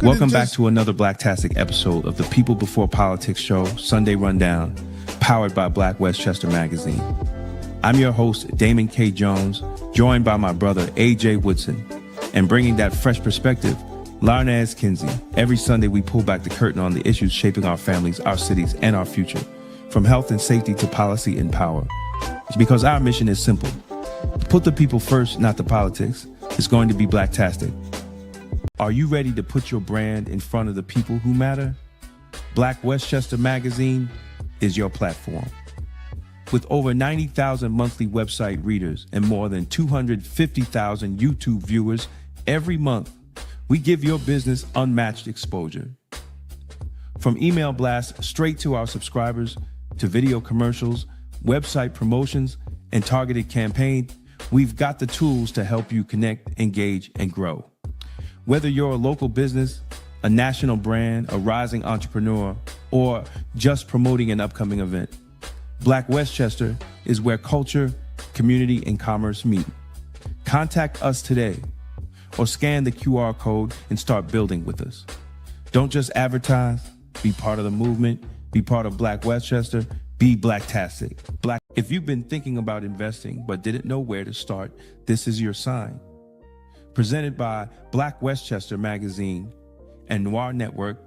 Welcome back to another Blacktastic episode of the People Before Politics show, Sunday Rundown, powered by Black Westchester Magazine. I'm your host, Damon K. Jones, joined by my brother, AJ Woodson, and bringing that fresh perspective, Larnes Kinsey. Every Sunday, we pull back the curtain on the issues shaping our families, our cities, and our future, from health and safety to policy and power. It's because our mission is simple. Put the people first, not the politics. It's going to be Blacktastic. Are you ready to put your brand in front of the people who matter? Black Westchester Magazine is your platform. With over 90,000 monthly website readers and more than 250,000 YouTube viewers every month, we give your business unmatched exposure. From email blasts straight to our subscribers, to video commercials, website promotions, and targeted campaigns, we've got the tools to help you connect, engage, and grow. Whether you're a local business, a national brand, a rising entrepreneur, or just promoting an upcoming event, Black Westchester is where culture, community, and commerce meet. Contact us today or scan the QR code and start building with us. Don't just advertise, be part of the movement, be part of Black Westchester, be Blacktastic. If you've been thinking about investing but didn't know where to start, this is your sign. Presented by Black Westchester Magazine and Noir Network,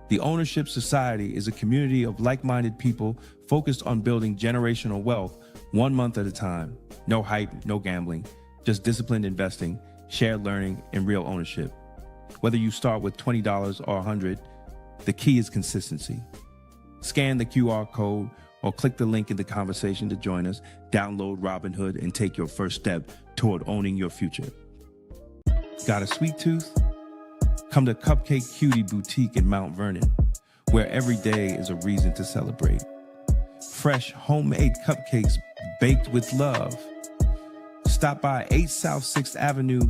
the Ownership Society is a community of like-minded people focused on building generational wealth 1 month at a time. No hype, no gambling, just disciplined investing, shared learning, and real ownership. Whether you start with $20 or $100, the key is consistency. Scan the QR code or click the link in the conversation to join us, download Robinhood, and take your first step toward owning your future. Got a sweet tooth? Come to Cupcake Cutie Boutique in Mount Vernon, where every day is a reason to celebrate. Fresh homemade cupcakes baked with love. Stop by 8 South 6th Avenue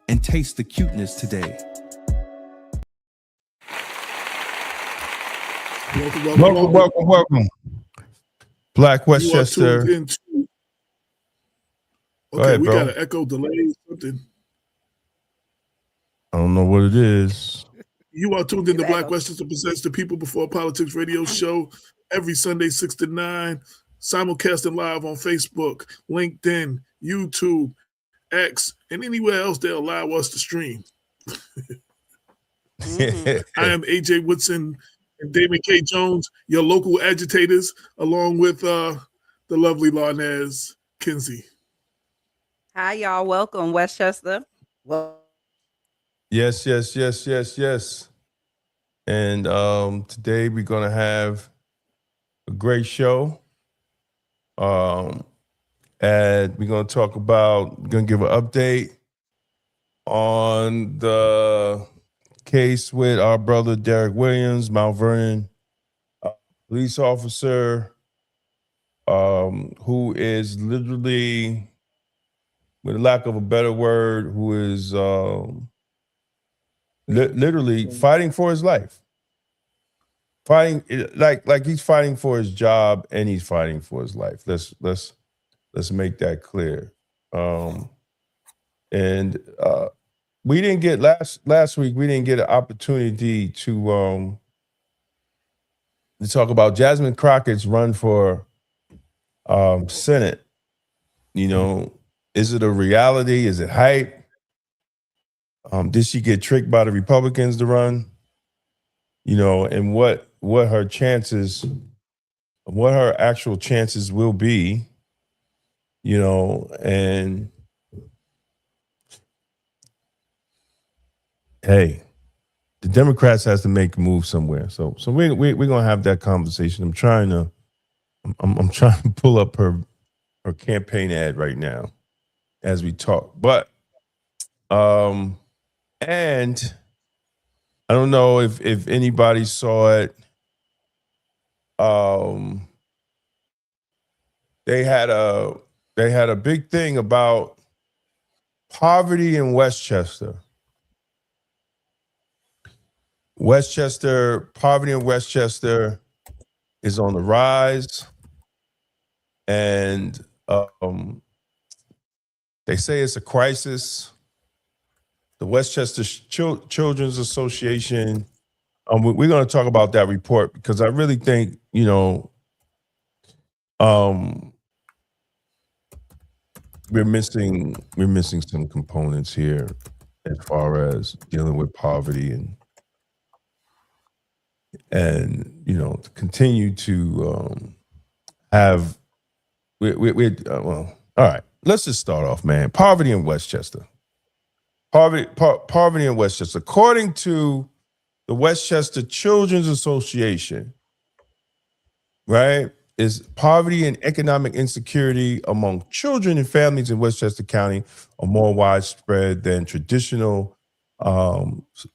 and taste the cuteness today. Welcome. Black Westchester. Okay, ahead, we bro. got an echo delay or something. I don't know what it is. You are tuned in to Black Westchester Presents the People Before Politics radio show every Sunday, 6 to 9, simulcasting live on Facebook, LinkedIn, YouTube, X, and anywhere else they'll allow us to stream. I am AJ Woodson and Damon K. Jones, your local agitators, along with the lovely Larnes Kinsey. Hi, y'all. Welcome, Westchester. Yes. And today we're going to have a great show. And we're going to talk about, going to give an update on the case with our brother Derek Williams, Mount Vernon police officer, who is literally, with lack of a better word, who is literally fighting for his life. Fighting like he's fighting for his job and he's fighting for his life. Let's make that clear. We didn't get last week. We didn't get an opportunity to talk about Jasmine Crockett's run for Senate. You know, is it a reality? Is it hype? Did she get tricked by the Republicans to run? You know, and what her chances, what her actual chances will be, you know, and hey, the Democrats has to make a move somewhere. So we're gonna have that conversation. I'm trying to pull up her campaign ad right now as we talk. But and I don't know if anybody saw it. They had a big thing about poverty in Westchester. Poverty in Westchester is on the rise, and they say it's a crisis. the Westchester Children's Association. We're going to talk about that report because I really think, we're missing some components here as far as dealing with poverty and to continue to have. Well, all right. Let's just start off, man. Poverty in Westchester. Poverty in Westchester. According to the Westchester Children's Association, right, is poverty and economic insecurity among children and families in Westchester County are more widespread than traditional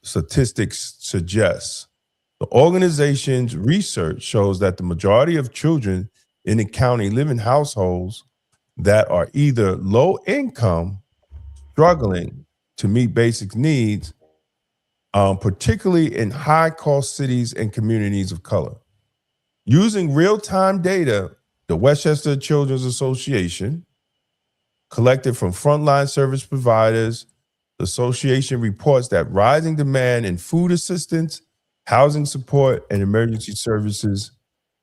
statistics suggest. The organization's research shows that the majority of children in the county live in households that are either low income, struggling to meet basic needs, particularly in high-cost cities and communities of color. Using real-time data, the Westchester Children's Association collected from frontline service providers, the association reports that rising demand in food assistance, housing support, and emergency services,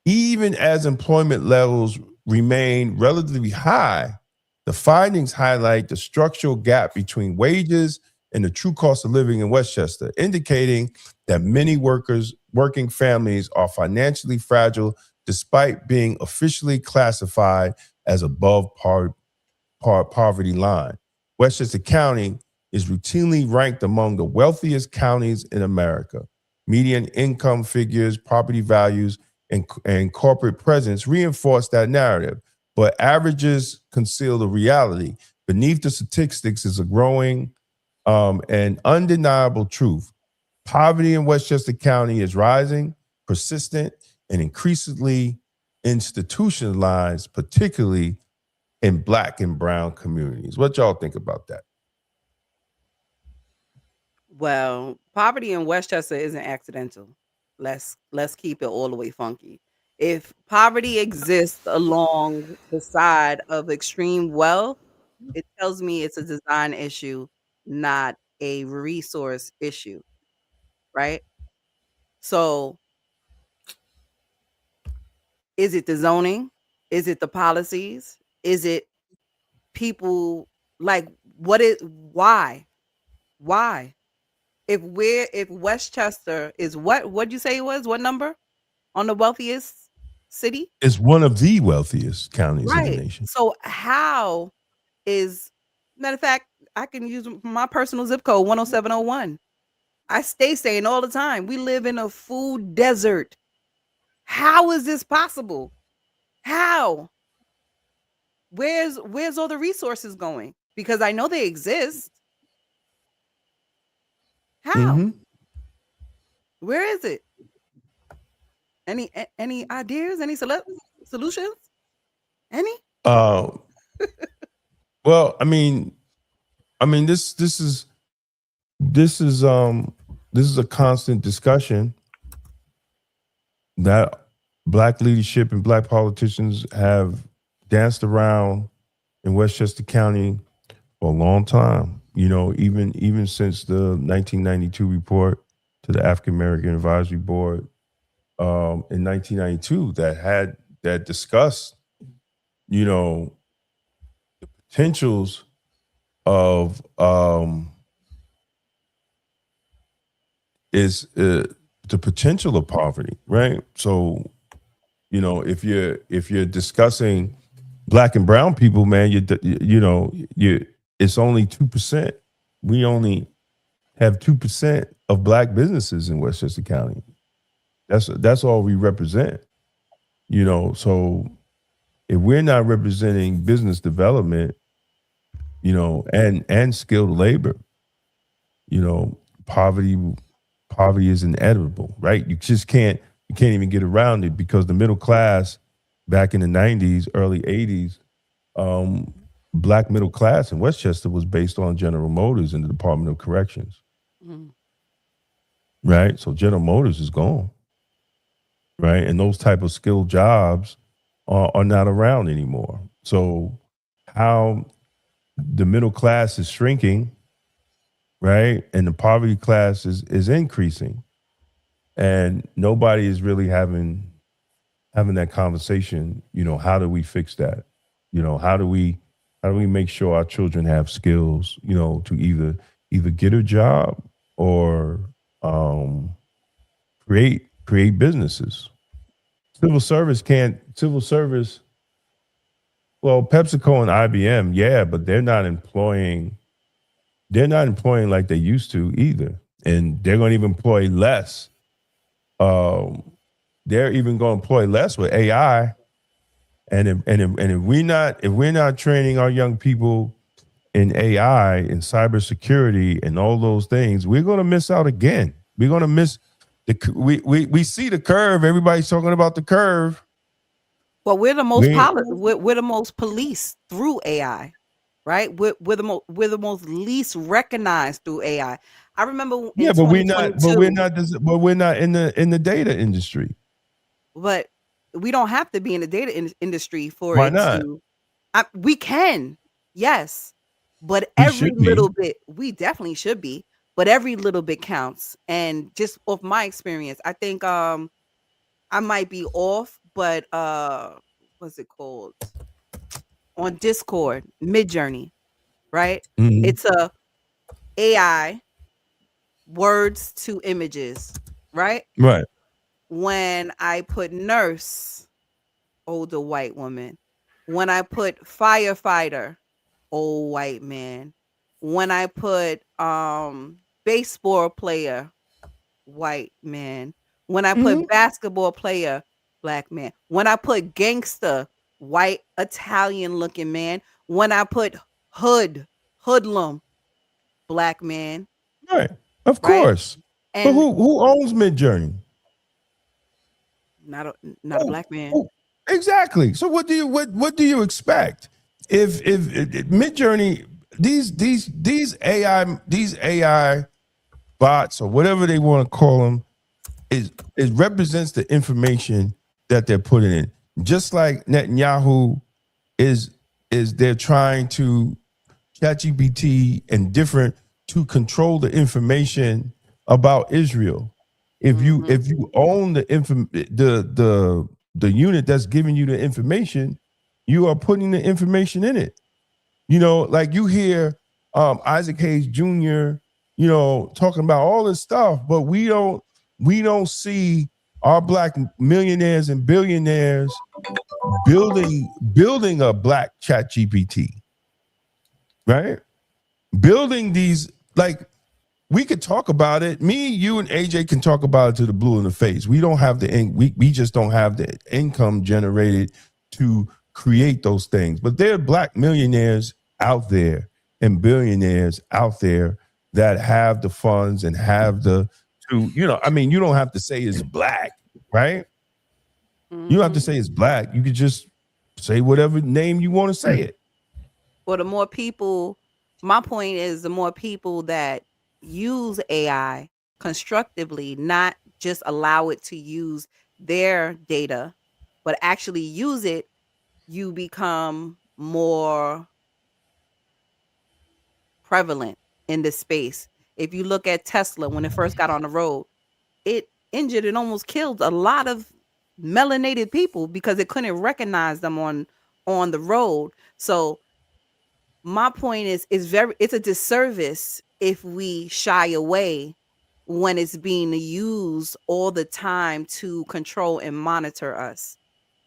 even as employment levels remain relatively high, the findings highlight the structural gap between wages and the true cost of living in Westchester, indicating that many working families are financially fragile despite being officially classified as above poverty line. Westchester County is routinely ranked among the wealthiest counties in America. Median income figures, property values, and corporate presence reinforce that narrative, but averages conceal the reality. Beneath the statistics is a growing and undeniable truth. Poverty in Westchester County is rising, persistent, and increasingly institutionalized, particularly in Black and brown communities. What y'all think about that? Well, poverty in Westchester isn't accidental. Let's keep it all the way funky. If poverty exists along the side of extreme wealth, it tells me it's a design issue, not a resource issue, right? So, is it the zoning? Is it the policies? Is it people like why? Why? If Westchester is what'd you say it was? What number on the wealthiest city? It's one of the wealthiest counties in the Right. nation. So how is matter of fact, I can use my personal zip code 10701. I stay saying all the time, we live in a food desert. How is this possible? How? Where's all the resources going? Because I know they exist. How? Mm-hmm. Where is it? Any ideas? Any solutions? Any? Well, I mean, this is a constant discussion that Black leadership and Black politicians have danced around in Westchester County for a long time. Even since the 1992 report to the African American Advisory Board in 1992 that discussed, the potentials of the potential of poverty, right? So, if you're discussing Black and brown people, man, it's only 2%. We only have 2% of Black businesses in Westchester County. That's all we represent. So if we're not representing business development, and skilled labor, poverty is inevitable, right? You can't even get around it because the middle class back in the 90s, early 80s, Black middle class in Westchester was based on General Motors and the Department of Corrections. Mm-hmm. Right? So General Motors is gone. Right? And those type of skilled jobs are not around anymore. So how the middle class is shrinking, right? And the poverty class is increasing, and nobody is really having that conversation. How do we fix that? How do we make sure our children have skills? To either get a job or create businesses. Civil service. Well, PepsiCo and IBM, yeah, but they're not employing like they used to either, and they're going to even employ less. They're even going to employ less with AI, and if we're not training our young people in AI and cybersecurity and all those things, we're going to miss out again. We're going to miss we see the curve. Everybody's talking about the curve. Well, we're the most we're the most policed through AI, right? We're the most least recognized through AI. I remember but we're not in the data industry. But we don't have to be in the data industry for Why it not? to. We can, yes, but every little bit, we definitely should be. But every little bit counts. And just off my experience, I think I might be off, but what's it called? On Discord, Midjourney, right? Mhm. It's a AI words to images, right? Right. When I put nurse, older white woman. When I put firefighter, old white man. When I put baseball player, white man. When I put basketball player, black man. When I put gangster, white Italian looking man. When I put hoodlum, black man. Right. Of course. And but who owns Midjourney? Not a black man. Exactly. So what do you expect? If Midjourney, these AI bots or whatever they want to call them, it represents the information that they're putting in. Just like Netanyahu is they're trying to ChatGPT and different to control the information about Israel. If you own the unit that's giving you the information, you are putting the information in it. Like you hear Isaac Hayes Jr., talking about all this stuff, but we don't see our black millionaires and billionaires building a black chat GPT, right? Building these, like, we could talk about it. Me, you, and AJ can talk about it to the blue in the face. We don't have we just don't have the income generated to create those things. But there are black millionaires out there and billionaires out there that have the funds and have you don't have to say it's black, right? You don't have to say it's black. You could just say whatever name you want to say it. Well, the more people, my point is the more people that use AI constructively, not just allow it to use their data, but actually use it, you become more prevalent in this space. If you look at Tesla, when it first got on the road, it injured and almost killed a lot of melanated people because it couldn't recognize them on the road. So my point is it's a disservice if we shy away when it's being used all the time to control and monitor us,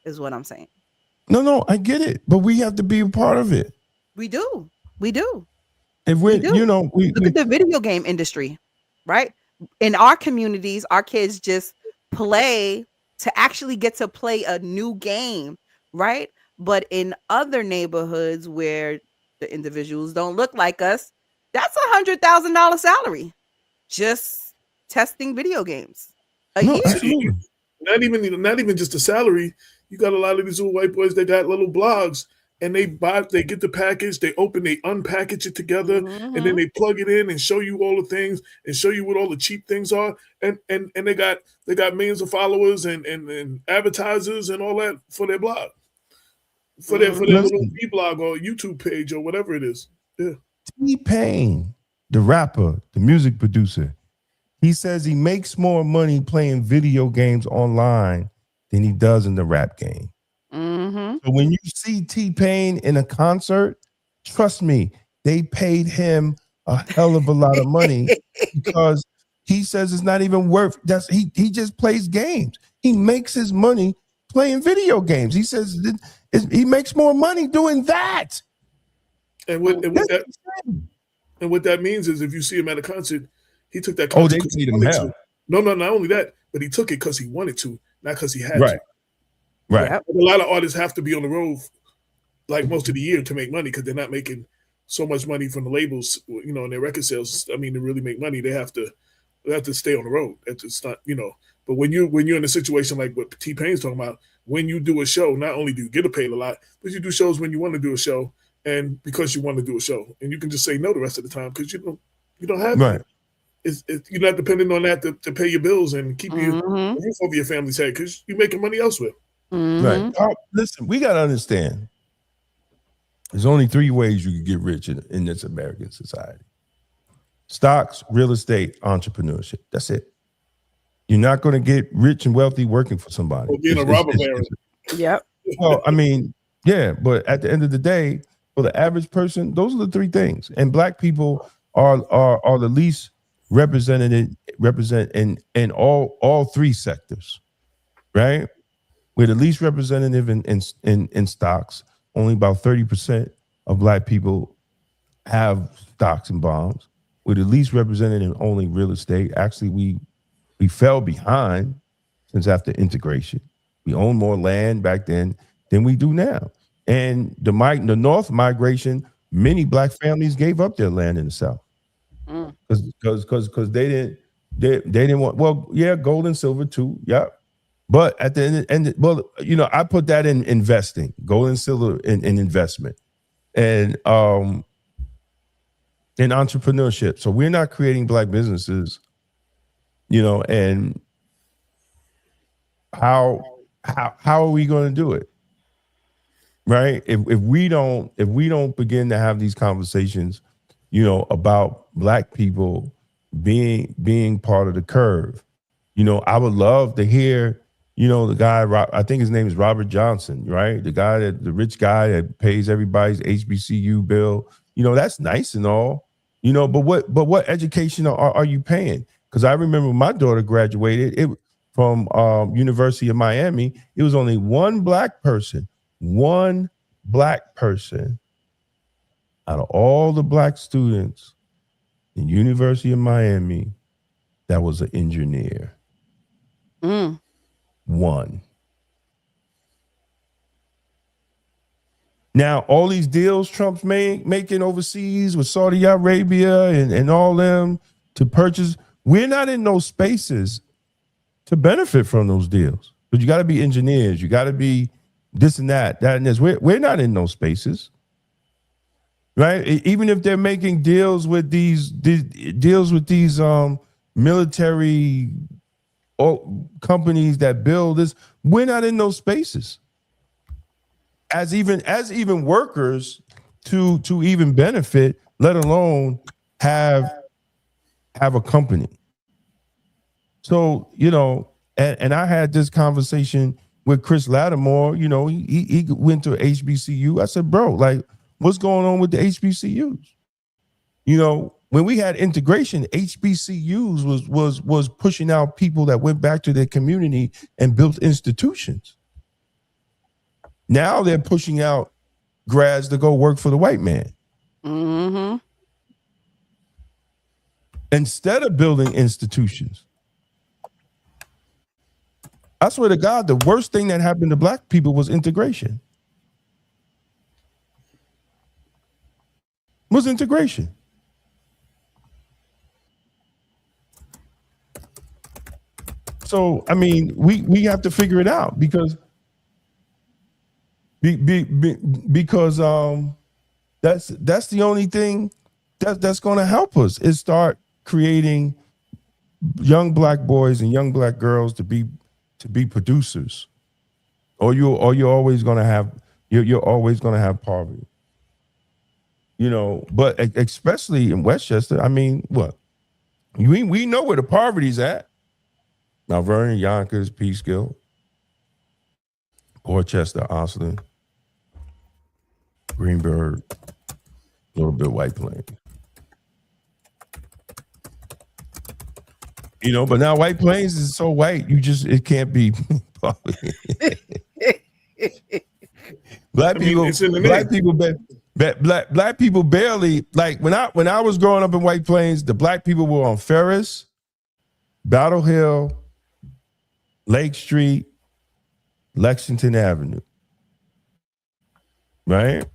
is what I'm saying. No, I get it, but we have to be a part of it. We do. If we look at the video game industry, right? In our communities, our kids just play to actually get to play a new game, right? But in other neighborhoods where the individuals don't look like us, that's $100,000 salary just testing video games a year. Absolutely. Not even just the salary. You got a lot of these little white boys that got little blogs, and they get the package, they unpackage it together, and then they plug it in and show you all the things and show you what all the cheap things are. And they got millions of followers and advertisers and all that for their blog. For their little blog or YouTube page or whatever it is. Yeah. T-Pain the rapper, the music producer, he says he makes more money playing video games online than he does in the rap game. Mm-hmm. So when you see T-Pain in a concert, trust me, they paid him a hell of a lot of money because he says it's not even worth. He just plays games. He makes his money playing video games. He says he makes more money doing that. And what that means is if you see him at a concert, he took that they concert because paid he him wanted hell. to. No, not only that, but he took it because he wanted to, not because he had to. Right. Yep. A lot of artists have to be on the road like most of the year to make money because they're not making so much money from the labels, you know, and their record sales. I mean, to really make money, they have to stay on the road. It's not, you know. But when you're in a situation like what T-Pain's talking about, when you do a show, not only do you get paid a lot, but you do shows when you want to do a show and because you want to do a show, and you can just say no the rest of the time because you don't have Right. you're not dependent on that to pay your bills and keep you a roof over your family's head because you're making money elsewhere. Right. Listen, we got to understand. There's only 3 ways you can get rich in this American society: stocks, real estate, entrepreneurship. That's it. You're not going to get rich and wealthy working for somebody. Or being a robber baron. Yep. Well, I mean, yeah, but at the end of the day, for the average person, those are the 3 things. And Black people are the least represent in all 3 sectors, right? We're the least representative in stocks. Only about 30% of Black people have stocks and bonds. We're the least represented in only real estate. Actually, we fell behind since after integration. We own more land back then than we do now. And the North migration, many Black families gave up their land in the South because they didn't want. Well, yeah, gold and silver too. Yeah. But at the end, well, you know, I put that in investing, gold and silver in investment, and in entrepreneurship. So we're not creating Black businesses, you know, and how are we going to do it? Right? If we don't begin to have these conversations, you know, about Black people being part of the curve, you know, I would love to hear. You know, the guy, I think his name is Robert Johnson, right? The rich guy that pays everybody's HBCU bill. You know, that's nice and all, you know, but what education are you paying? Because I remember my daughter graduated from University of Miami. It was only one black person out of all the Black students in University of Miami that was an engineer. One. Now, all these deals Trump's making overseas with Saudi Arabia and all them to purchase, we're not in those spaces to benefit from those deals. But you got to be engineers. You got to be this and that and this. We're not in those spaces, right? Even if they're making deals with these military companies that build this, we're not in those spaces as even workers to even benefit, let alone have a company. So, you know, and I had this conversation with Chris Lattimore. You know, he went to HBCU. I said, bro, like, what's going on with the HBCUs? You know, when we had integration, HBCUs was pushing out people that went back to their community and built institutions. Now they're pushing out grads to go work for the white man. Instead of building institutions. I swear to God, the worst thing that happened to Black people was integration. So, I mean, we have to figure it out because that's the only thing that's going to help us is start creating young Black boys and young Black girls to be producers, or you're always going to have you're always going to have poverty. You know, but especially in Westchester, I mean, what? We know where the poverty's at. Mount Vernon, Yonkers, Peekskill, Portchester, Austin, Greenberg, a little bit White Plains. You know, but now White Plains is so white, it can't be. Black people barely, like when I was growing up in White Plains, the black people were on Ferris, Battle Hill, Lake Street, Lexington Avenue. Right?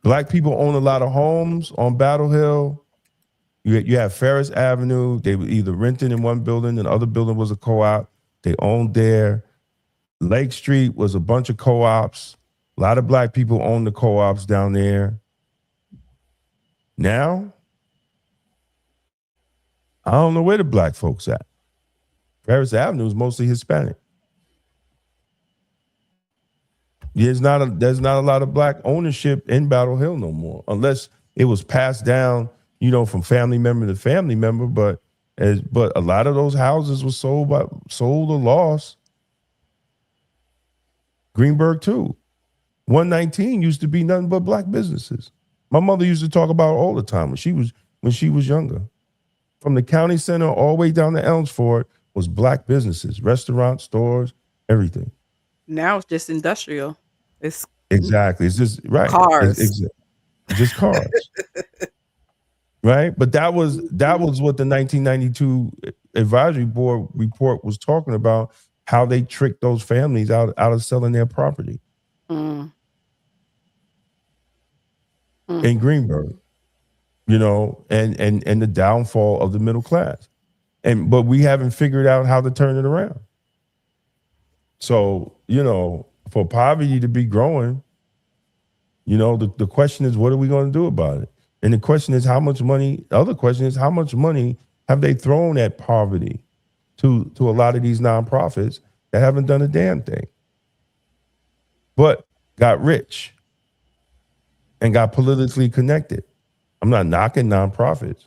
Black people own a lot of homes on Battle Hill. You have Ferris Avenue. They were either renting in one building and the other building was a co-op. They owned there. Lake Street was a bunch of co-ops. A lot of black people own the co-ops down there. Now, I don't know where the black folks at. Ferris Avenue is mostly Hispanic. There's not a lot of black ownership in Battle Hill no more, unless it was passed down, you know, from family member to family member. But a lot of those houses were sold or lost. Greenberg too. 119 used to be nothing but black businesses. My mother used to talk about it all the time when she was younger. From the county center all the way down to Elmsford was black businesses, restaurants, stores, everything. Now it's just industrial. It's exactly. It's just right. Cars. It's just cars. Right? But that was what the 1992 advisory board report was talking about, how they tricked those families out of selling their property. In Greenberg, you know, and the downfall of the middle class. But we haven't figured out how to turn it around. So, you know, for poverty to be growing, you know, the question is, what are we going to do about it? And the question is, how much money? The other question is, how much money have they thrown at poverty to a lot of these nonprofits that haven't done a damn thing, but got rich and got politically connected? I'm not knocking nonprofits,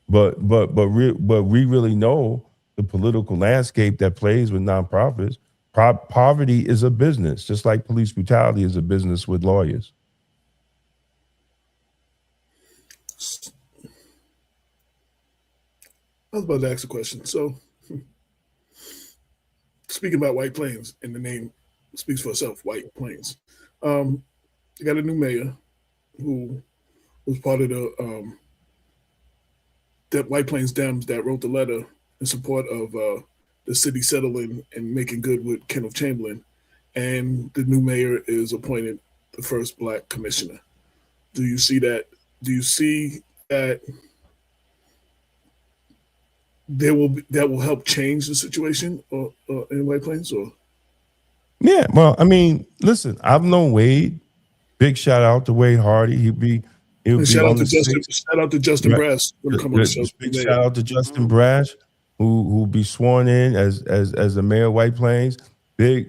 but we really know the political landscape that plays with nonprofits. Poverty is a business, just like police brutality is a business with lawyers. I was about to ask a question. So, speaking about White Plains, and the name speaks for itself, White Plains. You got a new mayor who was part of the White Plains Dems that wrote the letter in support of the city settling and making good with Kenneth Chamberlain. And the new mayor is appointed the first black commissioner. Do you see that? Do you see that that will help change the situation in White Plains? Or yeah, well, I mean, listen, I've known Wade. Big shout out to Wade Hardy. Shout out to Justin Brash. Big shout out to Justin Brash, who'll be sworn in as the mayor of White Plains. Big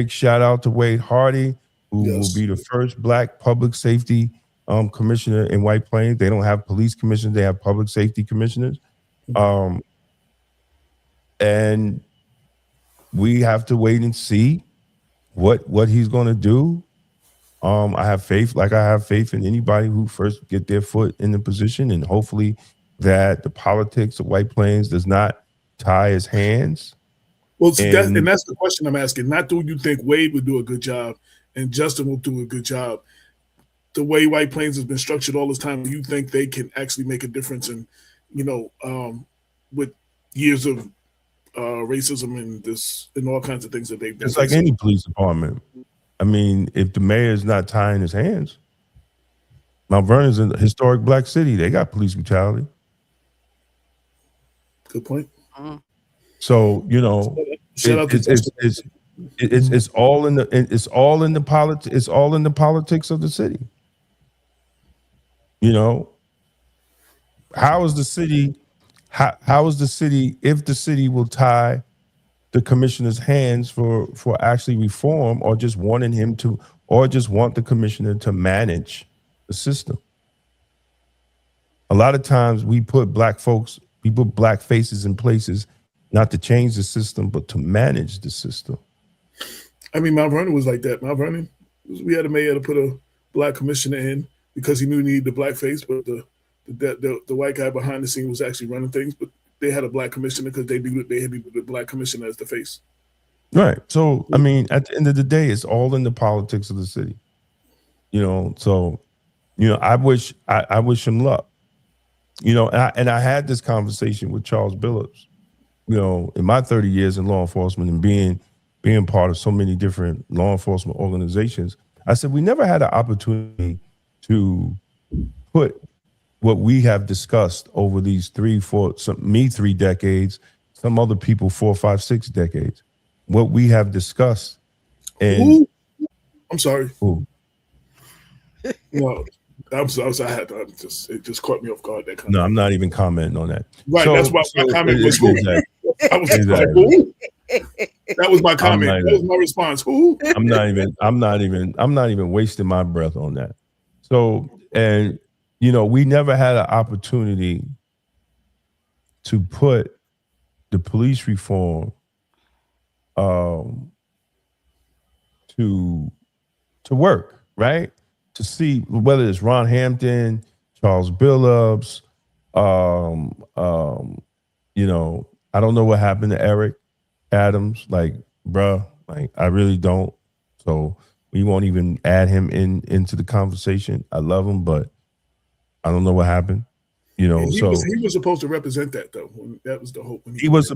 shout out to Wade Hardy, who will be the first black public safety commissioner in White Plains. They don't have police commissioners; they have public safety commissioners, and we have to wait and see what he's going to do. I have faith, like I have faith in anybody who first get their foot in the position, and hopefully that the politics of White Plains does not tie his hands. Well, and that's the question I'm asking. Not do you think Wade would do a good job and Justin will do a good job? The way White Plains has been structured all this time, you think they can actually make a difference in, you know, with years of racism and all kinds of things that they've done? It's like any police department. I mean, if the mayor is not tying his hands, Mount Vernon's a historic black city. They got police brutality. Good point. So, you know, it's all in the politics of the city. You know, how is the city if the city will tie the commissioner's hands for actually reform, or just wanting him to or just want the commissioner to manage the system. A lot of times we put black faces in places not to change the system, but to manage the system. I mean, Mount Vernon was like that. Mount Vernon, we had a mayor to put a black commissioner in because he knew he needed the black face, but the white guy behind the scene was actually running things. But they had a black commissioner because they had the black commissioner as the face. Right. So, I mean, at the end of the day, it's all in the politics of the city. So, I wish him luck. And I had this conversation with Charles Billups, in my 30 years in law enforcement and being part of so many different law enforcement organizations. I said, we never had an opportunity to put what we have discussed over these 3 decades, some other people 4, 5, 6 decades. What we have discussed. And I'm sorry. Ooh. No, I'm sorry. It just caught me off guard. No, I'm not even commenting on that. Right. So, that's why my comment was who? That was my comment. That was my response. Who? I'm not even wasting my breath on that. So, and we never had an opportunity to put the police reform to work, right? To see whether it's Ron Hampton, Charles Billups, I don't know what happened to Eric Adams. Like, bruh, I really don't. So we won't even add him into the conversation. I love him, but I don't know what happened. He was supposed to represent that though. That was the hope. He was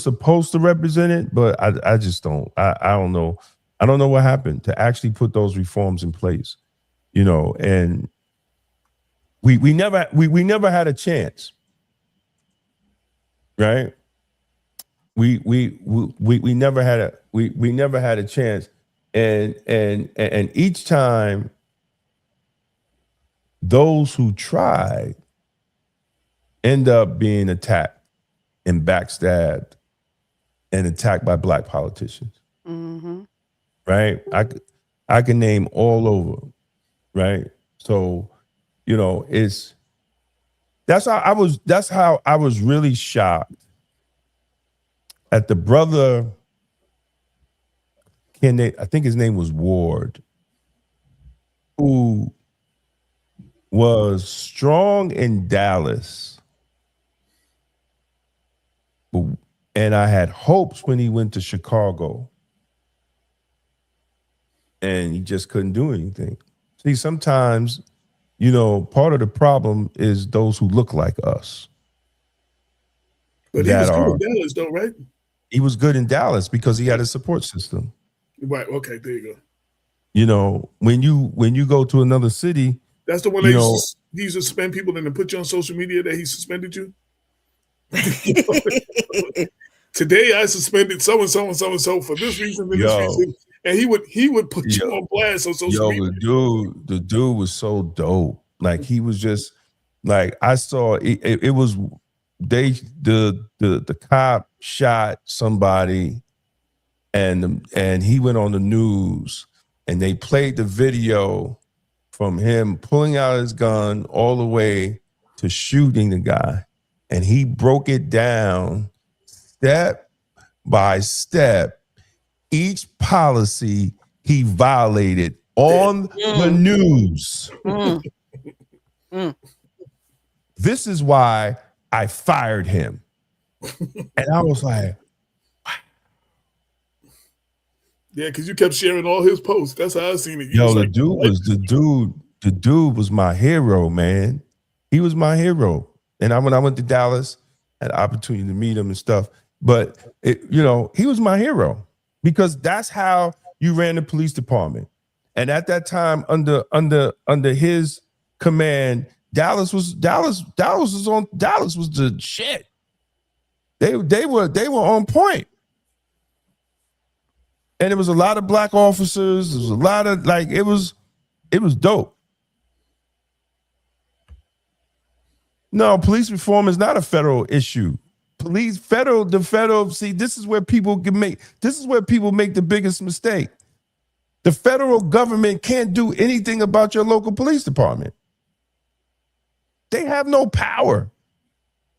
supposed to represent it, but I just don't. I don't know. I don't know what happened to actually put those reforms in place. And we never had a chance. Right? We never had a chance. And each time those who tried end up being attacked and backstabbed and attacked by black politicians. Mm-hmm. Right? I can name all over. Right? So, that's how I was really shocked at the brother, I think his name was Ward, who was strong in Dallas. And I had hopes when he went to Chicago. And he just couldn't do anything. See, sometimes, part of the problem is those who look like us. But he was good in Dallas, though, right? He was good in Dallas because he had a support system. Right. Okay. There you go. When you go to another city, that's the one that he used to suspend people and then put you on social media that he suspended you. Today I suspended so and so and so and so for this reason, for this reason. And he would put you on blast on social media. The dude was so dope. Like he was just like, I saw it was the cop shot somebody and he went on the news and they played the video from him pulling out his gun all the way to shooting the guy. And he broke it down step by step, each policy he violated on the news. This is why I fired him. And I was like, yeah, because you kept sharing all his posts. That's how I seen it. The dude was my hero, man. He was my hero. And when I went to Dallas, I had the opportunity to meet him and stuff. But he was my hero because that's how you ran the police department. And at that time, under his command, Dallas was the shit. They were on point. And there was a lot of black officers. There was a lot of it was dope. No, police reform is not a federal issue. The federal, see, this is where people make the biggest mistake. The federal government can't do anything about your local police department. They have no power.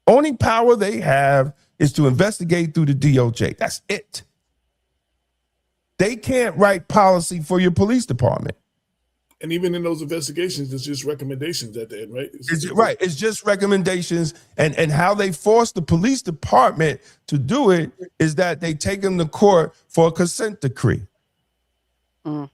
Only power they have is to investigate through the DOJ. That's it. They can't write policy for your police department. And even in those investigations, it's just recommendations at the end, right? It's just recommendations. And how they force the police department to do it is that they take them to court for a consent decree. And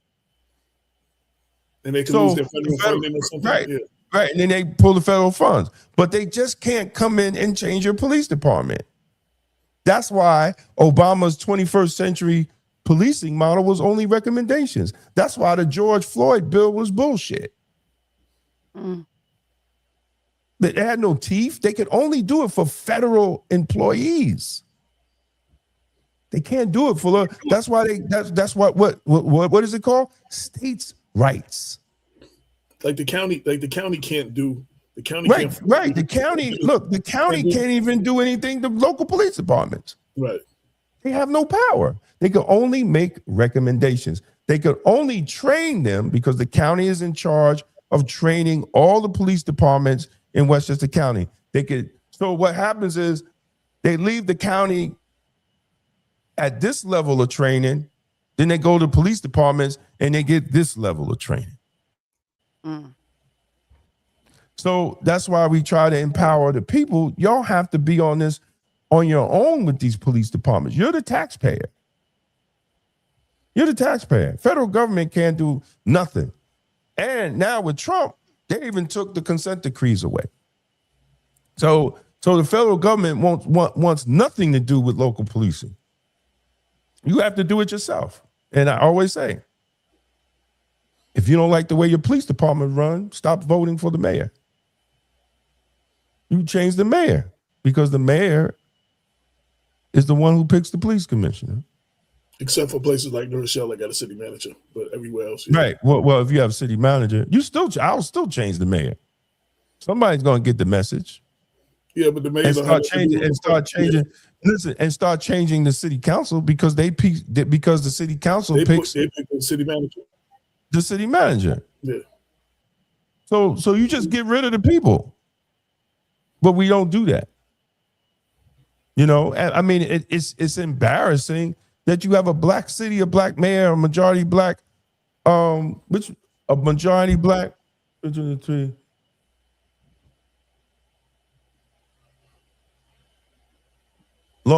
they can lose their federal funding or something. Right, yeah. right. And then they pull the federal funds. But they just can't come in and change your police department. That's why Obama's 21st century policing model was only recommendations. That's why the George Floyd bill was bullshit. They had no teeth. They could only do it for federal employees. They can't do it for that's why that's what is it called? States' rights. Like the county can't do the county. Right. Can't, the county can't even do anything to local police departments. Right. They have no power. They can only make recommendations. They could only train them because the county is in charge of training all the police departments in Westchester County. So what happens is they leave the county at this level of training, then they go to police departments and they get this level of training. So that's why we try to empower the people. Y'all have to be on this on your own with these police departments. You're the taxpayer. You're the taxpayer. Federal government can't do nothing. And now with Trump, they even took the consent decrees away. So the federal government wants nothing to do with local policing. You have to do it yourself. And I always say, if you don't like the way your police department runs, stop voting for the mayor. You change the mayor because the mayor is the one who picks the police commissioner. Except for places like New Rochelle, I got a city manager, but everywhere else. Yeah. Right. Well, if you have a city manager, I'll still change the mayor. Somebody's going to get the message. Yeah, but the mayor start changing the city council because the city council picks the city manager. The city manager. Yeah. So you just get rid of the people, but we don't do that. You know, I mean, it's embarrassing that you have a black city, a black mayor, a majority black, law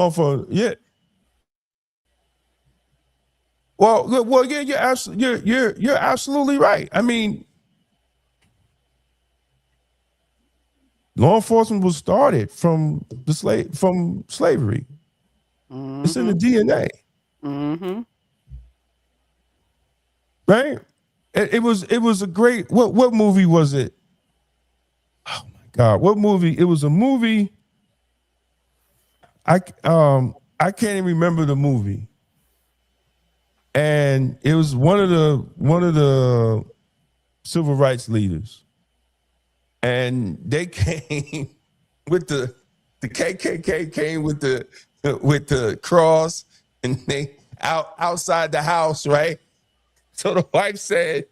enforcement, yeah. Well, yeah, you're absolutely right. I mean, law enforcement was started from slavery. Mm-hmm. It's in the DNA. Mm-hmm. Right? It was a great. What movie was it? Oh my God! What movie? It was a movie. I can't even remember the movie. And it was one of the civil rights leaders, and they came with the KKK came with the cross, and they outside the house, right? So the wife said,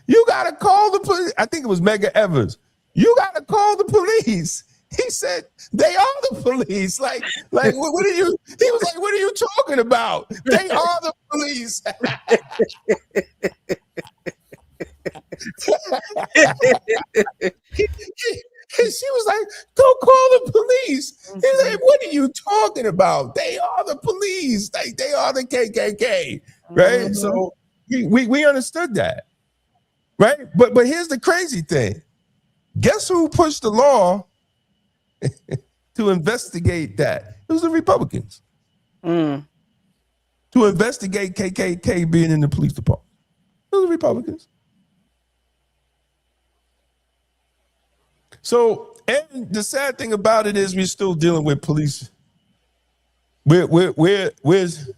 "You gotta call the police." I think it was Medgar Evers. "You gotta call the police." He said, "They are the police." Like, what are you? He was like, "What are you talking about? They are the police." She was like, "Go call the police." He's like, "What are you talking about? They are the police. They are the KKK." Right? Mm-hmm. So we understood that. Right? But here's the crazy thing. Guess who pushed the law to investigate that? It was the Republicans. To investigate KKK being in the police department. It was the Republicans. So, and the sad thing about it is we're still dealing with police. Where's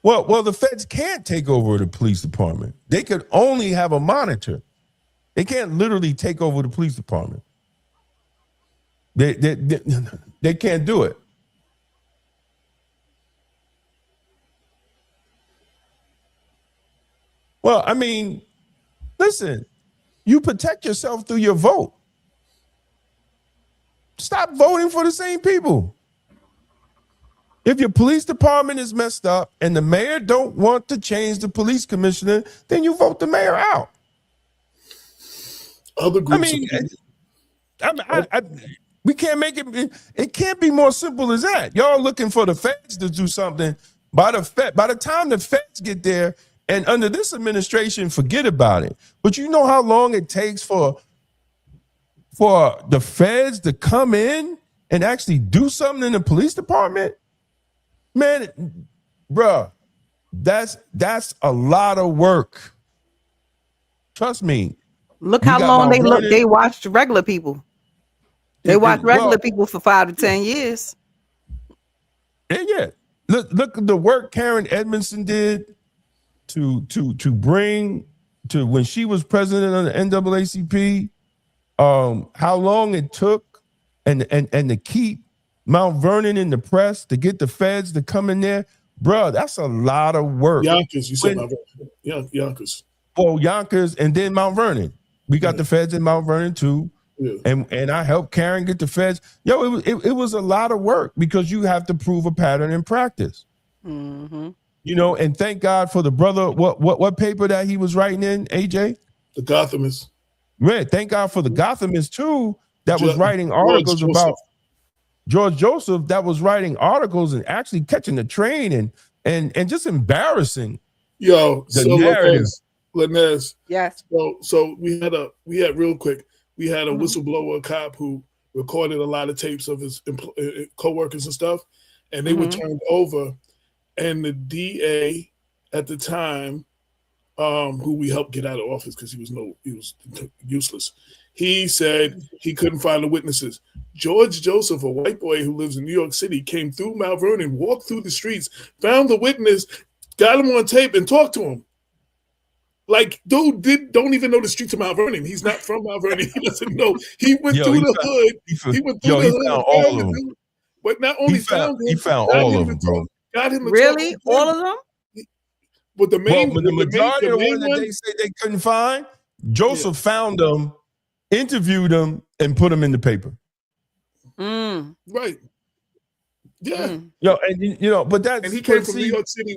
Well, the feds can't take over the police department. They could only have a monitor. They can't literally take over the police department. They can't do it. Well, I mean, listen, you protect yourself through your vote. Stop voting for the same people. If your police department is messed up and the mayor don't want to change the police commissioner, then you vote the mayor out. Other groups. We can't make it. It can't be more simple as that. Y'all looking for the feds to do something. By the time the feds get there, and under this administration, forget about it. But you know how long it takes for the feds to come in and actually do something in the police department? Man, bruh, that's a lot of work. Trust me. Look how long they watched regular people. They watched regular people for 5 to 10 years. Yeah. Look at the work Karen Edmondson did to bring to when she was president of the NAACP. How long it took and to keep Mount Vernon in the press, to get the feds to come in there. Bro, that's a lot of work. Yonkers, you said Mount Vernon. Yonkers. Well, Yonkers and then Mount Vernon. We got the feds in Mount Vernon too. Yeah. And I helped Karen get the feds. Yo, it was a lot of work because you have to prove a pattern in practice. Mm-hmm. You know, and thank God for the brother. What paper that he was writing in, AJ? The Gothamist. Right. Thank God for the Gothamist too, that was writing articles about George Joseph, that was writing articles and actually catching the train and just embarrassing. Yo, the narrative. Larnes. Yes. So we had a whistleblower cop who recorded a lot of tapes of his co-workers and stuff, and they were turned over. And the DA at the time, who we helped get out of office because he was useless. He said he couldn't find the witnesses. George Joseph, a white boy who lives in New York City, came through Mount Vernon, walked through the streets, found the witness, got him on tape, and talked to him. Like, dude don't even know the streets of Mount Vernon. He's not from Mount Vernon. He doesn't know. He went through the hood. He went through the hood. Found all of them. But not only found him, he found all of them, bro. Got him to really? All of them? But the majority of the ones that they say they couldn't find, Joseph found them, interviewed them, and put them in the paper. Right. Yeah. But that's and he came from New York City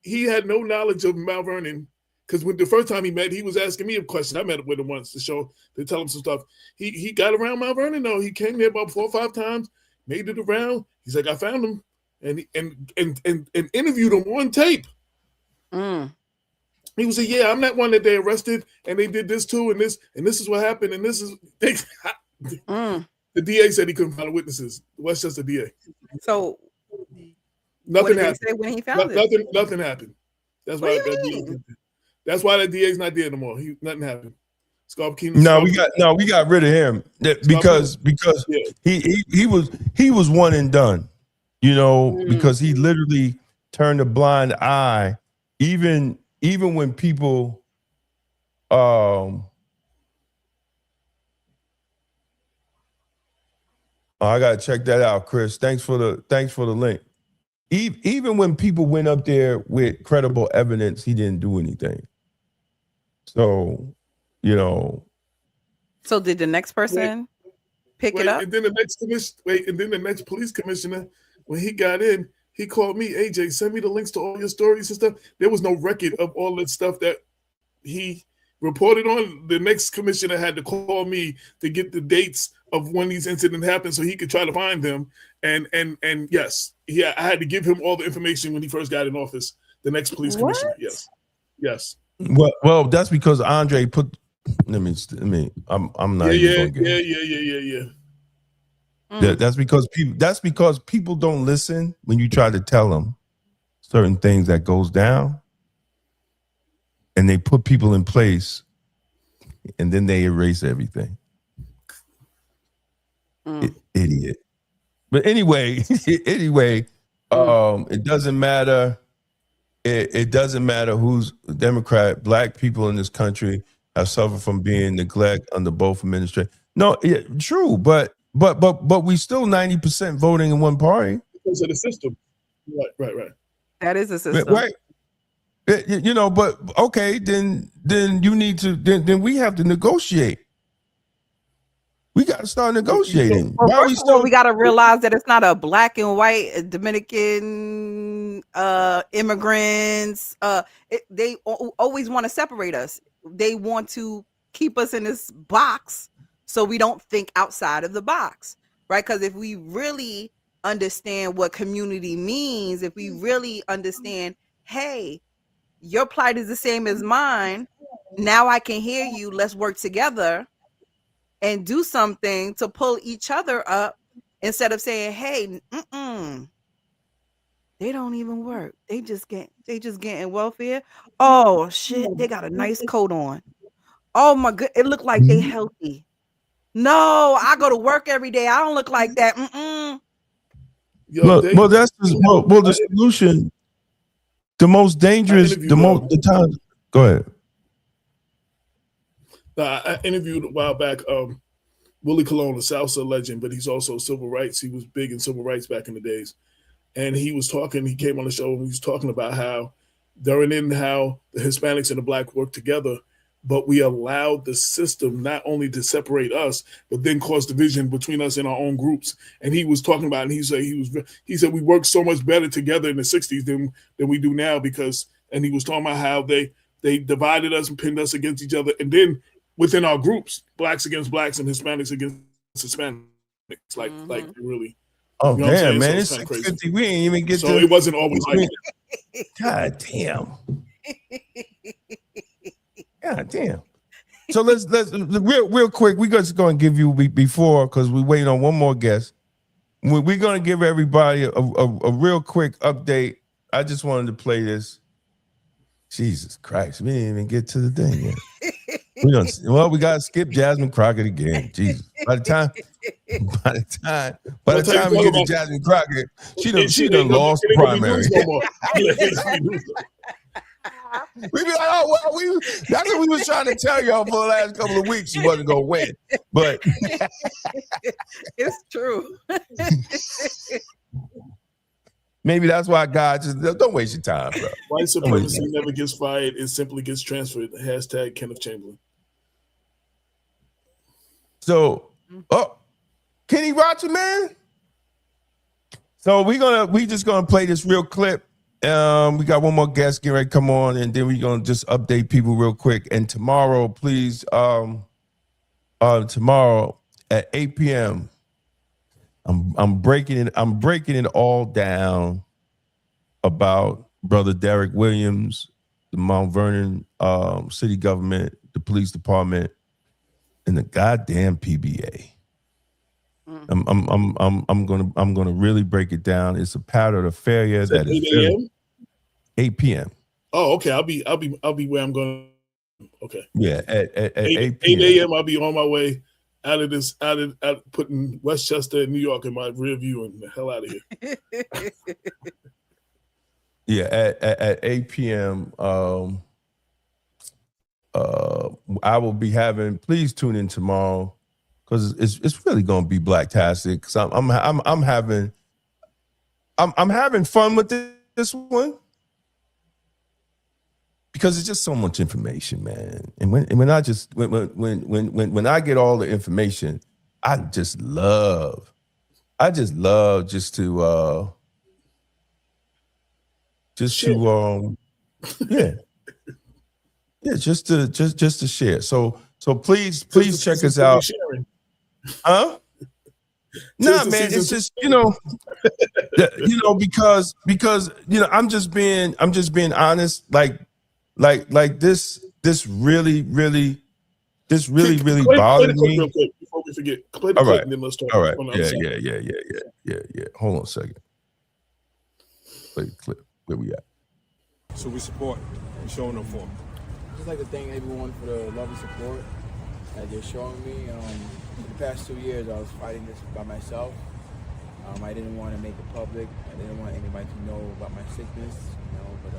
he had no knowledge of Mount Vernon, because when the first time he met, he was asking me a question. I met with him once to tell him some stuff. He got around Mount Vernon though. He came there about 4 or 5 times, made it around. He's like, I found him and interviewed him on tape. He was like, yeah, I'm that one that they arrested and they did this too, and this is what happened, and this is the DA said he couldn't find witnesses. The Westchester DA. So nothing happened. Say when he found it? Nothing happened. That's why that DA's not there no more. Nothing happened. We got rid of him because he was one and done. Because he literally turned a blind eye, even when people I gotta check that out, Chris. Thanks for the link. Even when people went up there with credible evidence, he didn't do anything. So, So did the next person pick it up? And then the next police commissioner, when he got in, he called me, AJ, send me the links to all your stories and stuff. There was no record of all that stuff that he reported on. The next commissioner had to call me to get the dates of when these incidents happened so he could try to find them. And yes, I had to give him all the information when he first got in office. The next police commissioner, yes. Well, that's because Andre put. I'm not. Yeah. That's because people don't listen when you try to tell them certain things that goes down, and they put people in place, and then they erase everything. Idiot. But anyway, it doesn't matter. It doesn't matter who's Democrat. Black people in this country have suffered from being neglected under both administrations. No, true, but we still 90% voting in one party because of the system. Right. That is a system. Right. You know, but okay, then you need to then we have to negotiate. We got to start negotiating. Well, Why are we first of all, still? we got to realize that it's not a black and white Dominican immigrants. They always want to separate us. They want to keep us in this box so we don't think outside of the box, right? Because if we really understand what community means, if we really understand, hey, your plight is the same as mine. Now I can hear you. Let's work together and do something to pull each other up instead of saying, hey, they don't even work. They just getting welfare. Oh shit, they got a nice coat on. Oh my god, it looked like they healthy. No, I go to work every day. I don't look like that. Yo, Well, that's the solution. The most dangerous, the time. Go ahead. I interviewed a while back Willie Colon, a salsa legend, but he's also civil rights. He was big in civil rights back in the days. And he came on the show and he was talking about how during how the Hispanics and the black work together, but we allowed the system not only to separate us, but then cause division between us in our own groups. And he was talking about, and he said we worked so much better together in the 60s than we do now and he was talking about how they divided us and pinned us against each other. And then within our groups, blacks against blacks and Hispanics against Hispanics, like really. Oh, you know damn, man, it's it's 6:50. We ain't even get so to. It wasn't always like that. God damn. God damn. So let's real quick. We're just going to give you before because we're waiting on one more guest. We're going to give everybody a real quick update. I just wanted to play this. Jesus Christ, we didn't even get to the thing yet. We got to skip Jasmine Crockett again. Jesus. By the time we get to Jasmine Crockett, she done lost the primary. We be like, oh well, that's what we was trying to tell y'all for the last couple of weeks. She wasn't gonna win, but it's true. Maybe that's why God just don't waste your time, bro. White supremacy never gets fired; it simply gets transferred. # Kenneth Chamberlain. So, Kenny Roger, man. So we just gonna play this real clip. We got one more guest getting ready to come on, and then we're gonna just update people real quick. And tomorrow, please, tomorrow at 8 p.m. I'm breaking it all down about Brother Derek Williams, the Mount Vernon city government, the police department, and the goddamn PBA. I'm gonna really break it down. It's a pattern of failure that is 8 p.m. Oh, okay. I'll be where I'm going. Okay. Yeah, at 8 p.m. 8 a.m. I'll be on my way out of putting Westchester and New York in my rear view and the hell out of here. Yeah, at 8 p.m. I will be having. Please tune in tomorrow because it's really gonna be blacktastic. Because I'm having fun with this one because it's just so much information, man. And when I get all the information, I just love just to just to share. So please check us out. Huh? Nah, man, it's just because I'm just being honest. Like this really bothered me. Real quick before we forget, play the clip and then let's talk. All right. Yeah. Hold on a second. Play the clip. Where we at? So we support. We're showing them for. Just like to thank everyone for the love and support that they're showing me. For the past 2 years, I was fighting this by myself. I didn't want to make it public. I didn't want anybody to know about my sickness, but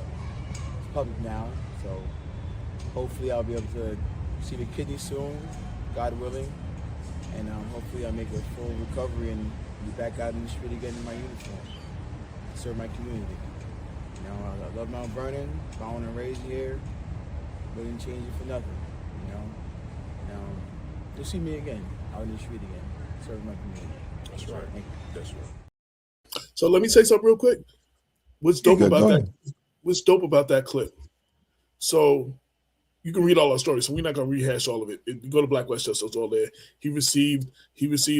it's public now. So hopefully I'll be able to receive a kidney soon, God willing, and hopefully I'll make a full recovery and be back out in the street again in my uniform, serve my community. You know, I love Mount Vernon, born and raised here. Wouldn't change it for nothing. You know, you'll see me again out in the street again, serving my community. That's right. Thank you. That's right. So let me say something real quick. What's dope about that? What's dope about that clip? So you can read all our stories, so we're not going to rehash all of it. You go to Black Westchester, it's all there. He received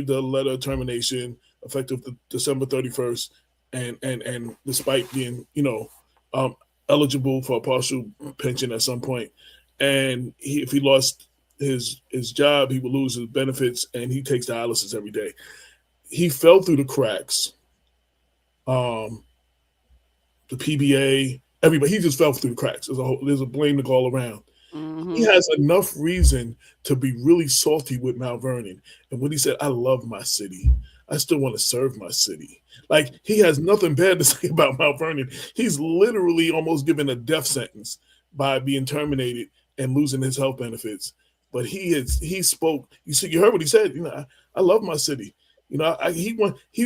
a letter of termination effective December 31st, and despite being, eligible for a partial pension at some point, and if he lost his job, he would lose his benefits, and he takes dialysis every day. He fell through the cracks. The PBA, everybody, he just fell through the cracks. There's a blame to go all around. He has enough reason to be really salty with Mount Vernon. And when he said, I love my city, I still want to serve my city. Like, he has nothing bad to say about Mount Vernon. He's literally almost given a death sentence by being terminated and losing his health benefits. But he spoke. You heard what he said. I love my city. He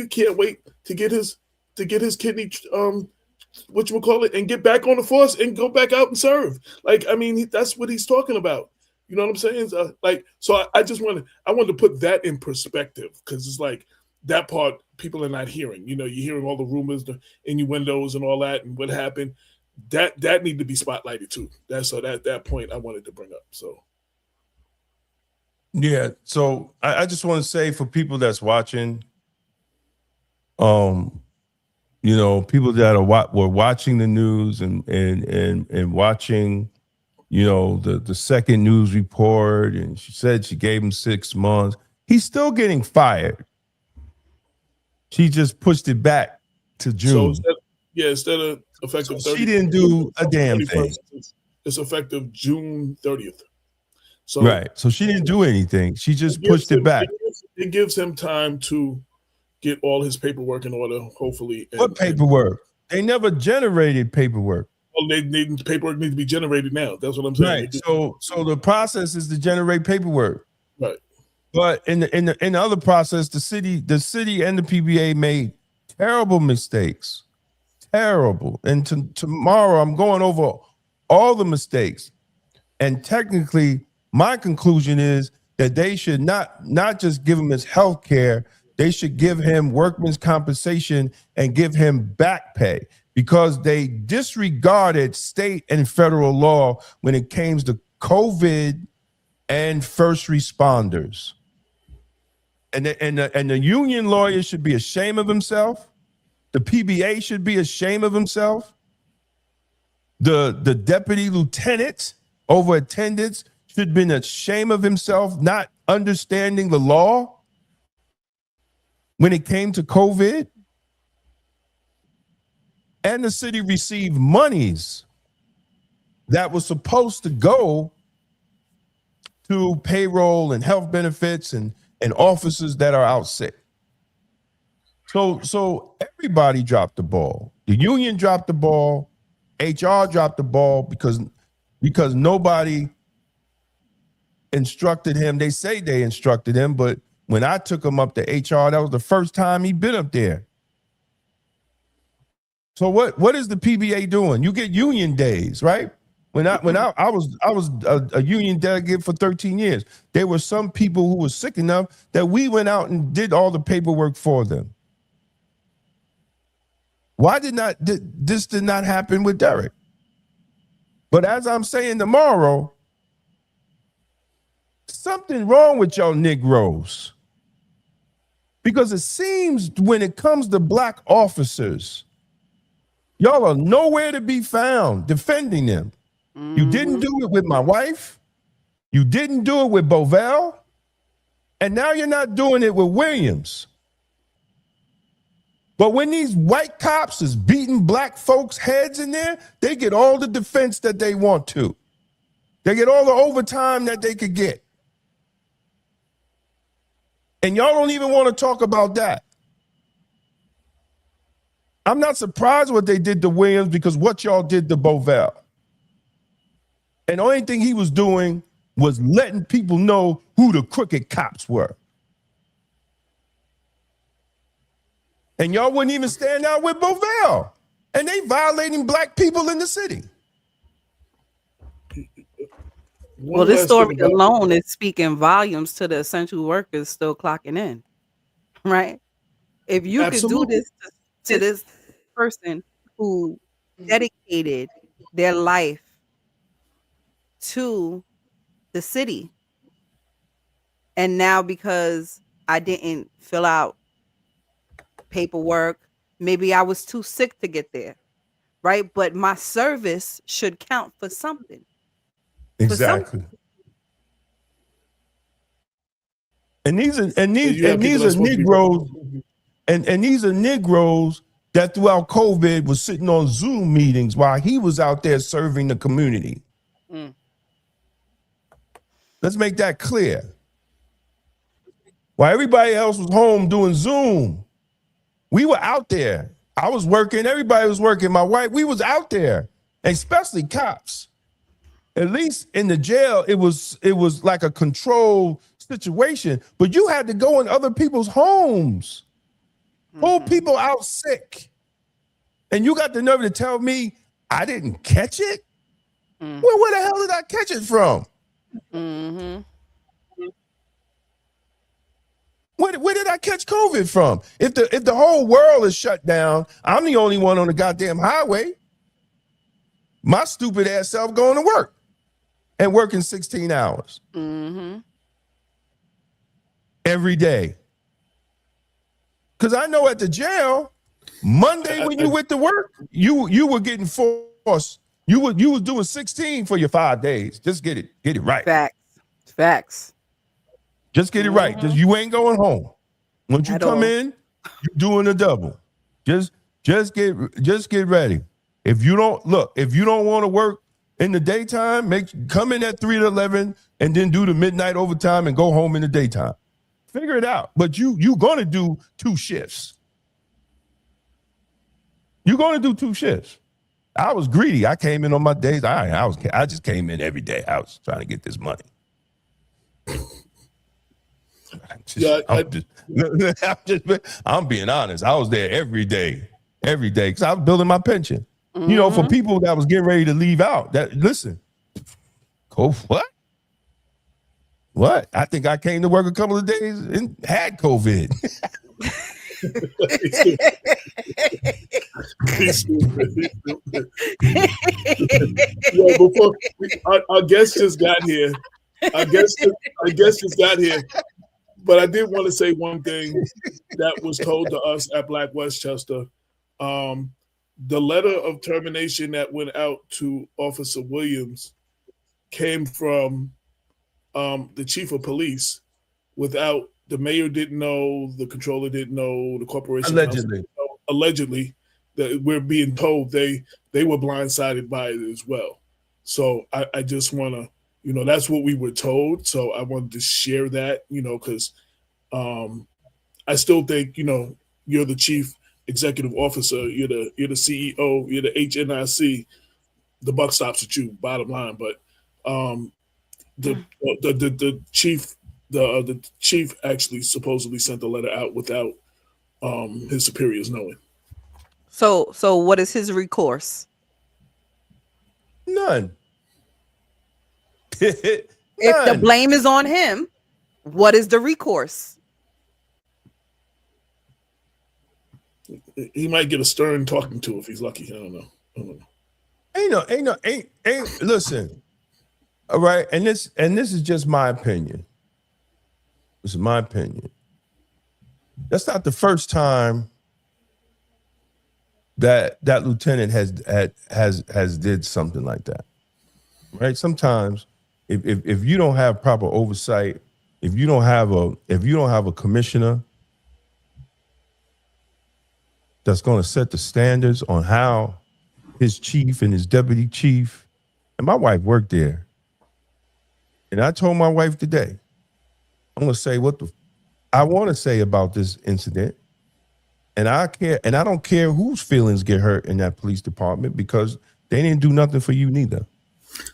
can't wait to get his kidney and get back on the force and go back out and serve. Like, I mean, that's what he's talking about. You know what I'm saying? So I wanted to put that in perspective, because it's like that part people are not hearing. You're hearing all the rumors, the innuendos and all that, and what happened. That need to be spotlighted too. That point I wanted to bring up. So. Yeah. So I just want to say, for people that's watching, people that were watching the news and watching, the second news report, and she said she gave him 6 months. He's still getting fired. She just pushed it back to June. So instead of effective 30th, she didn't do a damn thing. It's effective June 30th. So right. So she didn't do anything. She just pushed it back. It gives him time to get all his paperwork in order, hopefully. What paperwork? They never generated paperwork. Well, paperwork needs to be generated now. That's what I'm saying. Right. So the process is to generate paperwork. Right. But in the other process, the city and the PBA made terrible mistakes. Terrible. And tomorrow I'm going over all the mistakes. And technically, my conclusion is that they should not just give him his health care, they should give him workman's compensation and give him back pay, because they disregarded state and federal law when it came to COVID and first responders. And the union lawyer should be ashamed of himself. The PBA should be ashamed of himself. The deputy lieutenant over attendance should have been ashamed of himself, not understanding the law when it came to COVID. And the city received monies that was supposed to go to payroll and health benefits and officers that are out sick. So everybody dropped the ball. The union dropped the ball. HR dropped the ball because nobody instructed him. They say they instructed him, but when I took him up to HR, that was the first time he'd been up there. So what is the PBA doing? You get union days, right? When I was a union delegate for 13 years, there were some people who were sick enough that we went out and did all the paperwork for them. Why did not happen with Derek? But as I'm saying tomorrow, something wrong with y'all Negroes. Because it seems when it comes to black officers, y'all are nowhere to be found defending them. You didn't do it with my wife. You didn't do it with Bovell. And now you're not doing it with Williams. But when these white cops is beating black folks' heads in there, they get all the defense that they want to. They get all the overtime that they could get. And y'all don't even want to talk about that. I'm not surprised what they did to Williams, because what y'all did to Bovell. And the only thing he was doing was letting people know who the crooked cops were. And y'all wouldn't even stand out with Bovell. and they violating black people in the city. Well, this story alone is speaking volumes to the essential workers still clocking in, right? If you could do this to this person who dedicated their life to the city, and now because I didn't fill out paperwork, maybe I was too sick to get there, right? But my service should count for something. Exactly. And these are Negroes, and these are Negroes that throughout COVID was sitting on Zoom meetings while he was out there serving the community. Let's make that clear. While everybody else was home doing Zoom, we were out there. I was working, everybody was working. My wife, we was out there, especially cops. At least in the jail, it was like a controlled situation, but you had to go in other people's homes, pull people out sick. And you got the nerve to tell me I didn't catch it? Well, where the hell did I catch it from? Where did I catch COVID from? If the whole world is shut down, I'm the only one on the goddamn highway. My stupid ass self going to work and working 16 hours every day. Because I know at the jail, Monday when you went to work, you were getting forced. You was doing 16 for your 5 days. Just get it right. Facts. Just get it right. Just you ain't going home. Once you come in, you're doing a double. Just get ready. If you don't want to work in the daytime, come in at 3 to 11 and then do the midnight overtime and go home in the daytime. Figure it out. But you're gonna do 2 shifts. You're gonna do 2 shifts. I was greedy. I came in on my days. I just came in every day. I was trying to get this money. I'm being honest. I was there every day because I was building my pension. You know, for people that was getting ready to leave out, what? I think I came to work a couple of days and had COVID. Yeah, before our guest just got here. Our guest just got here. But I did want to say one thing that was told to us at Black Westchester. The letter of termination that went out to Officer Williams came from the chief of police without the mayor didn't know, the controller didn't know, the corporation allegedly that we're being told they were blindsided by it as well. So I just want to, that's what we were told. So I wanted to share that, because I still think, you're the chief executive officer, you're the CEO, you're the HNIC, the buck stops at you, bottom line. But the chief actually supposedly sent the letter out without his superiors knowing. So what is his recourse? None. If the blame is on him, what is the recourse? He might get a stern talking to if he's lucky. I don't know. Ain't listen. All right, and this is just my opinion. This is my opinion. That's not the first time that lieutenant has did something like that. Right? Sometimes if you don't have proper oversight, if you don't have a commissioner that's going to set the standards on how his chief and his deputy chief, and my wife worked there. And I told my wife today, I'm going to say what I want to say about this incident. And I don't care whose feelings get hurt in that police department because they didn't do nothing for you neither.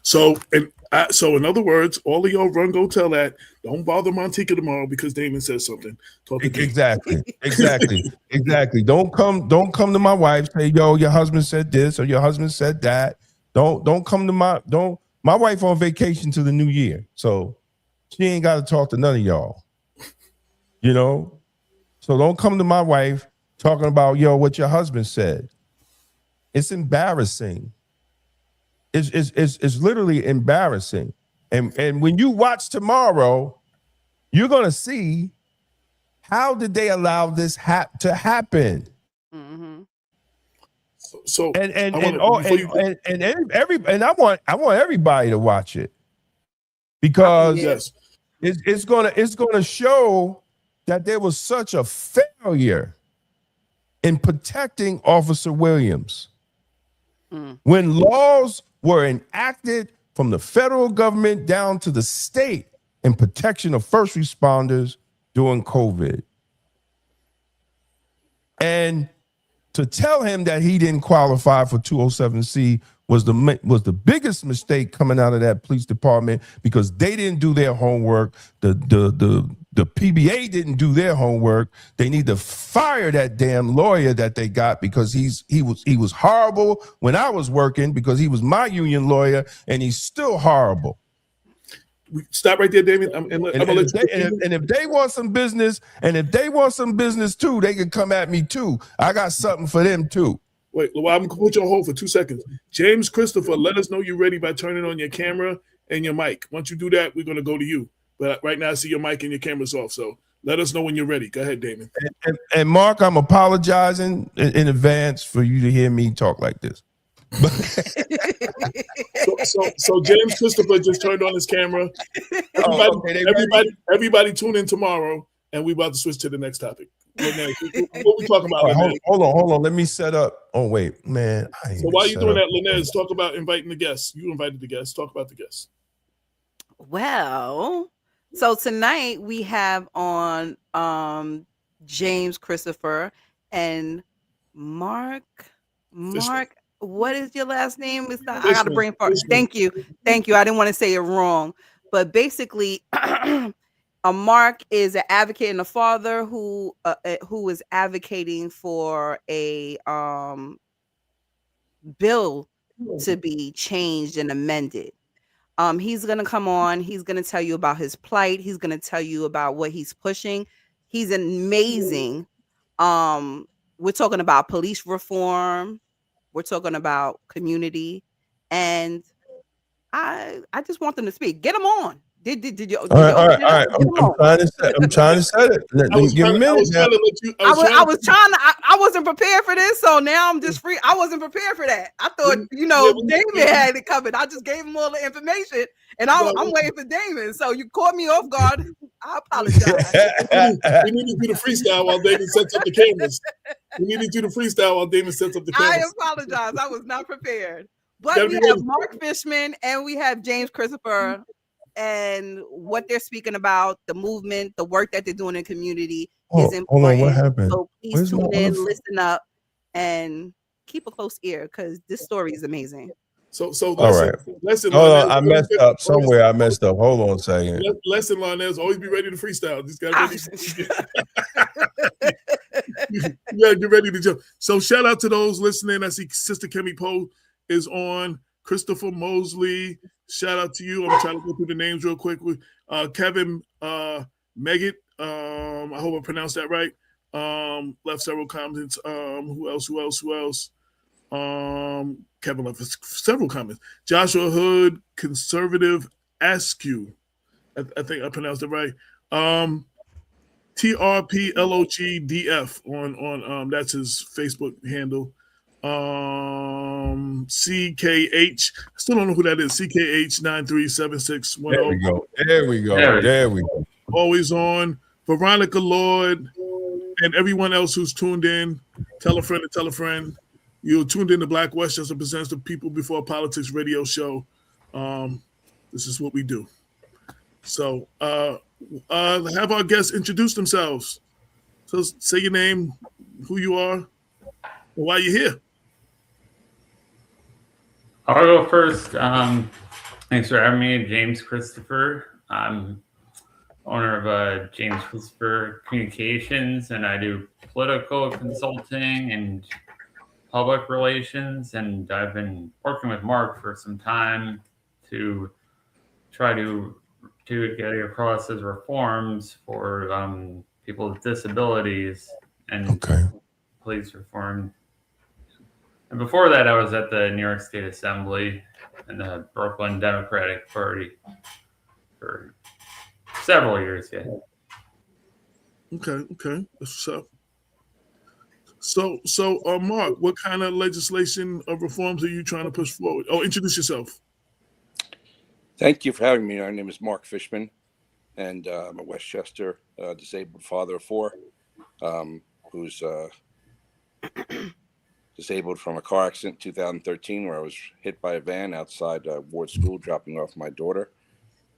So, and So in other words, all of y'all run, go tell that. Don't bother Montika tomorrow because Damon says something. Talk to Exactly. Don't come to my wife, say, yo, your husband said this or your husband said that. Don't come to my wife on vacation to the new year. So she ain't got to talk to none of y'all. You know? So don't come to my wife talking about, yo, what your husband said. It's embarrassing. It's literally embarrassing. And when you watch tomorrow, you're gonna see how did they allow this to happen. Mm-hmm. So I want everybody to watch it because yes, it's gonna show that there was such a failure in protecting Officer Williams. When laws were enacted from the federal government down to the state in protection of first responders during COVID. And to tell him that he didn't qualify for 207C was the biggest mistake coming out of that police department because they didn't do their homework. The PBA didn't do their homework. They need to fire that damn lawyer that they got because he was horrible when I was working because he was my union lawyer and he's still horrible. Stop right there, Damien. And if they want some business, too, they can come at me too. I got something for them too. Wait, well, I'm gonna put you on hold for 2 seconds. James Christopher, let us know you're ready by turning on your camera and your mic. Once you do that, we're gonna go to you. But right now I see your mic and your camera's off. So let us know when you're ready. Go ahead, Damon. And Mark, I'm apologizing in advance for you to hear me talk like this. so James Christopher just turned on his camera. Everybody tune in tomorrow, and we're about to switch to the next topic. What we talking about? Hold on. Let me set up. Oh wait, man. So while you're doing that, Larnes, talk about inviting the guests. You invited the guests. Talk about the guests. Well, so tonight we have on James Christopher and Mark. What is your last name? I got a brain fart. Thank you. I didn't want to say it wrong, but basically, Mark is an advocate and a father who is advocating for a bill to be changed and amended. He's gonna come on. He's gonna tell you about his plight. He's gonna tell you about what he's pushing. He's amazing. We're talking about police reform. We're talking about community, and I just want them to speak. Get them on. Did you? All right. I'm trying to set it. Give me a minute. I wasn't prepared for this, so now I'm just free. I wasn't prepared for that. I thought, Damon had it covered. I just gave him all the information, and I'm waiting for Damon. So you caught me off guard. I apologize. We needed you to freestyle while Damon sets up the cameras. I apologize. I was not prepared. But we have Mark Fishmen and we have James Christopher, and what they're speaking about, the movement, the work that they're doing in the community is important. Hold on, what happened? So please tune in, listen up, and keep a close ear because this story is amazing. So all right. Listen, hold on, I messed up somewhere. I messed up. Hold on a second. Lesson, Larnes, always be ready to freestyle. Just gotta get ready to jump. So shout out to those listening. I see Sister Kemi Poe is on. Christopher Mosley, shout out to you. I'm trying to go through the names real quick. Kevin Meggett, I hope I pronounced that right. Left several comments. Who else? Kevin left several comments. Joshua Hood, Conservative Askew. I think I pronounced it right. TRPLOGDF on that's his Facebook handle. CKH. I still don't know who that is. CKH 937610. There we go. Always on. Veronica Lord and everyone else who's tuned in. Tell a friend to tell a friend. You're tuned in to Black Westchester presents the People Before Politics radio show. This is what we do. So have our guests introduce themselves. So say your name, who you are, and why you're here. I'll go first. Thanks for having me, James Christopher. I'm owner of James Christopher Communications, and I do political consulting and public relations. And I've been working with Mark for some time to try to get across his reforms for people with disabilities and Okay. police reform. And before that, I was at the New York State Assembly and the Brooklyn Democratic Party for several years. Yeah. Okay. That's what's up. So, Mark, what kind of legislation or reforms are you trying to push forward? Oh, introduce yourself. Thank you for having me. My name is Mark Fishmen, and I'm a Westchester disabled father of four who's disabled from a car accident in 2013 where I was hit by a van outside Ward School dropping off my daughter.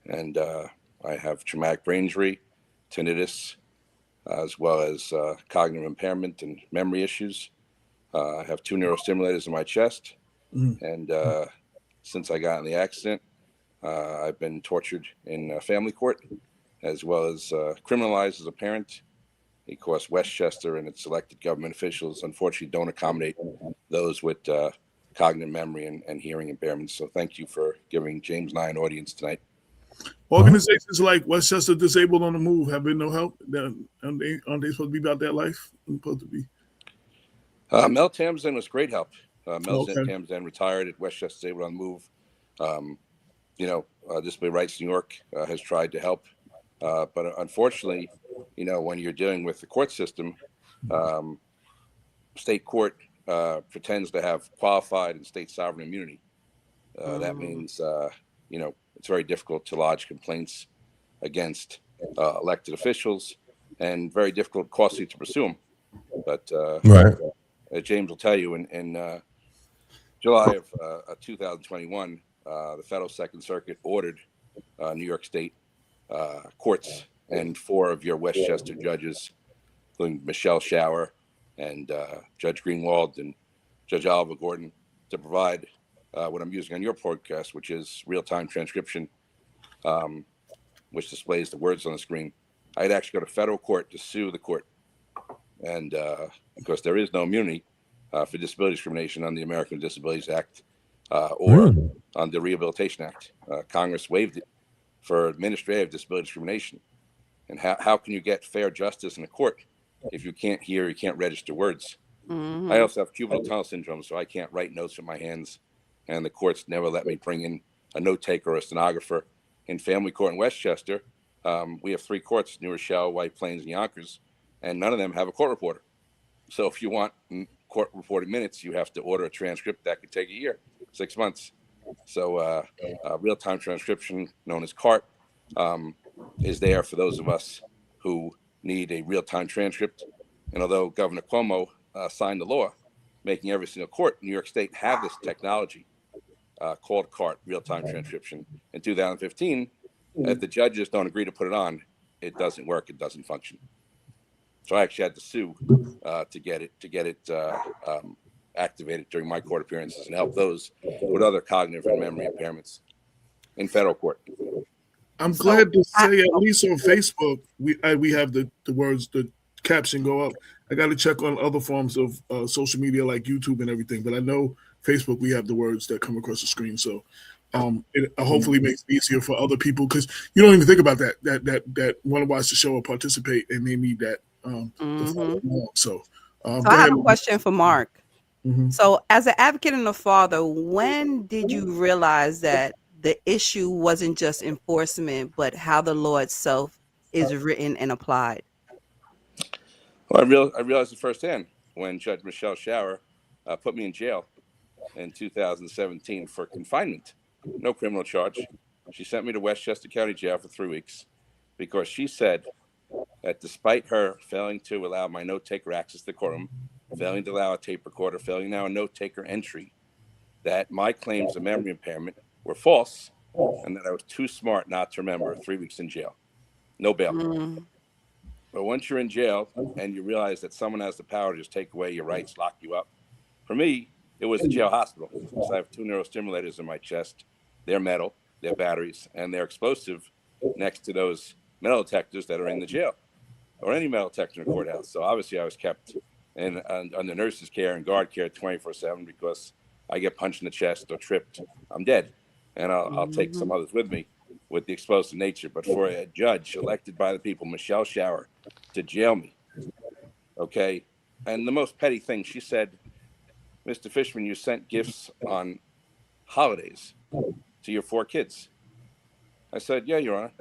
And I have traumatic brain injury, tinnitus, as well as cognitive impairment and memory issues. I have 2 neurostimulators in my chest. And since I got in the accident, I've been tortured in family court, as well as criminalized as a parent, because Westchester and its elected government officials unfortunately don't accommodate those with cognitive memory and hearing impairments. So thank you for giving James and I an audience tonight. Organizations like Westchester Disabled on the Move have been no help. Aren't they supposed to be about that life? Supposed to be. Mel Tamsen was great help. Mel Tamsen retired at Westchester Disabled on the Move. Disability Rights New York has tried to help. But unfortunately, when you're dealing with the court system, state court pretends to have qualified and state sovereign immunity. That means, it's very difficult to lodge complaints against elected officials and very difficult, costly to pursue them. But Right. James will tell you in July of 2021, the Federal Second Circuit ordered New York State courts and 4 of your Westchester judges, including Michelle Shower and Judge Greenwald and Judge Oliver Gordon, to provide what I'm using on your podcast, which is real-time transcription, which displays the words on the screen. I had actually go to federal court to sue the court. And because there is no immunity for disability discrimination on the American Disabilities Act or on the Rehabilitation Act. Congress waived it for administrative disability discrimination. And how can you get fair justice in a court if you can't hear, you can't register words? I also have cubital tunnel syndrome, so I can't write notes with my hands. And the courts never let me bring in a note taker or a stenographer. In family court in Westchester, we have 3 courts, New Rochelle, White Plains, and Yonkers, and none of them have a court reporter. So if you want court reported minutes, you have to order a transcript that could take a year, 6 months. So real-time transcription, known as CART, is there for those of us who need a real-time transcript. And although Governor Cuomo signed the law making every single court in New York State have this technology called CART, real-time transcription, in 2015, if the judges don't agree to put it on, it doesn't work, it doesn't function. So I actually had to sue to get it activated during my court appearances and help those with other cognitive and memory impairments in federal court. I'm glad to say, at least on Facebook, we have the words, the caption go up. I got to check on other forms of social media like YouTube and everything, but I know Facebook, we have the words that come across the screen. So it hopefully makes it easier for other people, because you don't even think about that want to watch the show or participate, and they need that. So I have a question for Mark. So as an advocate and a father, when did you realize that the issue wasn't just enforcement, but how the law itself is written and applied? Well, I realized it firsthand when Judge Michelle Shower put me in jail in 2017 for confinement. No criminal charge. She sent me to Westchester County Jail for 3 weeks because she said that despite her failing to allow my note taker access to the courtroom, failing to allow a tape recorder, failing now a note taker entry, that my claims of memory impairment were false and that I was too smart not to remember 3 weeks in jail. No bail. But once you're in jail and you realize that someone has the power to just take away your rights, lock you up. For me, it was the jail hospital. So I have 2 neurostimulators in my chest. They're metal. their batteries, and they're explosive next to those metal detectors that are in the jail or any metal detector in the courthouse. So obviously I was kept under nurse's care and guard care 24/7 because I get punched in the chest or tripped, I'm dead. And I'll take some others with me with the explosive nature. But for a judge elected by the people, Michelle Shower, to jail me, okay? And the most petty thing, she said, Mr. Fishman, you sent gifts on holidays to your 4 kids. I said, yeah, Your Honor.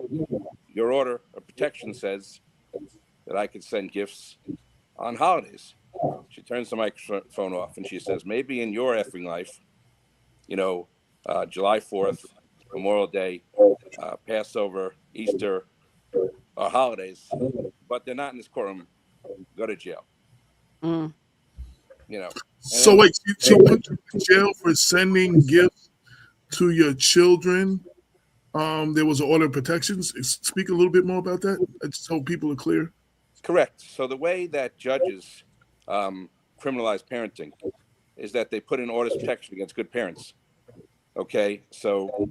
Your order of protection says that I could send gifts on holidays. She turns the microphone off and she says, maybe in your effing life, you know, July 4th, Memorial Day, Passover, Easter, are holidays, but they're not in this courtroom. Go to jail. Mm. You know. So wait, she put you in jail for sending gifts to your children. There was an order of protections. Speak a little bit more about that, so people are clear. Correct. So the way that judges criminalize parenting is that they put in orders of protection against good parents. Okay, so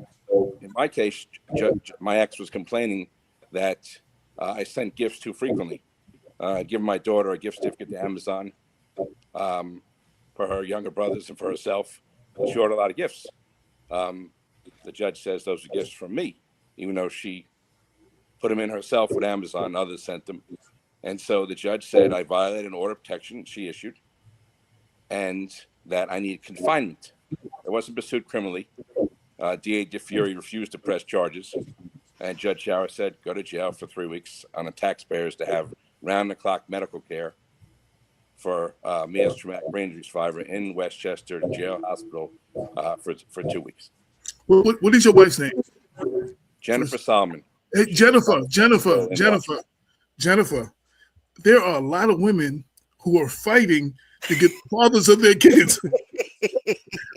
in my case, my ex was complaining that I sent gifts too frequently. I'd given my daughter a gift certificate to Amazon for her younger brothers and for herself. She ordered a lot of gifts. The judge says those are gifts from me, even though she put them in herself with Amazon. Others sent them. And so the judge said I violated an order of protection she issued and that I needed confinement. I wasn't pursued criminally. DA DeFury refused to press charges. And Judge Shower said, go to jail for 3 weeks on the taxpayers to have round-the-clock medical care for me as a traumatic brain injury survivor in Westchester Jail Hospital for 2 weeks. What is your wife's name? Jennifer Solomon. Hey, Jennifer. There are a lot of women who are fighting to get the fathers of their kids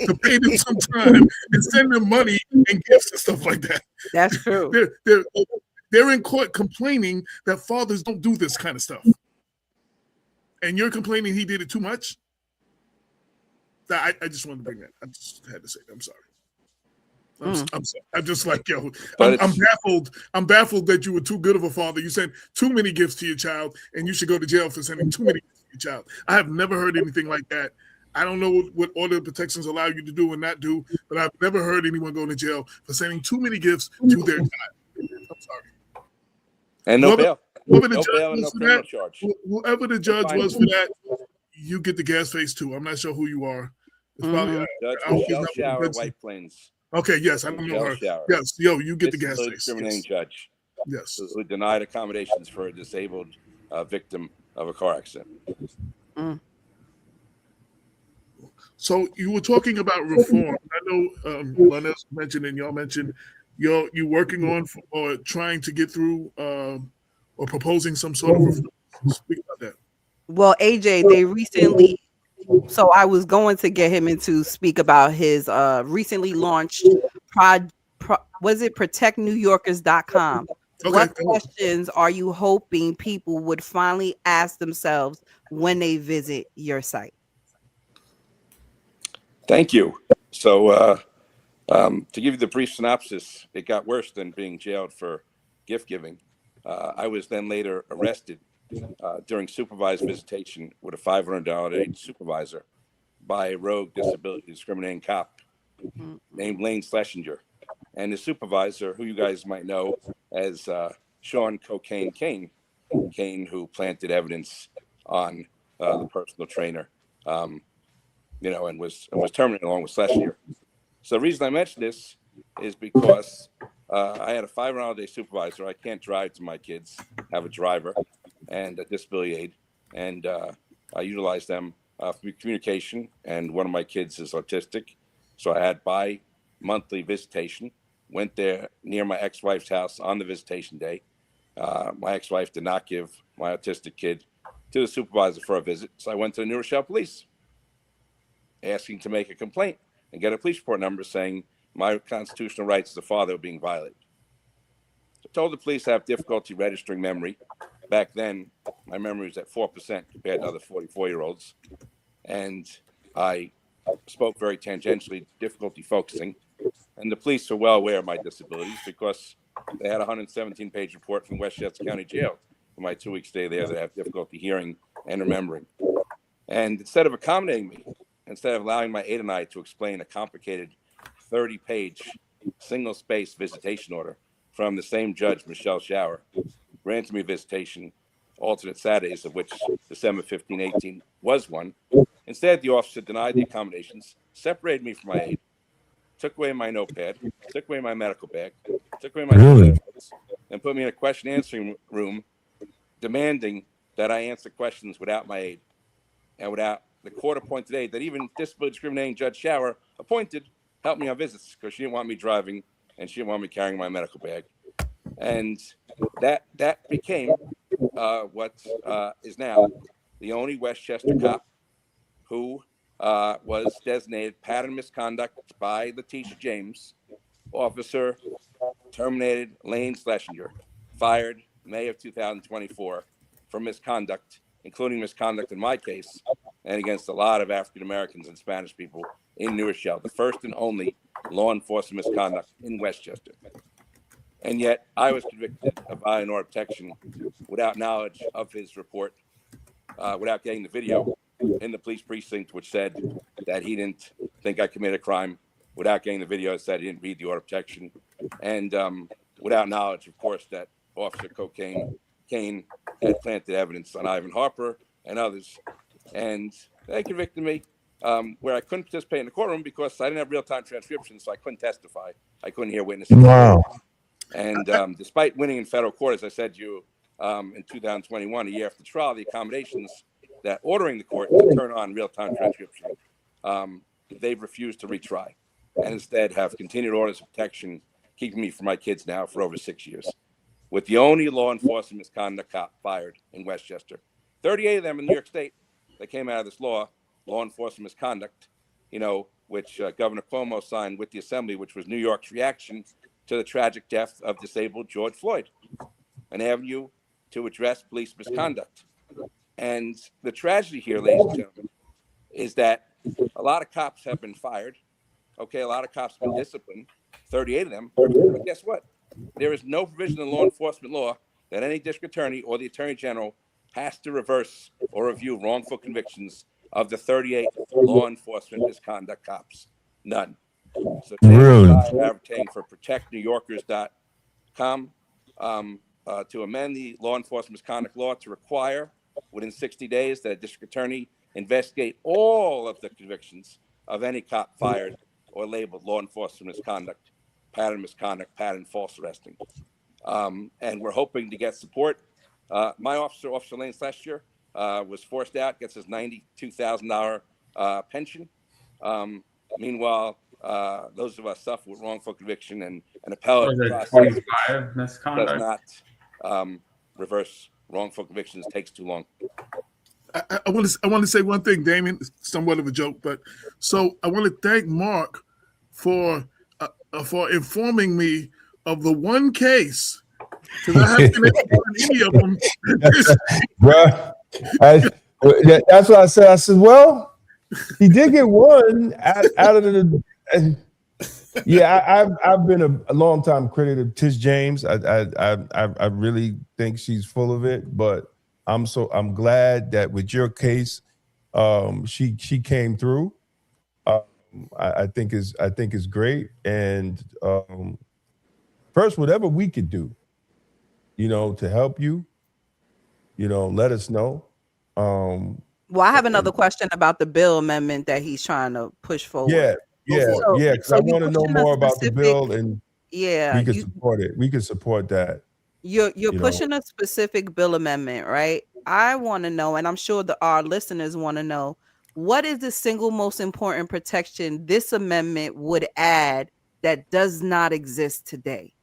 to pay them some time and send them money and gifts and stuff like that. That's true. They're in court complaining that fathers don't do this kind of stuff. And you're complaining he did it too much? I just wanted to bring that. I just had to say that. I'm sorry. I'm sorry. I'm just like, yo, I'm baffled. I'm baffled that you were too good of a father. You sent too many gifts to your child, and you should go to jail for sending too many gifts to your child. I have never heard anything like that. I don't know what order of protections allow you to do and not do, but I've never heard anyone go to jail for sending too many gifts to their child. I'm sorry. And no bail. Whoever No bail and no criminal charge. Whoever the judge was for that, you get the gas face too. I'm not sure who you are. It's probably Judge Michelle Shower, White Plains. Okay, yes, I don't know her. Shower. Yes, yo, you get the gas face. Discriminating judge. Yes. Who denied accommodations for a disabled victim of a car accident. So you were talking about reform. I know Larnes mentioned and y'all mentioned you working on or trying to get through or proposing some sort of reform. Speak about that. Well, AJ, they recently, so I was going to get him into speak about his recently launched was it protectnewyorkers.com? Okay. What questions are you hoping people would finally ask themselves when they visit your site? Thank you. So to give you the brief synopsis, it got worse than being jailed for gift giving. I was then later arrested during supervised visitation with a $500 aid supervisor by a rogue disability discriminating cop named Lane Schlesinger. And the supervisor, who you guys might know as Sean Cocaine Kane, who planted evidence on the personal trainer, and was terminated along with Schlesinger. So the reason I mention this is because I had a $500 a day supervisor. I can't drive to my kids, have a driver and a disability aid, and I utilize them for communication. And one of my kids is autistic, so I had bi-monthly visitation. Went there near my ex-wife's house on the visitation day. My ex-wife did not give my autistic kid to the supervisor for a visit, so I went to the New Rochelle Police, asking to make a complaint and get a police report number saying my constitutional rights as a father were being violated. So I told the police I have difficulty registering memory. Back then, my memory was at 4% compared to other 44-year-olds. And I spoke very tangentially, difficulty focusing. And the police are well aware of my disabilities because they had a 117-page report from Westchester County Jail for my 2-week stay there that I have difficulty hearing and remembering. And instead of accommodating me, instead of allowing my aide and I to explain a complicated 30-page single-space visitation order from the same judge, Michelle Shower, granted me visitation alternate Saturdays, of which December 15, 18 was one. Instead, the officer denied the accommodations, separated me from my aide, took away my notepad, took away my medical bag, took away my notes, and put me in a question answering room, demanding that I answer questions without my aide and without the court-appointed aide that even disability discriminating Judge Shower appointed helped me on visits because she didn't want me driving and she didn't want me carrying my medical bag. And that became what is now the only Westchester cop who was designated pattern misconduct by Letitia James, officer terminated Lane Schlesinger, fired May of 2024 for misconduct, including misconduct in my case and against a lot of African Americans and Spanish people in New Rochelle, the first and only law enforcement misconduct in Westchester. And yet I was convicted of violating order of protection without knowledge of his report, without getting the video in the police precinct, which said that he didn't think I committed a crime, without getting the video that said he didn't read the order of protection, and without knowledge, of course, that Officer Kane had planted evidence on Ivan Harper and others. And they convicted me where I couldn't participate in the courtroom because I didn't have real-time transcription, so I couldn't testify. I couldn't hear witnesses. Wow. And despite winning in federal court, as I said to you, in 2021, a year after the trial, the accommodations that ordering the court to turn on real-time transcription, they've refused to retry and instead have continued orders of protection, keeping me from my kids now for over 6 years, with the only law enforcement misconduct cop fired in Westchester. 38 of them in New York State that came out of this law enforcement misconduct, which Governor Cuomo signed with the Assembly, which was New York's reaction to the tragic death of disabled George Floyd, an avenue to address police misconduct. And the tragedy here, ladies and gentlemen, is that a lot of cops have been fired. Okay, a lot of cops have been disciplined, 38 of them. But guess what? There is no provision in law enforcement law that any district attorney or the attorney general has to reverse or review wrongful convictions of the 38 law enforcement misconduct cops. None. So today I'm advocating for protectnewyorkers.com to amend the law enforcement misconduct law to require within 60 days that a district attorney investigate all of the convictions of any cop fired or labeled law enforcement misconduct, pattern false arresting. And we're hoping to get support. My officer, Officer Lane Schlesinger, was forced out, gets his $92,000 pension. Meanwhile, those of us suffer with wrongful conviction and an appellate process does not reverse wrongful convictions, takes too long. I want to say one thing, Damon. It's somewhat of a joke, but so I want to thank Mark for informing me of the one case, because I haven't been able to find any of them. Bruh, that's what I said. I said, well, he did get one out of the. Yeah, I've been a long time critic of Tish James. I really think she's full of it, but I'm glad that with your case, she came through. I think is great. And first, whatever we could do, to help you, let us know. Well, I have another question about the bill amendment that he's trying to push forward. Yeah, because I want to know more about the bill, and yeah, we can support it. We can support that. You're pushing a specific bill amendment, right? I want to know, and I'm sure our listeners want to know, what is the single most important protection this amendment would add that does not exist today?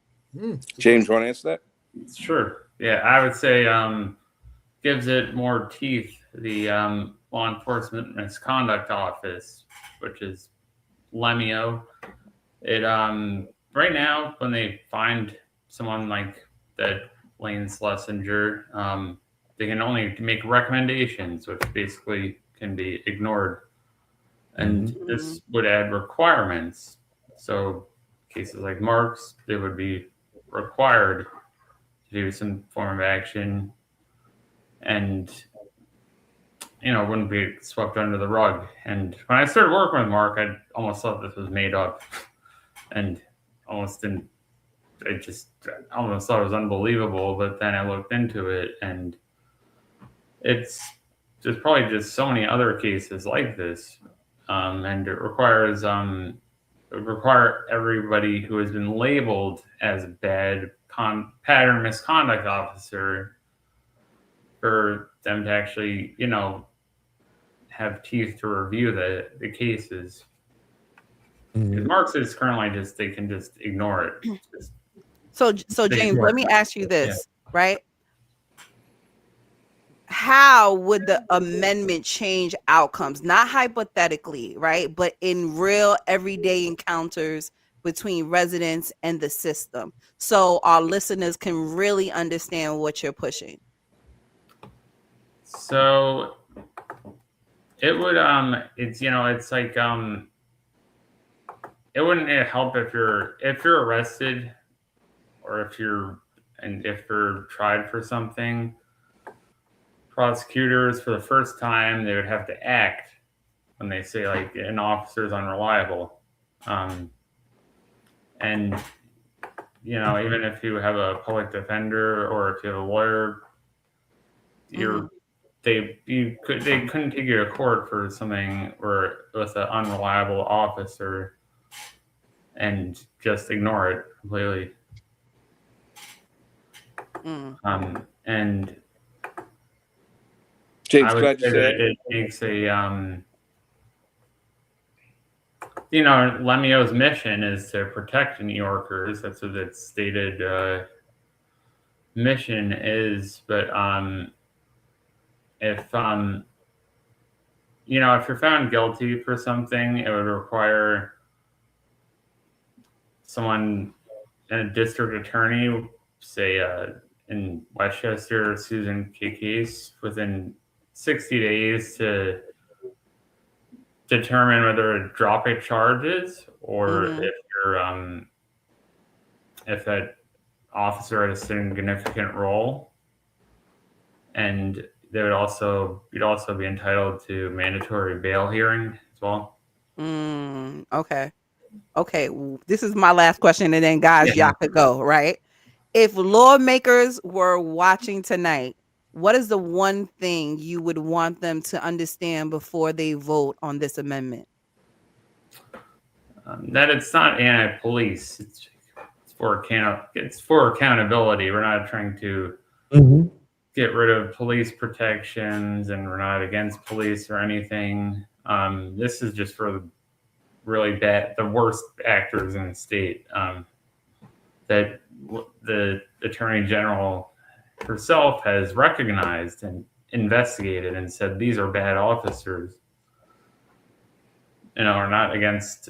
James, want to answer that? Sure. Yeah, I would say gives it more teeth. The Law Enforcement Misconduct Office, which is LEMIO. It right now, when they find someone like that Lane Schlesinger, they can only make recommendations, which basically can be ignored. And this would add requirements. So cases like Mark's, they would be required to do some form of action, and wouldn't be swept under the rug. And when I started working with Mark, I almost thought this was made up, and almost didn't. I almost thought it was unbelievable. But then I looked into it, and there's probably just so many other cases like this, and it requires require everybody who has been labeled as a bad pattern misconduct officer for them to actually, have teeth to review the cases. Because Mark's is currently they can just ignore it. So James, let me ask you this, right? How would the amendment change outcomes? Not hypothetically, right? But in real everyday encounters between residents and the system. So our listeners can really understand what you're pushing. So it would it's like it wouldn't help if you're arrested, or if you're tried for something. Prosecutors, for the first time, they would have to act when they say like an officer is unreliable, and even if you have a public defender or if you have a lawyer, they couldn't take you to court for something or with an unreliable officer and just ignore it completely. And James, I would say that it takes Lemio's mission is to protect New Yorkers. That's what its stated mission is. But if you're found guilty for something, it would require someone, a district attorney, say in Westchester, Susan K case, within 60 days to determine whether to drop a charges, or if that officer had a significant role, and you'd also be entitled to mandatory bail hearing as well. Okay. This is my last question, and then guys, y'all could go, right? If lawmakers were watching tonight, what is the one thing you would want them to understand before they vote on this amendment? That it's not anti-police. It's for accountability. We're not trying to get rid of police protections, and we're not against police or anything. This is just for the worst actors in the state. That the Attorney General herself has recognized and investigated and said these are bad officers. Are not against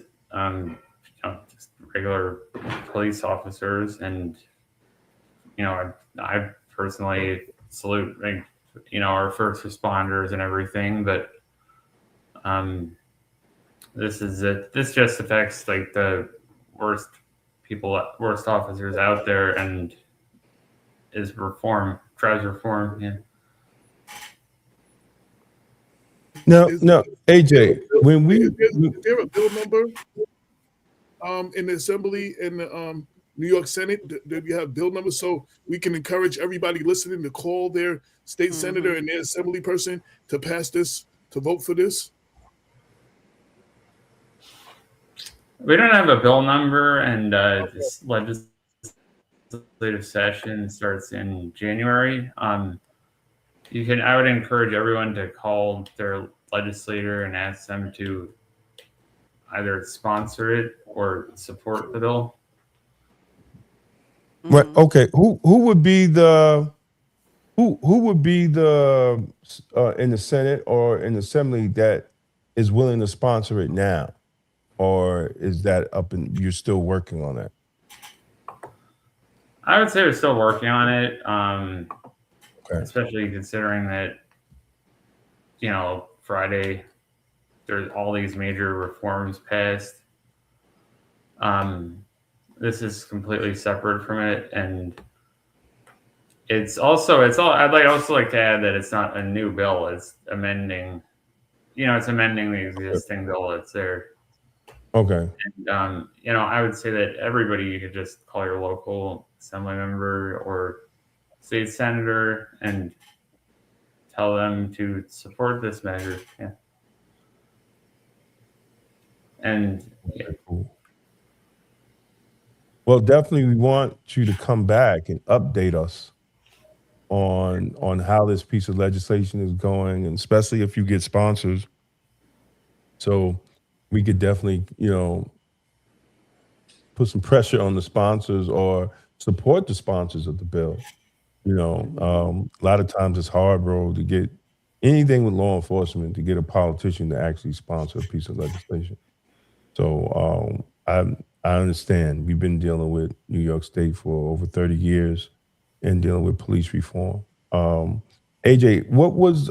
just regular police officers. And I personally salute our first responders and everything, but this just affects like the worst officers out there, and drives reform. No, AJ, when is there a bill number in the Assembly and the New York Senate? Do you have bill numbers so we can encourage everybody listening to call their state senator and their assembly person to pass this, to vote for this? We don't have a bill number, and this legislative session starts in January. I would encourage everyone to call their legislator and ask them to either sponsor it or support the bill. Right. Okay. Who would be the in the Senate or in the Assembly that is willing to sponsor it now? Or is that you're still working on that? I would say we're still working on it, okay. Especially considering that, Friday, there's all these major reforms passed. this is completely separate from it, and it's also I'd also like to add that it's not a new bill. It's amending, it's amending the existing bill that's there. Okay. And, I would say that everybody, you could just call your local assembly member or state senator and tell them to support this measure. Yeah. And yeah. Cool. Well, definitely we want you to come back and update us on how this piece of legislation is going, and especially if you get sponsors. So we could definitely, put some pressure on the sponsors or support the sponsors of the bill. A lot of times it's hard, bro, to get anything with law enforcement, to get a politician to actually sponsor a piece of legislation. So I understand. We've been dealing with New York State for over 30 years and dealing with police reform. AJ, what was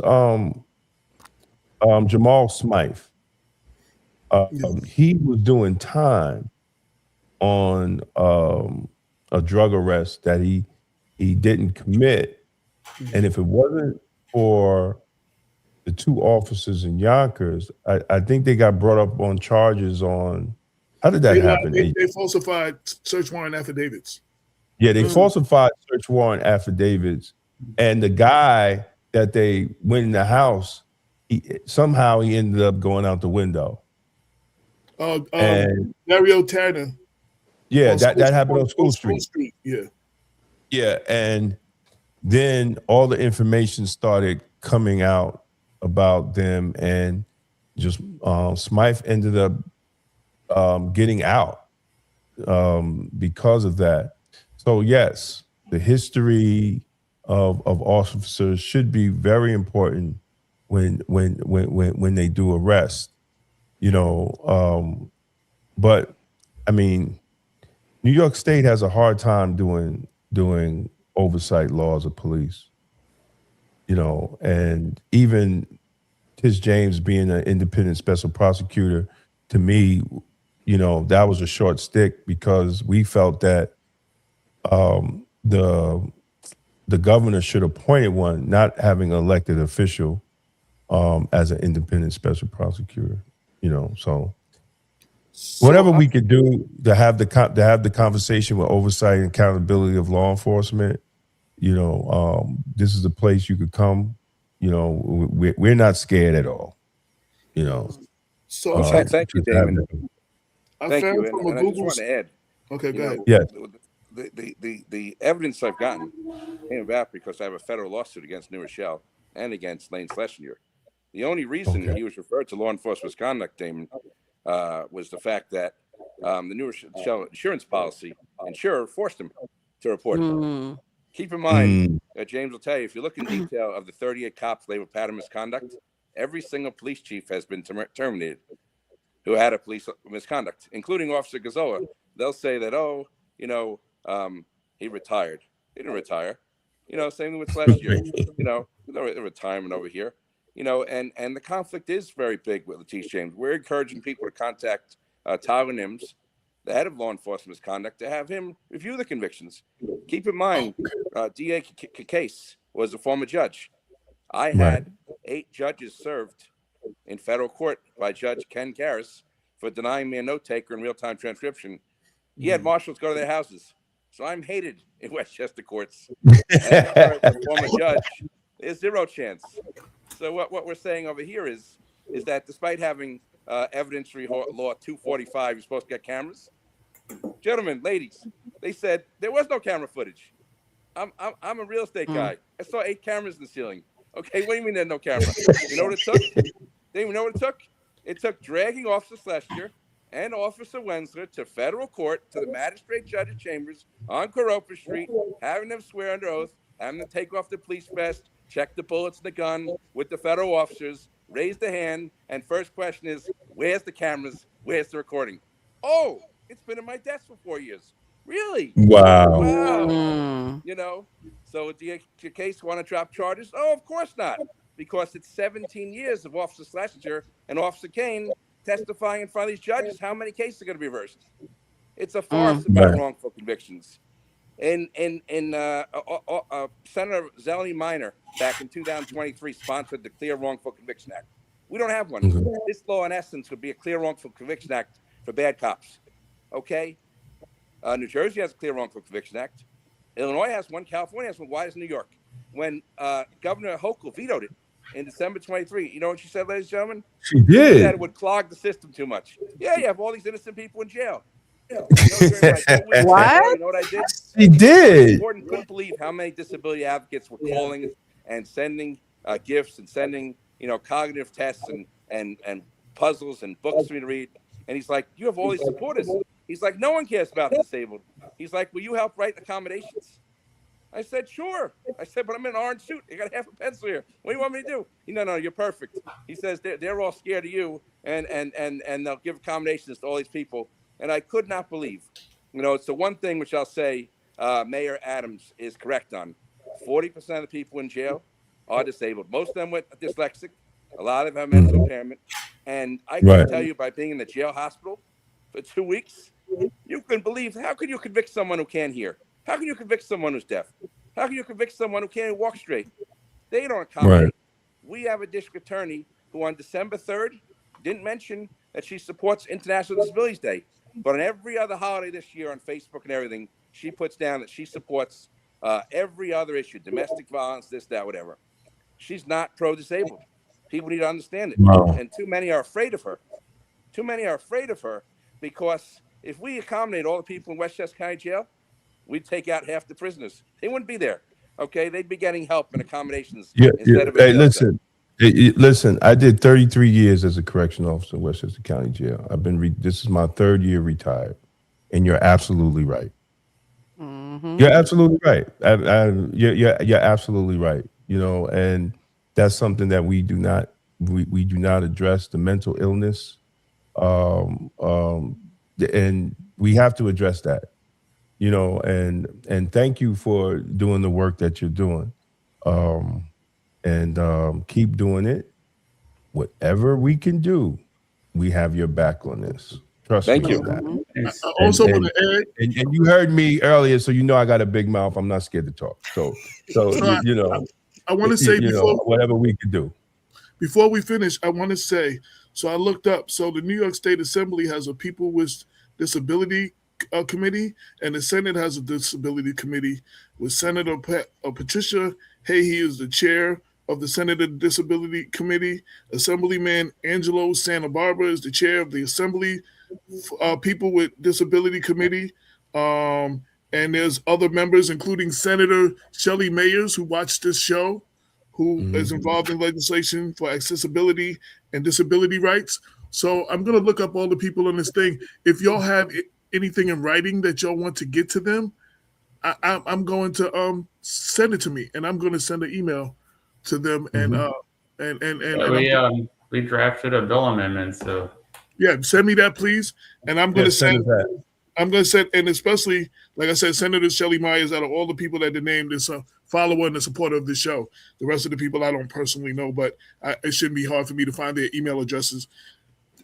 Jamal Smythe? He was doing time on a drug arrest that he didn't commit. And if it wasn't for the two officers in Yonkers, I think they got brought up on charges on, how did that happen? They falsified search warrant affidavits. Yeah, they falsified search warrant affidavits. And the guy that they went in the house, somehow he ended up going out the window. Dario Tanner. Yeah, that happened on School Street. Yeah. Yeah, and then all the information started coming out about them, and just Smythe ended up getting out because of that. So yes, the history of officers should be very important when they do arrest. But I mean, New York State has a hard time doing oversight laws of police. And even Tish James being an independent special prosecutor, to me, that was a short stick, because we felt that the governor should appoint one, not having an elected official as an independent special prosecutor. So whatever we could do to have the conversation with oversight and accountability of law enforcement, this is a place you could come. We're not scared at all. So thank you, Damon. Thank you. And I just want to add. Okay, go ahead. Yes. The evidence I've gotten came about because I have a federal lawsuit against New Rochelle and against Lane Schlesinger. The only reason he was referred to law enforcement misconduct, Damon, was the fact that the New Rochelle insurance policy insurer forced him to report it. Keep in mind, James will tell you, if you look in detail of the 38 cops labeled pattern misconduct, every single police chief has been terminated who had a police misconduct, including Officer Gazzola. They'll say that, he retired. He didn't retire. Same thing with last year. No retirement over here. And the conflict is very big with Letitia James. We're encouraging people to contact Tyler Nims, the head of law enforcement misconduct, to have him review the convictions. Keep in mind, D.A. Case was a former judge. I had 8 judges served in federal court by Judge Ken Karras for denying me a note taker in real-time transcription. He had marshals go to their houses. So I'm hated in Westchester courts. And a former judge, there's zero chance. So what we're saying over here is that despite having evidentiary law 245, you're supposed to get cameras. Gentlemen, ladies, they said there was no camera footage. I'm a real estate guy. I saw 8 cameras in the ceiling. Okay, what do you mean there's no camera? You know what it took? They know what it took? It took dragging Officer Schlesinger and Officer Wensler to federal court, to the magistrate judge's chambers on Caropa Street, having them swear under oath, having them take off the police vest, check the bullets in the gun with the federal officers, raise the hand, and first question is, where's the cameras? Where's the recording? Oh, it's been in my desk for 4 years. Really? Wow. So do your case want to drop charges? Oh, of course not. Because it's 17 years of Officer Schlesinger and Officer Kane testifying in front of these judges. How many cases are going to be reversed? It's a farce about wrongful convictions. And Senator Zeleny Minor back in 2023 sponsored the Clear Wrongful Conviction Act. We don't have one. This law, in essence, would be a clear wrongful conviction act for bad cops. Okay? New Jersey has a clear wrongful conviction act. Illinois has one. California has one. Why does New York? When Governor Hochul vetoed it in December 23, you know what she said, ladies and gentlemen? She did. She said it would clog the system too much. Yeah, you have all these innocent people in jail. You know what I did? She did. Gordon couldn't believe how many disability advocates were calling and sending gifts and sending, cognitive tests and puzzles and books for me to read. And he's like, you have all these supporters. He's like, no one cares about the disabled. He's like, will you help write accommodations? I said, sure. I said, but I'm in an orange suit. I got half a pencil here. What do you want me to do? No, you're perfect. He says they're all scared of you, and they'll give accommodations to all these people. And I could not believe, it's the one thing which I'll say Mayor Adams is correct on. 40% of the people in jail are disabled. Most of them were dyslexic. A lot of them have mental impairment. And I can tell you, by being in the jail hospital for 2 weeks, you couldn't believe, how could you convict someone who can't hear? How can you convict someone who's deaf? How can you convict someone who can't walk straight? They don't accommodate. We have a district attorney who on December 3rd didn't mention that she supports International Disabilities Day. But on every other holiday this year on Facebook and everything, she puts down that she supports every other issue, domestic violence, this, that, whatever. She's not pro-disabled. People need to understand it. And too many are afraid of her. Too many are afraid of her because if we accommodate all the people in Westchester County Jail, we'd take out half the prisoners. They wouldn't be there. Okay? They'd be getting help and accommodations instead of Hey, listen, I did 33 years as a correction officer in Westchester County Jail. This is my 3rd year retired, and you're absolutely right. You're absolutely right. You're absolutely right. And that's something that we do not address, the mental illness, and we have to address that. And thank you for doing the work that you're doing. And keep doing it. Whatever we can do, we have your back on this. Trust me on that. I also want to add, and you heard me earlier, so I got a big mouth. I'm not scared to talk. So I want to say whatever we can do. Before we finish, I want to say, so I looked up. So the New York State Assembly has a People with Disability committee, and the Senate has a disability committee with Senator Patricia Hahy is the chair of the Senate Disability Committee. Assemblyman Angelo Santa Barbara is the chair of the Assembly People with Disability Committee. And there's other members, including Senator Shelley Mayers, who watched this show, who is involved in legislation for accessibility and disability rights. So I'm going to look up all the people on this thing. If y'all have anything in writing that y'all want to get to them, I'm going to send it to me, and I'm going to send an email to them. We drafted a bill amendment, so send me that, please. And I'm going to send that. I'm going to send, and especially, like I said, Senator Shelley Myers, out of all the people that they named, is a follower and a supporter of the show. The rest of the people I don't personally know, but it shouldn't be hard for me to find their email addresses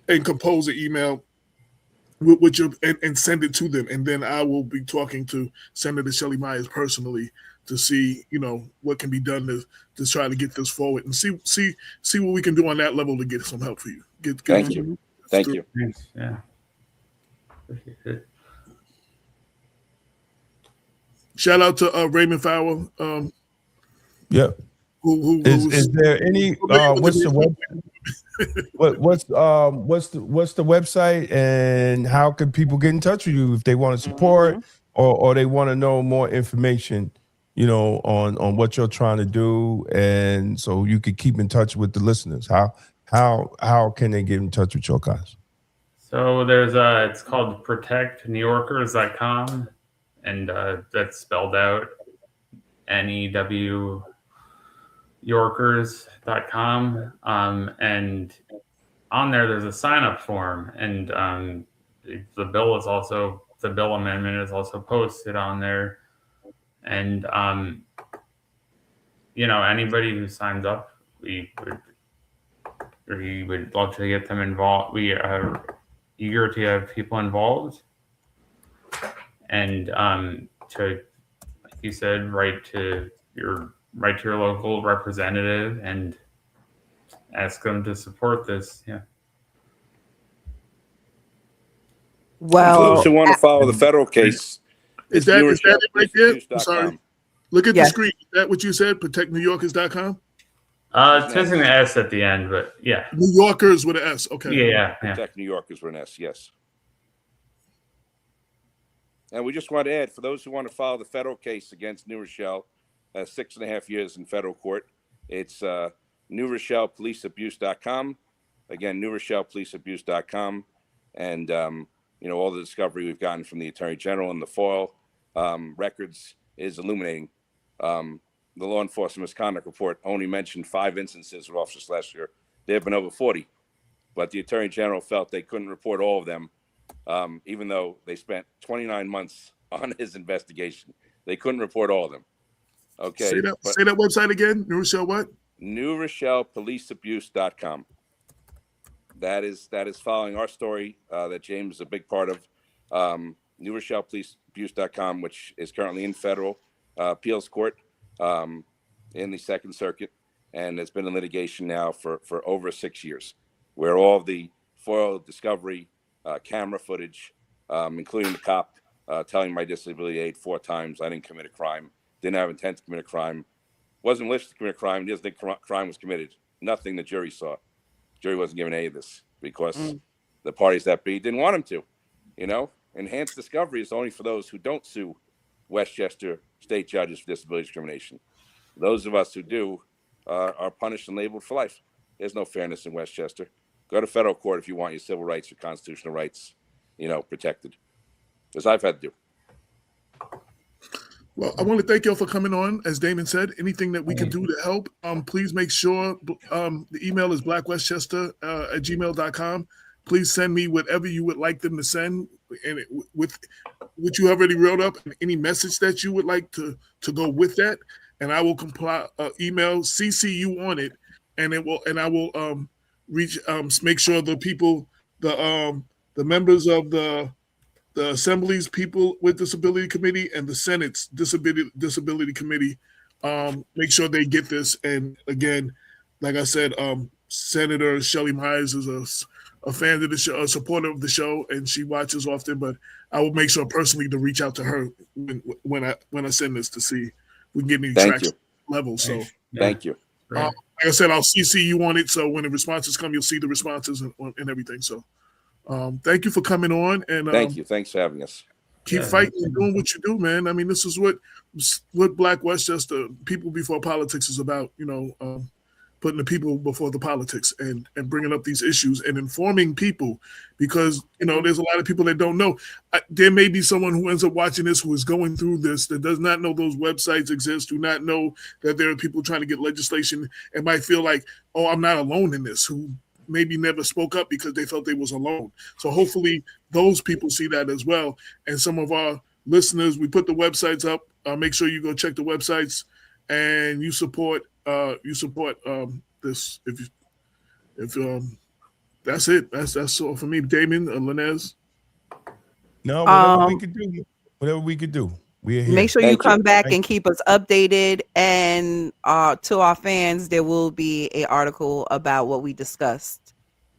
and compose an email and send it to them. And then I will be talking to Senator Shelley Myers personally to see, what can be done to try to get this forward and see what we can do on that level to get some help for you. Thank you. Thank you. Thanks. Yeah. Appreciate it. Shout out to Raymond Fowler. Is there any what's the web? What's the website, and how can people get in touch with you if they want to support or they want to know more information, on what you're trying to do, and so you could keep in touch with the listeners? How can they get in touch with you guys? So there's it's called protectnewyorkers.com, and that's spelled out NEW Yorkers.com, and on there's a sign-up form, and the bill amendment is also posted on there, and anybody who signs up, we would love to get them involved. We are eager to have people involved, and to, like you said, write to your local representative and ask them to support this. Yeah. Well, those who want to follow the federal case, Is that it right there? I'm sorry. Look at the Yes. screen. Is that what you said? ProtectNewYorkers.com? It's missing the S at the end, but yeah. New Yorkers with an S. Okay. Yeah. Protect New Yorkers with an S, yes. And we just want to add, for those who want to follow the federal case against New Rochelle, 6.5 years in federal court, it's NewRochellePoliceAbuse.com. Again, NewRochellePoliceAbuse.com. And, all the discovery we've gotten from the Attorney General and the FOIL records is illuminating. The law enforcement misconduct report only mentioned 5 instances of officers last year. There have been over 40, but the Attorney General felt they couldn't report all of them, even though they spent 29 months on his investigation. They couldn't report all of them. Okay. Say that website again. New Rochelle what? NewRochellePoliceAbuse.com. That is following our story that James is a big part of. NewRochellePoliceAbuse.com, which is currently in federal appeals court in the Second Circuit, and it's been in litigation now for over 6 years, where all of the FOIL discovery, camera footage, including the cop telling my disability aide 4 times I didn't commit a crime, didn't have intent to commit a crime, wasn't listed to commit a crime, didn't think crime was committed. Nothing the jury saw. Jury wasn't given any of this because the parties that be didn't want him to. Enhanced discovery is only for those who don't sue Westchester state judges for disability discrimination. Those of us who do are punished and labeled for life. There's no fairness in Westchester. Go to federal court if you want your civil rights, your constitutional rights, protected, as I've had to do. Well, I want to thank y'all for coming on. As Damon said, anything that we can do to help, please make sure the email is blackwestchester@gmail.com. Please send me whatever you would like them to send, and with what you already wrote up, and any message that you would like to go with that, and I will comply. Email CC you on it, and I will reach make sure the people, the members of the Assembly's People with Disability Committee and the Senate's Disability Committee, make sure they get this. And again, like I said, Senator Shelley Myers is a fan of the show, a supporter of the show, and she watches often. But I will make sure personally to reach out to her when I send this to see if we can get any traction levels. So thank you. Like I said, I'll CC you on it, so when the responses come, you'll see the responses and everything. So. Thank you for coming on, and thank you. Thanks for having us. Keep fighting and doing what you do, man. I mean, this is what Black Westchester, People Before Politics, is about. Putting the people before the politics and bringing up these issues and informing people, because there's a lot of people that don't know. There may be someone who ends up watching this who is going through this that does not know those websites exist, do not know that there are people trying to get legislation, and might feel like, oh, I'm not alone in this, who maybe never spoke up because they felt they was alone. So hopefully those people see that as well. And some of our listeners, we put the websites up. Make sure you go check the websites, and you support this. If that's it. That's all for me. Damon, Larnes. No, whatever we could do. We're here. Make sure you come back and keep us updated. And to our fans, there will be an article about what we discussed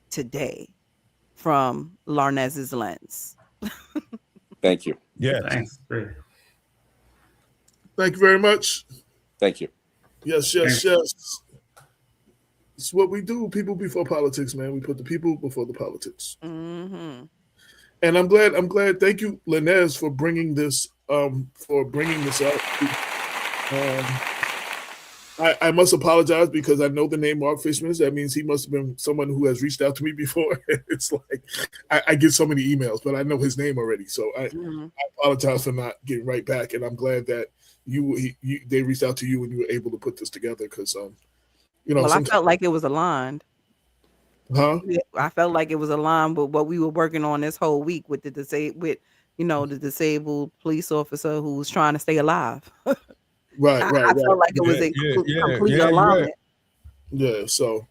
today from Larnes's lens. Thank you. Yeah. Thanks. Great. Thank you very much. Thank you. Yes. It's what we do. People before politics, man. We put the people before the politics. Mm-hmm. And I'm glad. Thank you, Larnes, for bringing this up. I must apologize because I know the name Mark Fishmen. That means he must have been someone who has reached out to me before. It's like I get so many emails, but I know his name already. So I apologize for not getting right back. And I'm glad that they reached out to you and you were able to put this together, because well, I felt like it was aligned. Huh? I felt like it was aligned with what we were working on this whole week with the disabled police officer who was trying to stay alive. Right. I felt like it was a complete alignment. Yeah. So,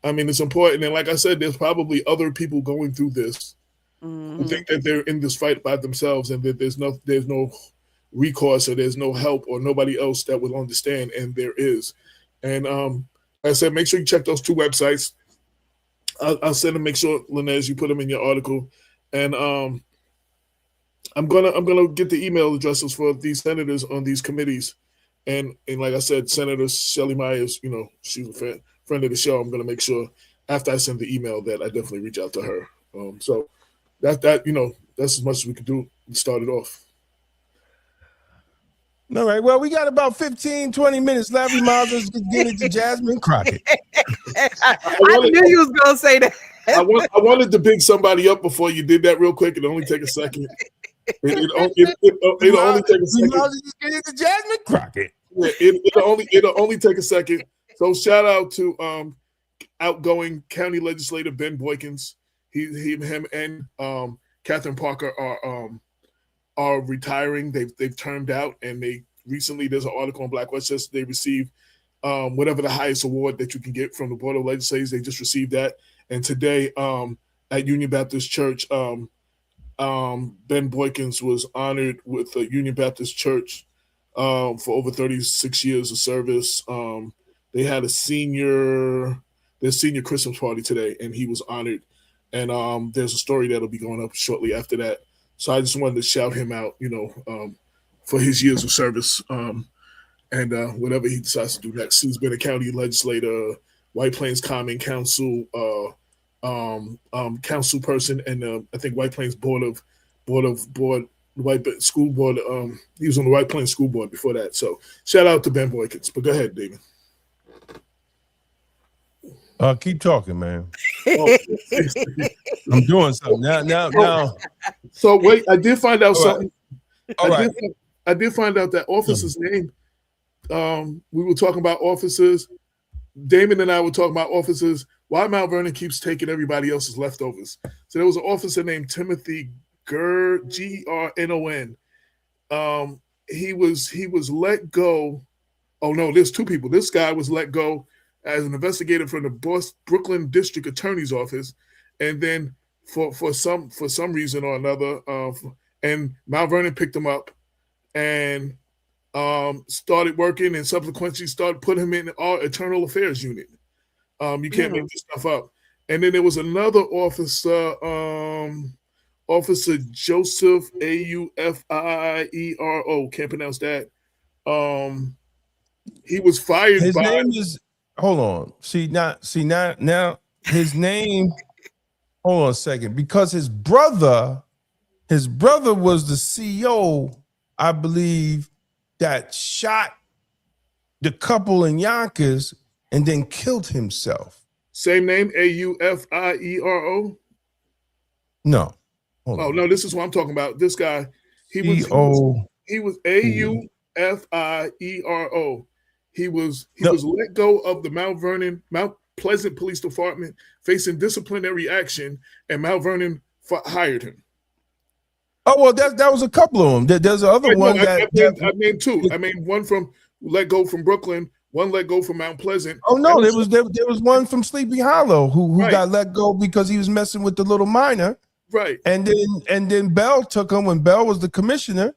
I mean, it's important. And like I said, there's probably other people going through this who think that they're in this fight by themselves and that there's no recourse or there's no help or nobody else that will understand, and there is. And like I said, make sure you check those 2 websites. I'll send them. Make sure, Larnes, you put them in your article. And I'm gonna get the email addresses for these senators on these committees. And like I said, Senator Shelley Myers, she's a friend of the show. I'm gonna make sure after I send the email that I definitely reach out to her. So that's as much as we could do to start it off. All right. Well, we got about 15, 20 minutes left. We might as well just get into Jasmine Crockett. I knew you was gonna say that. I wanted to big somebody up before you did that real quick. It'll only take a second. It'll only take a second. We might as well just get into Jasmine Crockett. Yeah, it'll only take a second. So shout out to outgoing county legislator Ben Boykins. Him and Catherine Parker are retiring. They've turned out, and there's an article on Black Westchester. They received whatever the highest award that you can get from the Board of Legislators. They just received that. And today at Union Baptist Church, Ben Boykins was honored with the Union Baptist Church for over 36 years of service. They had their senior Christmas party today, and he was honored. And there's a story that'll be going up shortly after that. So I just wanted to shout him out, for his years of service and whatever he decides to do next. He's been a county legislator, White Plains Common Council, council person, and I think White Plains White School Board. He was on the White Plains School Board before that. So shout out to Ben Boykins. But go ahead, Damon. Keep talking, man. I'm doing something now. So wait, I did find out something. All right. I did find out that officer's name. We were talking about officers. Damon and I were talking about officers. Why Mount Vernon keeps taking everybody else's leftovers. So there was an officer named Timothy Grnon. He was let go. Oh no, there's 2 people. This guy was let go as an investigator from the Brooklyn District Attorney's Office, and then for some reason or another, and Mount Vernon picked him up and started working, and subsequently started putting him in our Internal Affairs unit. You can't make this stuff up. And then there was another officer, Officer Joseph Aufiero, can't pronounce that. He was fired. His name is. Hold on. See now his name. Hold on a second, because his brother was the CEO, I believe, that shot the couple in Yonkers and then killed himself. Same name, Aufiero? No. No, this is what I'm talking about. This guy, he was Aufiero. He was let go of the Mount Pleasant Police Department, facing disciplinary action, and Mount Vernon hired him. Oh well, that was a couple of them. There's another one I named 2. I mean, one from let go from Brooklyn, one let go from Mount Pleasant. Oh no, there was one from Sleepy Hollow who got let go because he was messing with the little minor. Right. And then Bell took him when Bell was the commissioner,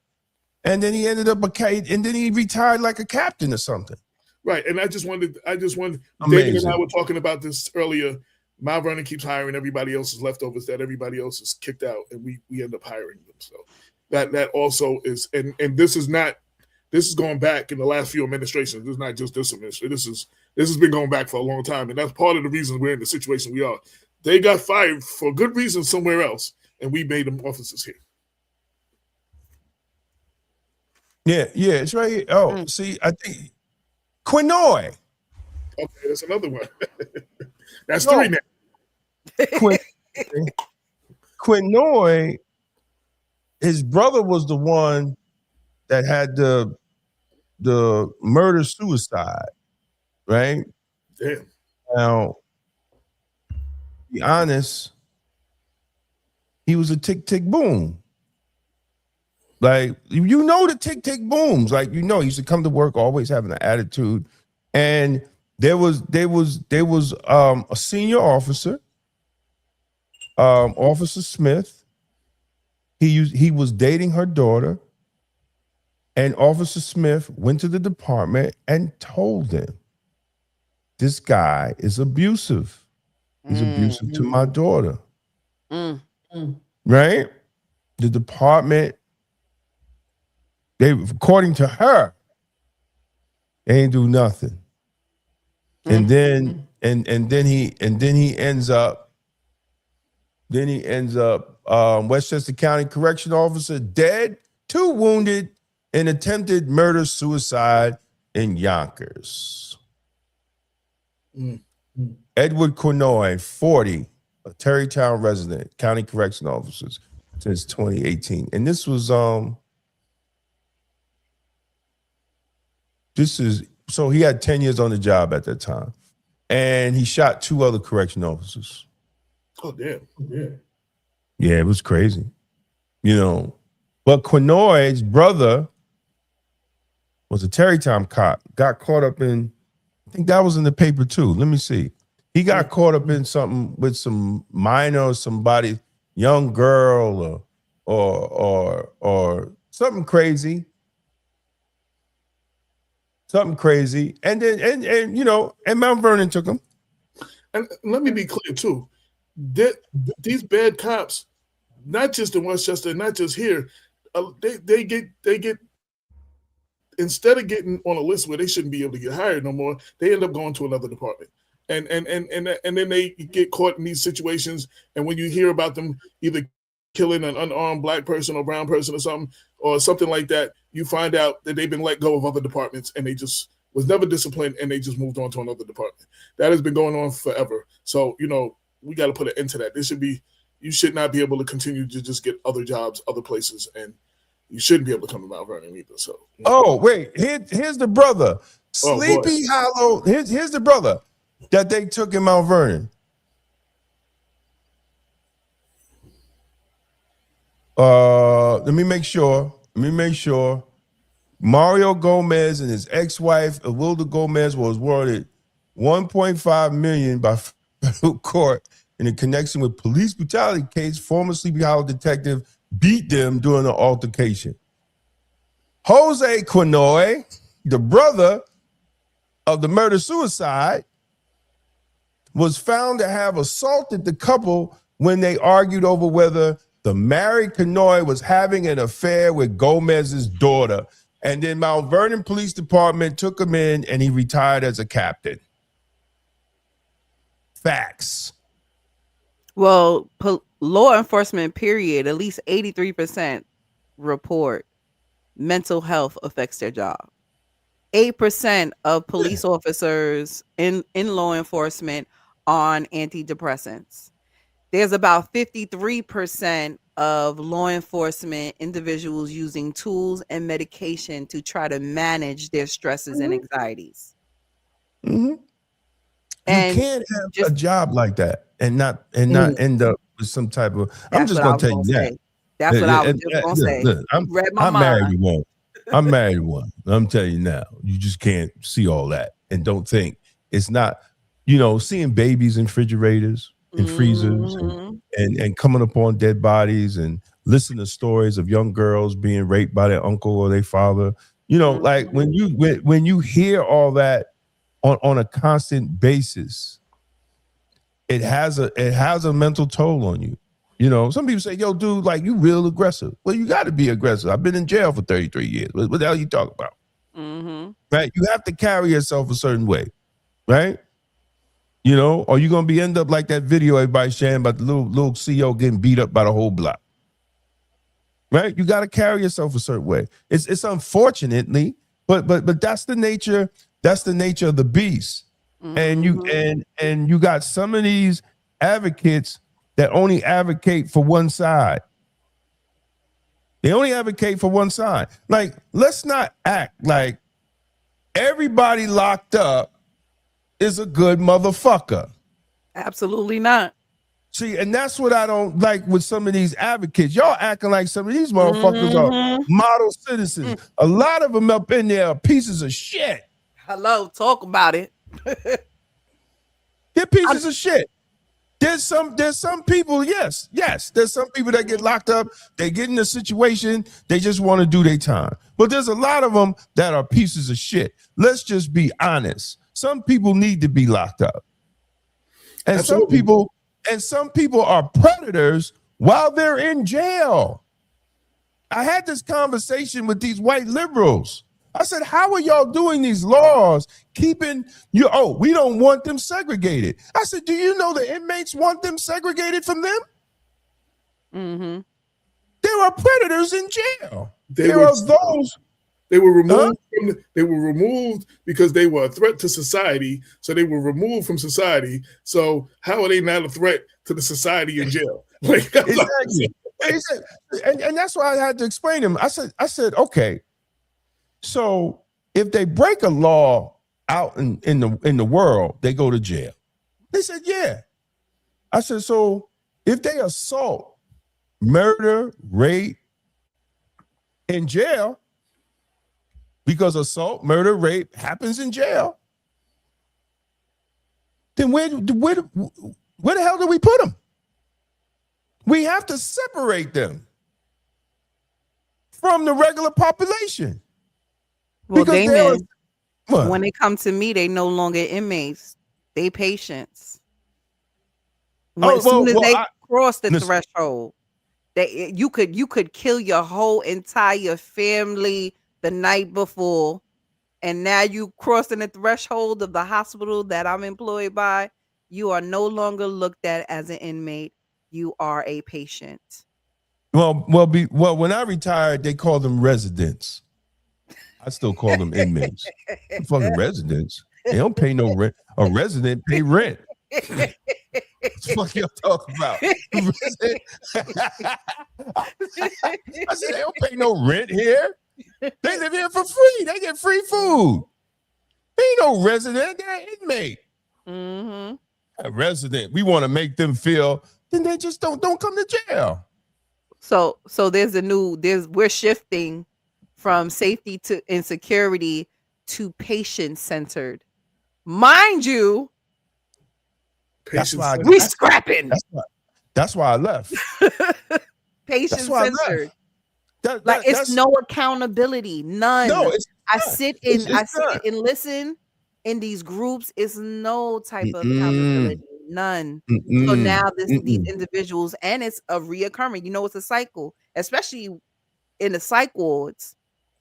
and then he ended up and then he retired like a captain or something. Right. And I just wanted Amazing. David and I were talking about this earlier. Mount Vernon keeps hiring everybody else's leftovers that everybody else is kicked out, and we end up hiring them. So that also is, and this is going back in the last few administrations. This is not just this administration. This has been going back for a long time, and that's part of the reason we're in the situation we are. They got fired for good reason somewhere else, and we made them officers here. Yeah, it's right here. Oh, see, I think Quinoy. Okay, that's another one. That's 3 now. Quinoy, his brother was the one that had the murder-suicide, right? Damn. Now, to be honest, he was a tick-tick-boom. Like, the tick-tick-booms. Like, he used to come to work always having an attitude. And there was a senior officer, Officer Smith, He was dating her daughter, and Officer Smith went to the department and told them, this guy is abusive. He's abusive to my daughter. Right? The department, according to her, they ain't do nothing. And then he ends up Westchester County Correction Officer dead, 2 wounded in attempted murder-suicide in Yonkers. Edward Cornoy, 40, a Terrytown resident, county correction officers since 2018. And this was so he had 10 years on the job at that time. And he shot 2 other correction officers. Oh, damn. Yeah, it was crazy. But Cornoy's brother was a Terrytown cop, got caught up in, I think that was in the paper too. Let me see. He got caught up in something with some minor or somebody, young girl or something crazy. Something crazy. And then and Mount Vernon took him. And let me be clear too. These bad cops, not just in Westchester, not just here, they get instead of getting on a list where they shouldn't be able to get hired no more, they end up going to another department. And then they get caught in these situations. And when you hear about them either killing an unarmed black person or brown person or something like that, you find out that they've been let go of other departments and they just was never disciplined and they just moved on to another department. That has been going on forever. So, we got to put an end to that. You should not be able to continue to just get other jobs, other places, and you shouldn't be able to come to Mount Vernon either. So, Oh, wait, here's the brother. Sleepy Hollow. Here's the brother that they took in Mount Vernon. Let me make sure. Mario Gomez and his ex-wife, Awilda Gomez, was awarded $1.5 million by federal court in connection with police brutality case. Former Sleepy Hollow detective beat them during an altercation. Jose Cornoy, the brother of the murder-suicide, was found to have assaulted the couple when they argued over whether the married Cornoy was having an affair with Gomez's daughter. And then Mount Vernon Police Department took him in and he retired as a captain. Facts. Well, law enforcement, period, at least 83% report mental health affects their job. 8% of police officers in law enforcement on antidepressants. There's about 53% of law enforcement individuals using tools and medication to try to manage their stresses and anxieties. Mm-hmm. And you can't have a job like that and not end up with some type of. I'm just gonna tell you that. That's what I was just gonna say. Look, I'm married to one. I'm married to one. I'm telling you now, you just can't see all that and don't think it's not. Seeing babies in refrigerators and freezers and coming upon dead bodies and listening to stories of young girls being raped by their uncle or their father. Like when you hear all that on a constant basis, it has a mental toll on you. Some people say, yo, dude, like you real aggressive. Well, you got to be aggressive. I've been in jail for 33 years. What the hell you talking about? Right? You have to carry yourself a certain way, right? Or you're going to end up like that video everybody's sharing about the little CEO getting beat up by the whole block. Right? You got to carry yourself a certain way. It's unfortunately, but that's the nature. That's the nature of the beast. And you got some of these advocates that only advocate for one side. They only advocate for one side. Like, let's not act like everybody locked up is a good motherfucker. Absolutely not. See, and that's what I don't like with some of these advocates. Y'all acting like some of these motherfuckers are model citizens. A lot of them up in there are pieces of shit. Hello, talk about it. They're pieces of shit. There's some people, yes. There's some people that get locked up. They get in a situation. They just want to do their time. But there's a lot of them that are pieces of shit. Let's just be honest. Some people need to be locked up. And Absolutely. some people are predators while they're in jail. I had this conversation with these white liberals. I said, how are y'all doing these laws keeping you? Oh, we don't want them segregated. I said, do you know the inmates want them segregated from them? Mm-hmm. There are predators in jail. They were removed. They were removed because they were a threat to society. So they were removed from society. So how are they not a threat to the society in jail? Like, exactly. And that's why I had to explain to him. I said, okay. So if they break a law out in the world, they go to jail. They said, yeah. I said, so if they assault, murder, rape in jail, because assault, murder, rape happens in jail, then where the hell do we put them? We have to separate them from the regular population. Well, Because Damon, when they come to me, they no longer inmates. They patients. As soon as they cross the threshold, you could kill your whole entire family the night before, and now you crossing the threshold of the hospital that I'm employed by. You are no longer looked at as an inmate. You are a patient. Well, when I retired, they called them residents. I still call them inmates. Fucking residents. They don't pay no rent. A resident pay rent. What the fuck y'all talking about? I said they don't pay no rent here. They live here for free. They get free food. They ain't no resident. They're an inmate. Mm-hmm. A resident. We want to make them feel. Then they just don't come to jail. So we're shifting from safety to insecurity to patient-centered. Mind you, we scrapping. That's why I left. Patient-centered. It's no accountability. None. No, I sit and listen in these groups. It's no type of accountability. None. So now these individuals, and it's a reoccurring. It's a cycle, especially in the psych wards,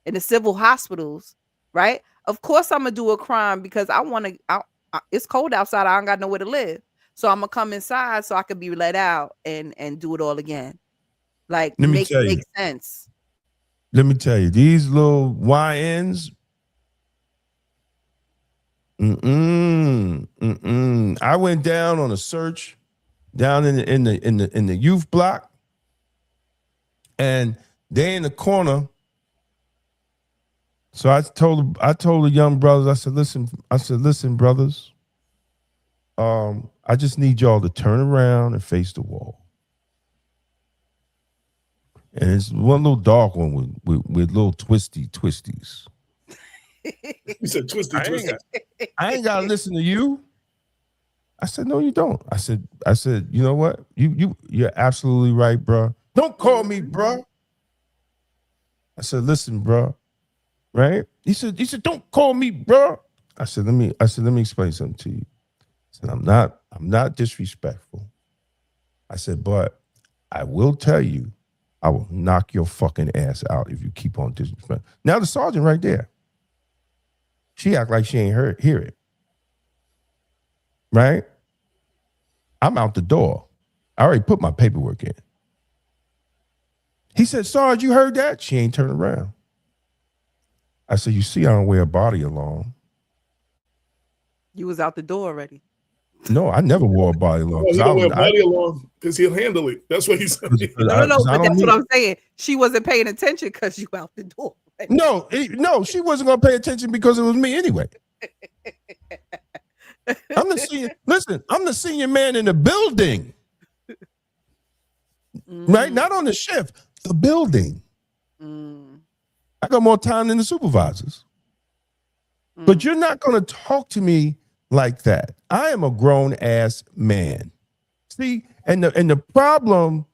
in the civil hospitals, right? Of course, I'm gonna do a crime because I want to. It's cold outside. I don't got nowhere to live, so I'm gonna come inside so I can be let out and do it all again. Like, make sense. Let me tell you, these little YNs. I went down on a search down in the youth block, and they in the corner. So I told the young brothers, I said, listen, brothers, I just need y'all to turn around and face the wall. And it's one little dark one with little twisties. You said twisty. I ain't gotta listen to you. I said, no, you don't. I said, you know what? You're absolutely right, bro. Don't call me, bro. I said, listen, bro. Right? He said, don't call me, bro. I said, let me explain something to you. I said, I'm not disrespectful. I said, but I will tell you, I will knock your fucking ass out if you keep on disrespecting. Now the sergeant right there. She act like she ain't hear it. Right? I'm out the door. I already put my paperwork in. He said, Sarge, you heard that? She ain't turned around. I said, you see, I don't wear a body alarm. You was out the door already. No, I never wore a body alarm. He don't wear a body alarm because he'll handle it. That's what he said. No, but that's what I'm saying. She wasn't paying attention because you out the door. Right? No, she wasn't going to pay attention because it was me anyway. I'm the senior man in the building. Right? Not on the shift, the building. I got more time than the supervisors. But you're not going to talk to me like that. I am a grown ass man. See, and the problem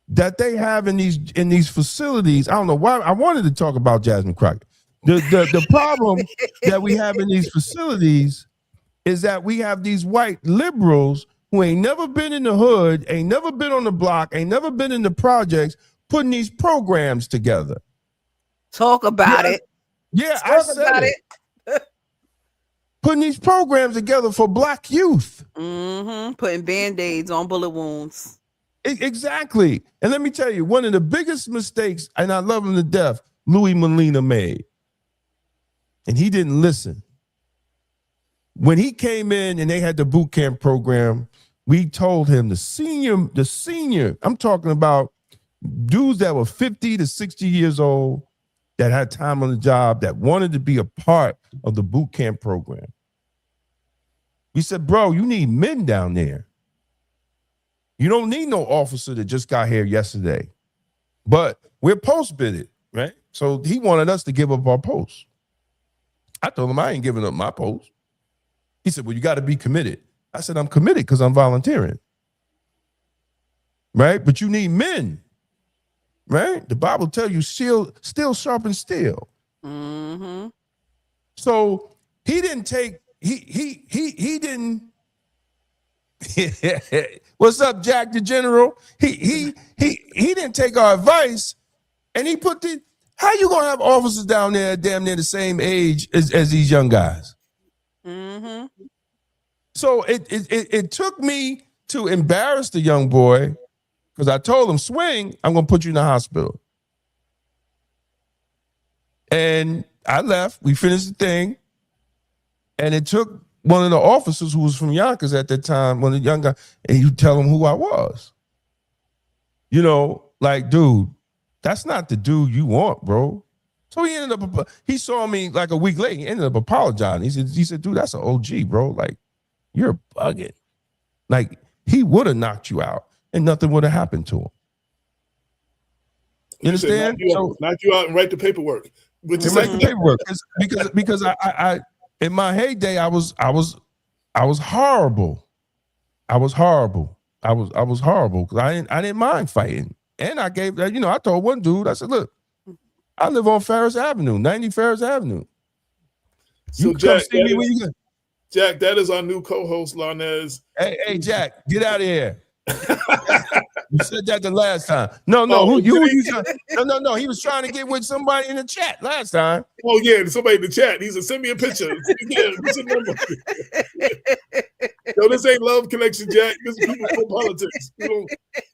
that they have in these facilities, I don't know why I wanted to talk about Jasmine Crockett. The problem that we have in these facilities is that we have these white liberals who ain't never been in the hood, ain't never been on the block, ain't never been in the projects, putting these programs together. Talk about it. Yeah, I said it. Putting these programs together for Black youth. Putting Band-Aids on bullet wounds. Exactly. And let me tell you, one of the biggest mistakes, and I love him to death, Louis Molina made. And he didn't listen. When he came in and they had the boot camp program, we told him the senior, I'm talking about dudes that were 50 to 60 years old, that had time on the job, that wanted to be a part of the boot camp program. We said, bro, you need men down there. You don't need no officer that just got here yesterday. But we're post-bidded, right? So he wanted us to give up our post. I told him I ain't giving up my post. He said, well, you got to be committed. I said, I'm committed because I'm volunteering. Right? But you need men. Right? The Bible tells you steel sharpens steel. So he didn't take, he didn't. What's up, Jack the General? He didn't take our advice, and he put how you gonna have officers down there damn near the same age as these young guys? So it took me to embarrass the young boy, because I told him, swing, I'm gonna put you in the hospital. And I left, we finished the thing, and it took one of the officers who was from Yonkers at that time, one of the young guys, and you tell him who I was. You know, like, dude, that's not the dude you want, bro. So he ended up, he saw me like a week later, he ended up apologizing. He said, dude, that's an OG, bro. Like, you're bugging. Like, he would have knocked you out and nothing would have happened to him. You understand? Knock you out and write the paperwork. Write the paperwork. Because I in my heyday, I was horrible. I was horrible because I didn't mind fighting. And I gave that, I told one dude, I said, look, I live on Ferris Avenue, 90 Ferris Avenue. So you Jack, see me when you get. Jack, that is our new co-host, Larnes. Hey, Jack, get out of here. You said that the last time. No, he was trying to get with somebody in the chat last time. Oh yeah, somebody in the chat. He said, send me a picture. Yo, this ain't love connection, Jack. This is people for politics.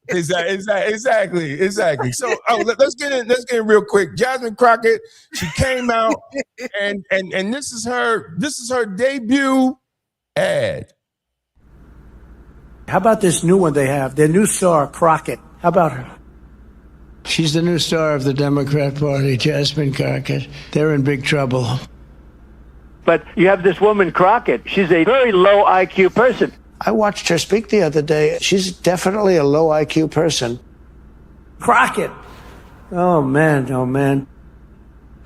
Exactly. So let's get in real quick. Jasmine Crockett, she came out and this is her debut ad. How about this new one they have? Their new star, Crockett. How about her? She's the new star of the Democrat Party, Jasmine Crockett. They're in big trouble. But you have this woman, Crockett. She's a very low IQ person. I watched her speak the other day. She's definitely a low IQ person. Crockett. Oh, man.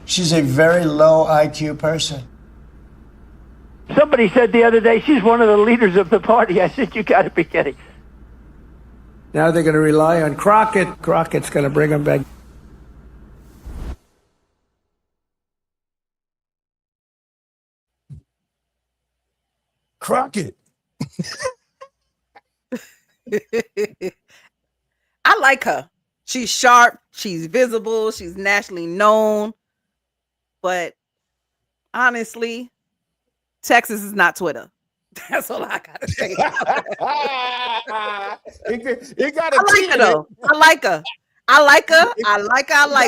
She's a very low IQ person. Somebody said the other day she's one of the leaders of the party. I said, you got to be kidding. Now they're going to rely on Crockett. Crockett's going to bring them back. Crockett. I like her. She's sharp. She's visible. She's nationally known. But honestly, Texas is not Twitter. That's all I gotta say. It got I like her though. I like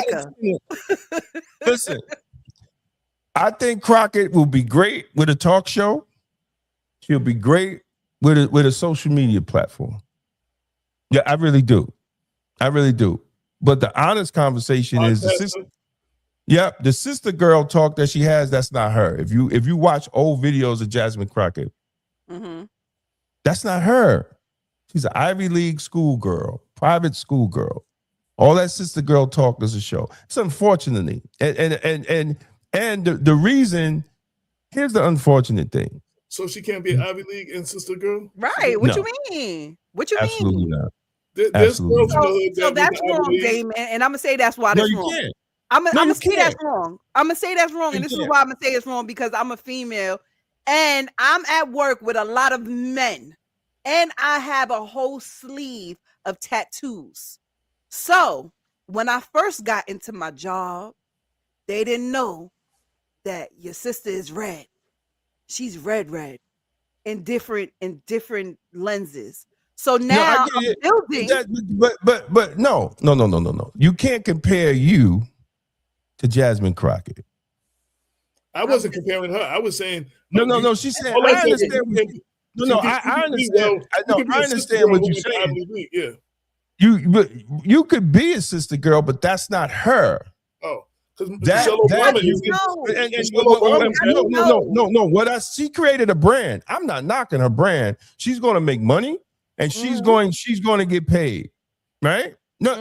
her. Listen, I think Crockett will be great with a talk show. She'll be great with a social media platform. Yeah, I really do. But the honest conversation is the sister. Yep, the sister girl talk that she has, that's not her. If you watch old videos of Jasmine Crockett, that's not her. She's an Ivy League schoolgirl, private schoolgirl. All that sister girl talk is a show. It's unfortunately, and the reason, here's the unfortunate thing. So she can't be an Ivy League and sister girl? Right. What you mean? What you Absolutely mean? not. There's Absolutely girls in not. the hood So that that's went to Ivy wrong, League. Damon. And I'm gonna say that's why No, that's you wrong. can't. I'm No, gonna you say that's can't. wrong. I'm gonna say that's wrong, You and this is can't. why I'm gonna say it's wrong, because I'm a female and I'm at work with a lot of men, and I have a whole sleeve of tattoos. So when I first got into my job, they didn't know that your sister is red. She's red in different lenses. So No, I now get I'm it. building. But no. You can't compare you to Jasmine Crockett. I wasn't comparing her. I was saying No. She said, Hold on a I second. understand. I understand. I understand girl what who you're went to saying. Ivy League, yeah. You could be a sister girl, but that's not her. Oh, because Michelle Obama she created a brand. I'm not knocking her brand. She's going to make money, and she's going to get paid, right? No,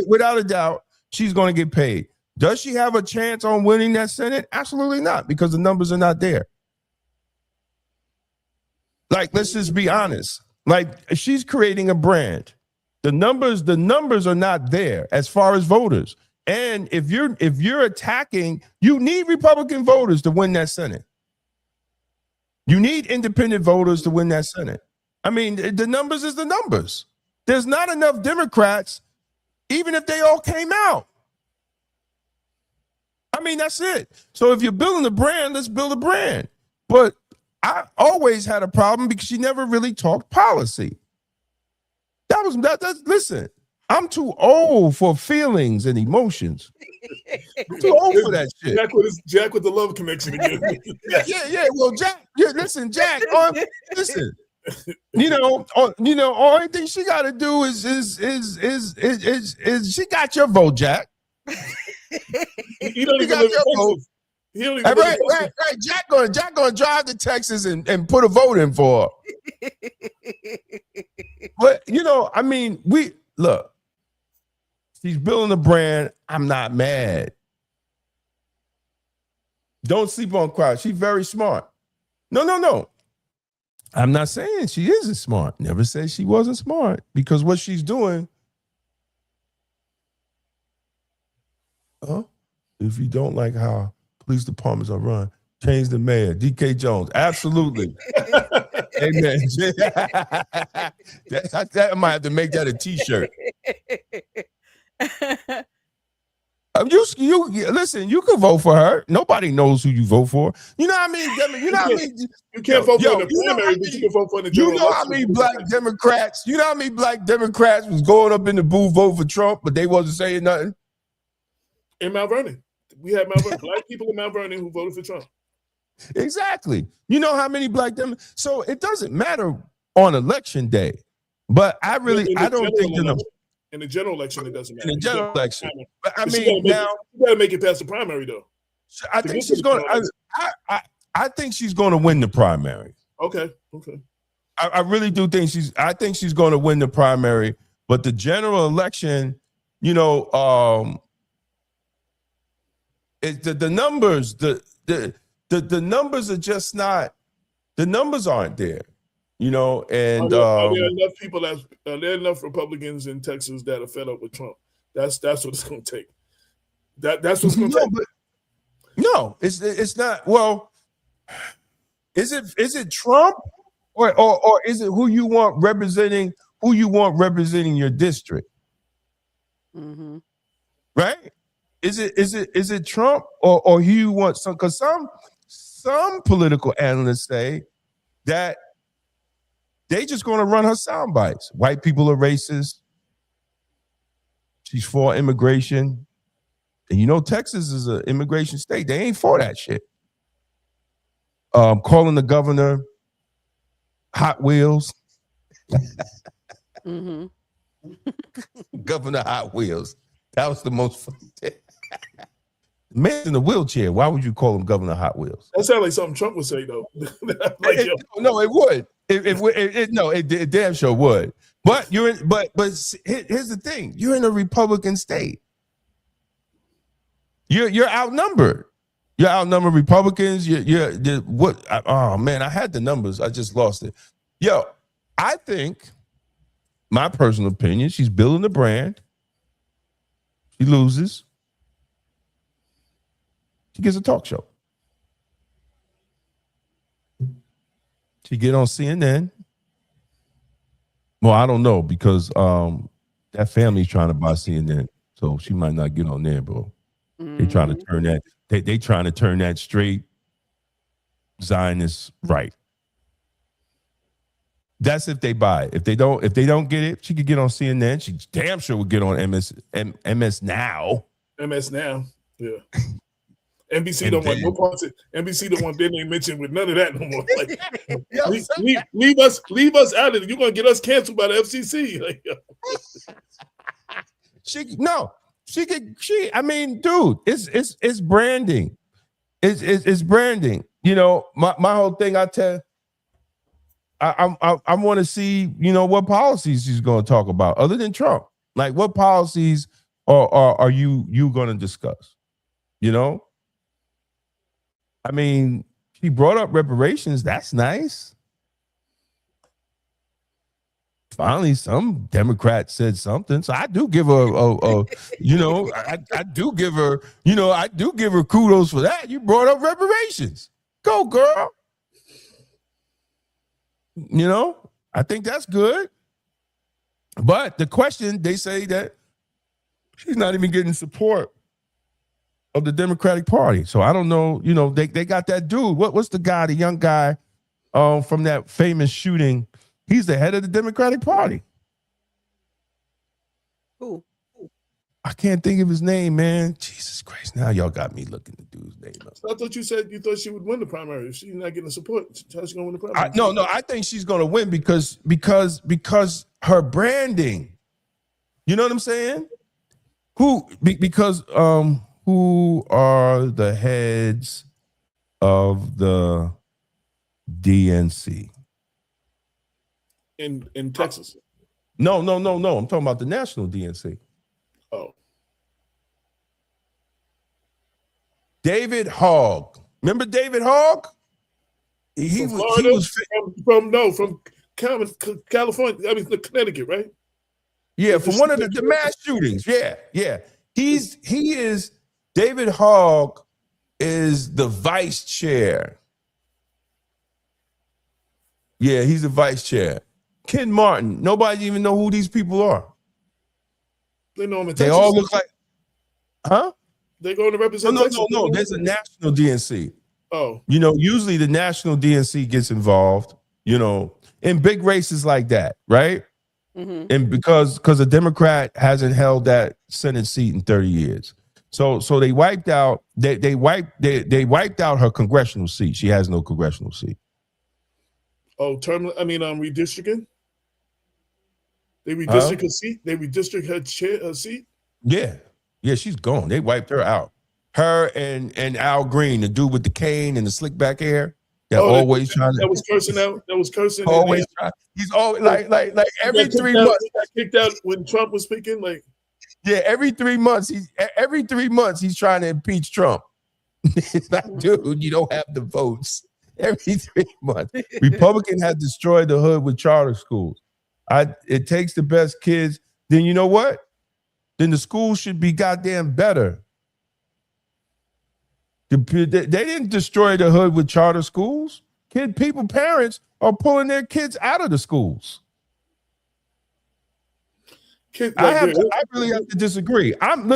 without a doubt, she's going to get paid. Does she have a chance on winning that Senate? Absolutely not, because the numbers are not there. Like, let's just be honest. Like, she's creating a brand. The numbers are not there as far as voters. And if you're attacking, you need Republican voters to win that Senate. You need independent voters to win that Senate. I mean, the numbers is the numbers. There's not enough Democrats, even if they all came out. I mean, that's it. So if you're building a brand, let's build a brand. But I always had a problem because she never really talked policy. Listen, I'm too old for feelings and emotions. I'm too old for that shit. Jack with the love connection again. Yeah. Well, Jack, listen, Jack. Listen. Only thing she got to do is she got your vote, Jack. He don't even live in Texas. He don't even live in Texas. Right. Jack gonna drive to Texas and put a vote in for her. But I mean, look. She's building a brand. I'm not mad. Don't sleep on Crowd. She's very smart. No. I'm not saying she isn't smart. Never said she wasn't smart, because what she's doing. If you don't like how police departments are run, change the mayor. DK Jones. Absolutely. Amen. I might have to make that a t-shirt. You listen. You can vote for her. Nobody knows who you vote for. You know what I mean? You know what I mean? You can't vote for the primary, but you can vote for the general. You know how many black Democrats? You know how many black Democrats was going up in the booth vote for Trump, but they wasn't saying nothing. In Mount Vernon, we had Mount Vernon, black people in Mount Vernon who voted for Trump. Exactly. You know how many black Democrats? So it doesn't matter on election day, but I don't think in the general election, it doesn't matter. In the general election. But I mean, now you gotta make it past the primary, though. I think she's going to. I think she's going to win the primary. Okay. I really do think I think she's going to win the primary, but the general election, the numbers, the numbers are just not. The numbers aren't there. And are there enough people are there enough Republicans in Texas that are fed up with Trump? That's what it's going to take. That's what's going to take. No, it's not. Well, is it Trump or is it who you want representing your district? Mm-hmm. Right? Is it Trump or who you want? Because some political analysts say that they just going to run her sound bites. White people are racist. She's for immigration. And Texas is an immigration state. They ain't for that shit. Calling the governor Hot Wheels. Mm-hmm. Governor Hot Wheels. That was the most fun. Man in a wheelchair. Why would you call him Governor Hot Wheels? That sounds like something Trump would say, though. No, it would. It damn sure would. But here's the thing: you're in a Republican state. You're outnumbered. You outnumber Republicans. What? Oh man, I had the numbers. I just lost it. Yo, I think, my personal opinion, she's building the brand. She loses. She gets a talk show. She get on CNN. Well, I don't know because that family's trying to buy CNN, so she might not get on there, bro. They trying to turn that. They trying to turn that straight Zionist right. That's if they buy it. If they don't get it, she could get on CNN. She damn sure would get on MS Now. MS Now, yeah. NBC don't want no parts of NBC don't want their name mentioned with none of that no more. Like, leave us out of it. You're gonna get us canceled by the FCC. Like, I mean, dude, it's branding. It's branding. You know, my whole thing, I want to see, you know, what policies she's going to talk about other than Trump. Like, what policies are you going to discuss? You know, I mean, she brought up reparations. That's nice. Finally, some Democrat said something. So I do give her you know, I do give her, you know, I do give her kudos for that. You brought up reparations. Go, girl. You know, I think that's good. But the question, they say that she's not even getting support of the Democratic Party. So I don't know, you know, they got that dude. What's the guy, the young guy from that famous shooting? He's the head of the Democratic Party. Who? I can't think of his name, man. Jesus Christ. Now y'all got me looking the dude's name up. I thought you said you thought she would win the primary. If she's not getting support, how's she gonna win the primary? No, I think she's gonna win because her branding. You know what I'm saying? Because who are the heads of the DNC? In Texas. No. I'm talking about the national DNC. Oh. David Hogg. Remember David Hogg? From California. I mean, Connecticut, right? Yeah, from one of the mass shootings. Yeah. David Hogg is the vice chair. Yeah, he's the vice chair. Ken Martin. Nobody even know who these people are. They know him in Texas. They all look like, huh? They going to represent Texas. No. There's a national DNC. Oh. You know, usually the national DNC gets involved, you know, in big races like that, right? Mm-hmm. And because a Democrat hasn't held that Senate seat in 30 years. So they wiped out they wiped out her congressional seat. She has no congressional seat. Oh, redistricting? They redistrict her seat? They redistrict her seat? Yeah, she's gone. They wiped her out. Her and Al Green, the dude with the cane and the slick back hair, that was cursing out. That was cursing. Always trying. He's always like every 3 months. He got kicked out when Trump was speaking. Like, yeah, every 3 months he's trying to impeach Trump. It's like, dude, you don't have the votes. Every 3 months, Republican has destroyed the hood with charter schools. It takes the best kids. Then you know what? Then the schools should be goddamn better. They didn't destroy the hood with charter schools. Parents are pulling their kids out of the schools. I really have to disagree. I'm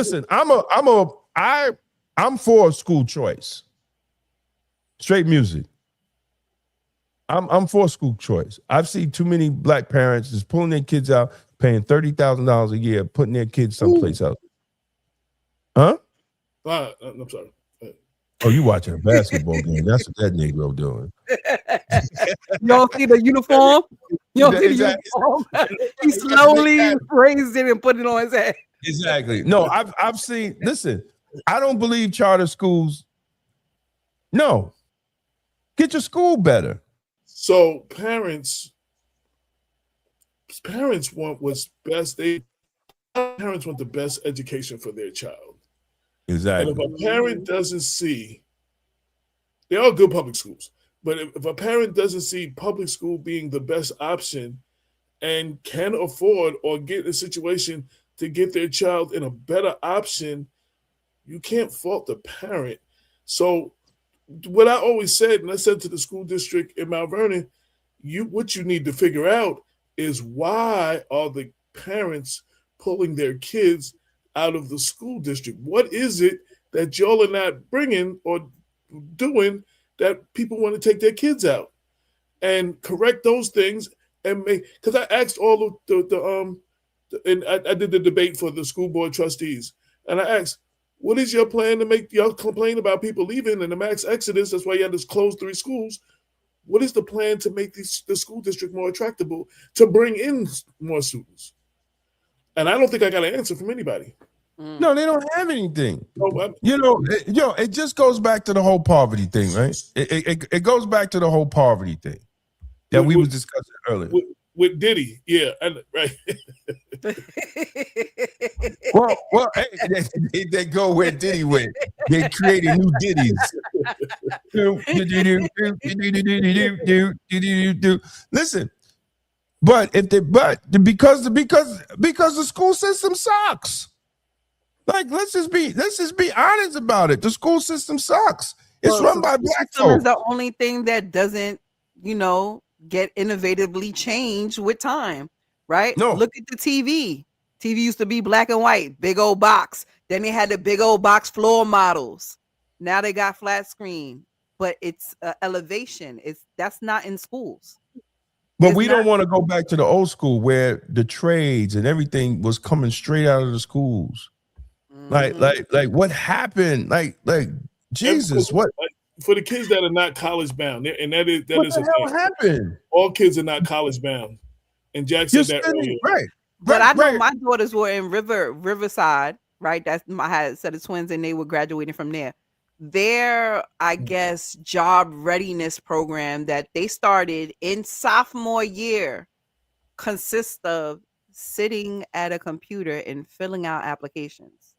for school choice. Straight music. I'm for school choice. I've seen too many black parents just pulling their kids out, paying $30,000 a year, putting their kids someplace else. Huh? I'm sorry. Oh, you watching a basketball game? That's what that Negro doing. Y'all see the uniform? Y'all see the uniform? He slowly raised it and put it on his head. Exactly. No, I've seen. Listen, I don't believe charter schools. No, get your school better. So parents want what's best. Parents want the best education for their child. Exactly. And if a parent doesn't see They are good public schools. But if a parent doesn't see public school being the best option and can afford or get in a situation to get their child in a better option, you can't fault the parent. So what I always said, and I said to the school district in Mount Vernon, what you need to figure out is why are the parents pulling their kids out of the school district? What is it that y'all are not bringing or doing that people want to take their kids out? And correct those things and make, because I asked all of and I did the debate for the school board trustees, and I asked, what is your plan to make y'all complain about people leaving and the mass exodus? That's why you had to close 3 schools. What is the plan to make the school district more attractive to bring in more students? And I don't think I got an answer from anybody. No, they don't have anything. It just goes back to the whole poverty thing, right? It goes back to the whole poverty thing that we was discussing earlier. With Diddy, yeah, right. well, hey, they go where Diddy went. They created new Diddies. Listen, because the school system sucks. Like, let's just be honest about it. The school system sucks. It's run by black folks. Is the only thing that doesn't, get innovatively changed with time, right? No. Look at the TV. TV used to be black and white, big old box. Then they had the big old box floor models. Now they got flat screen, but it's elevation. That's not in schools. But we don't want to go back to the old school where the trades and everything was coming straight out of the schools. Like what happened? Like Jesus, what? For the kids that are not college bound, and that is what the hell happened? All kids are not college bound, and Jack said that earlier. Right. But I know my daughters were in Riverside, right? That's I had a set of twins, and they were graduating from there. Their, I guess, job readiness program that they started in sophomore year consists of sitting at a computer and filling out applications.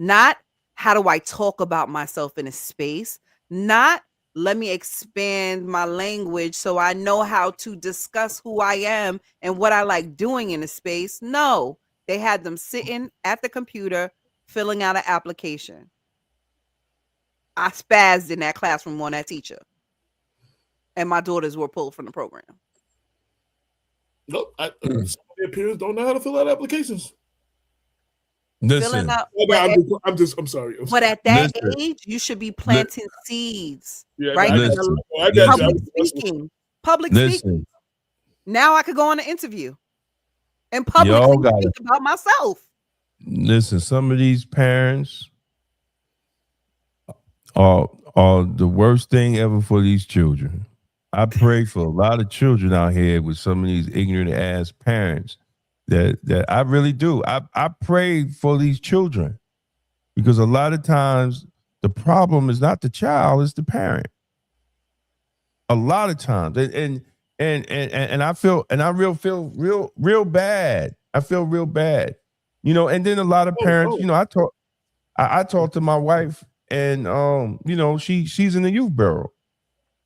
Not how do I talk about myself in a space, not let me expand my language so I know how to discuss who I am and what I like doing in a space. No, they had them sitting at the computer filling out an application. I spazzed in that classroom on that teacher. And my daughters were pulled from the program. Nope. Some of their peers don't know how to fill out applications. Listen. I'm sorry. But at that age, you should be planting seeds. Yeah, right? I got Public speaking. Now I could go on an interview and publicly speak about myself. Listen, some of these parents are the worst thing ever for these children. I pray for a lot of children out here with some of these ignorant ass parents. That I really do. I pray for these children because a lot of times the problem is not the child, it's the parent. A lot of times, and I feel real bad. I feel real bad, And then a lot of parents, I talked to my wife, and she's in the youth bureau,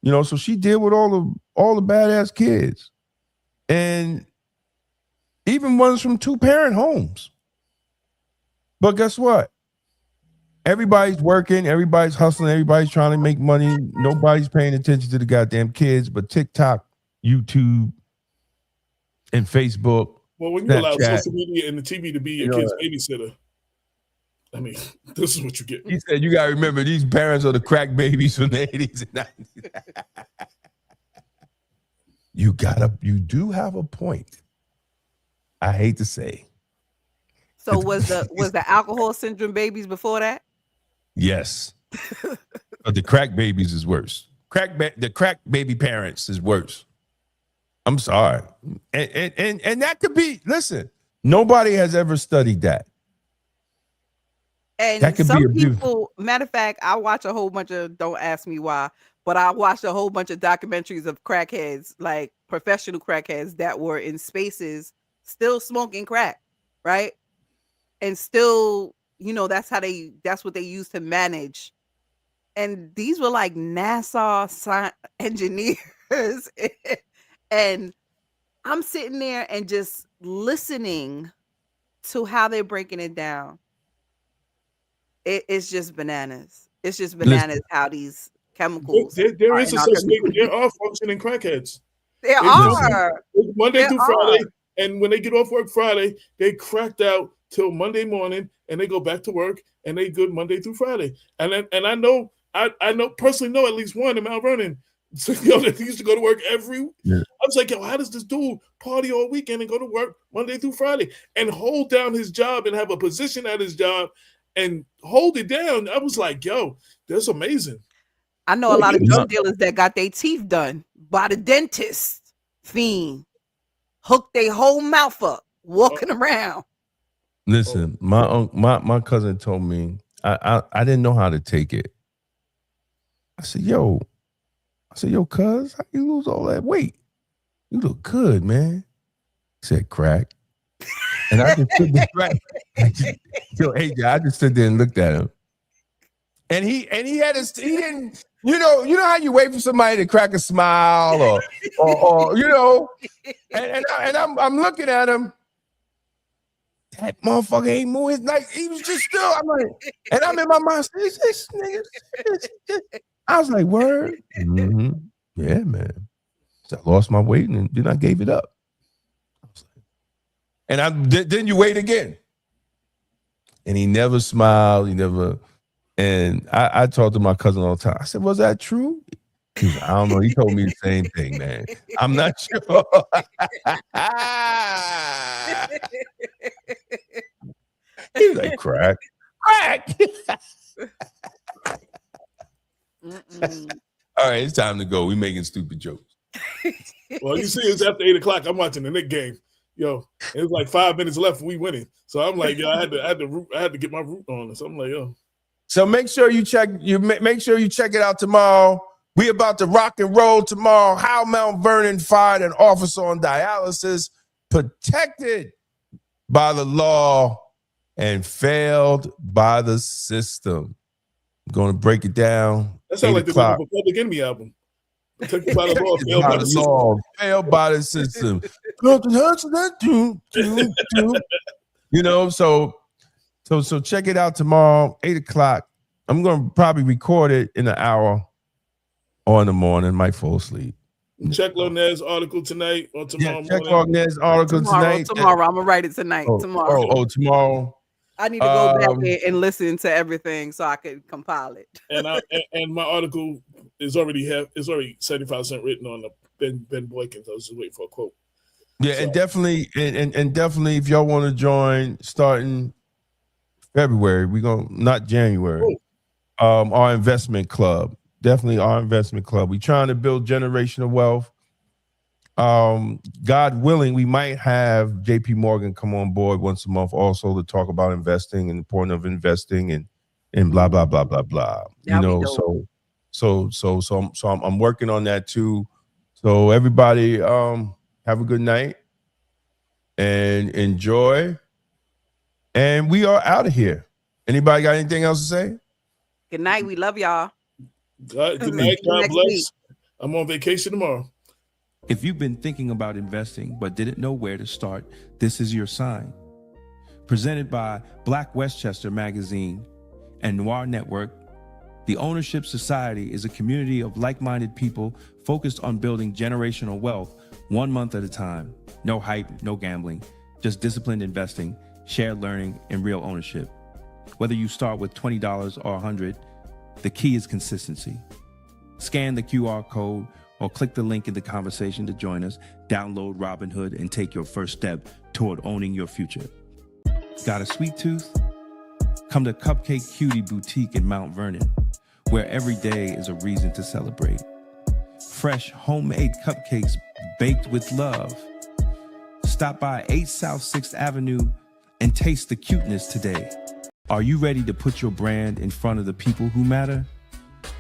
so she deal with all the badass kids, and even ones from 2-parent homes. But guess what? Everybody's working, everybody's hustling, everybody's trying to make money. Nobody's paying attention to the goddamn kids, but TikTok, YouTube, and Facebook. Well, when you allow social media and the TV to be your kid's babysitter, I mean, this is what you get. He said, you got to remember, these parents are the crack babies from the 80s and 90s. You do have a point. I hate to say. So was the alcohol syndrome babies before that? Yes. But the crack babies is worse. The crack baby parents is worse. I'm sorry. And that could be, listen, nobody has ever studied that. And that could some be people, matter of fact, I watch a whole bunch of, don't ask me why, but I watched a whole bunch of documentaries of crackheads, like professional crackheads that were in spaces still smoking crack, right? And still, that's what they use to manage. and these were like NASA engineers. And I'm sitting there and just listening to how they're breaking it down. It's just bananas. It's just bananas how these chemicals. There is a suspect. There are functioning crackheads. There are. Monday through Friday, and when they get off work Friday, they cracked out till Monday morning, and they go back to work, and they good Monday through Friday. And I know personally know at least one in Mount Vernon. So, that he used to go to work every. Yeah. I was like, yo, how does this dude party all weekend and go to work Monday through Friday and hold down his job and have a position at his job and hold it down? I was like, yo, that's amazing. I know a lot of drug dealers that got their teeth done by the dentist. Fiend. Hooked their whole mouth up, walking around. Listen, my cousin told me, I didn't know how to take it. I said, yo, cuz, how you lose all that weight? You look good, man. He said, crack. And I just stood there, yo, AJ, I just stood there and looked at him. And he didn't, you know how you wait for somebody to crack a smile or you know, and I'm looking at him. That motherfucker ain't moving. Like, he was just still. I'm like, and I'm in my mind, this nigga. I was like, word? Mm-hmm. Yeah, man. So I lost my weight and then I gave it up. And then you wait again. And he never smiled. He never. And I talked to my cousin all the time. I said, was that true? He said, I don't know. He told me the same thing, man. I'm not sure. He was like, crack. All right, it's time to go. We making stupid jokes. Well, you see, it's after 8:00. I'm watching the Knicks game. Yo, it was like 5 minutes left and we winning. So I'm like, yo, I had to get my root on. So I'm like, yo. So make sure you check it out tomorrow. We about to rock and roll tomorrow. How Mount Vernon fired an officer on dialysis, protected by the law and failed by the system. I'm going to break it down. That sounds like the Public Enemy album. Protected by the law, failed by the system. Failed by the system. You know, so check it out tomorrow, 8:00. I'm going to probably record it in an hour or in the morning. Might fall asleep. Check Larnes' article tonight or tomorrow morning. Check Larnes' article tonight. Tomorrow. I'm going to write it tonight. Tomorrow. Tomorrow. I need to go back and listen to everything so I can compile it. And my article is already 75% written on the Ben Boykins. I was just waiting for a quote. Yeah, so. and definitely, if y'all want to join, starting February, not January. Our investment club, definitely our investment club. We're trying to build generational wealth. God willing, we might have JP Morgan come on board once a month also to talk about investing and the point of investing and blah blah blah blah blah. You know, so I'm working on that too. So everybody, have a good night and enjoy. And we are out of here. Anybody got anything else to say? Good night. We love y'all. Good night. God bless. I'm on vacation tomorrow. If you've been thinking about investing but didn't know where to start, this is your sign. Presented by Black Westchester Magazine and Noir Network, the Ownership Society is a community of like-minded people focused on building generational wealth 1 month at a time. No hype, no gambling, just disciplined investing, shared learning, and real ownership. Whether you start with $20 or $100, the key is consistency. Scan the QR code or click the link in the conversation to join us, download Robinhood, and take your first step toward owning your future. Got a sweet tooth? Come to Cupcake Cutie Boutique in Mount Vernon, where every day is a reason to celebrate. Fresh homemade cupcakes baked with love. Stop by 8 South 6th Avenue and taste the cuteness today. Are you ready to put your brand in front of the people who matter?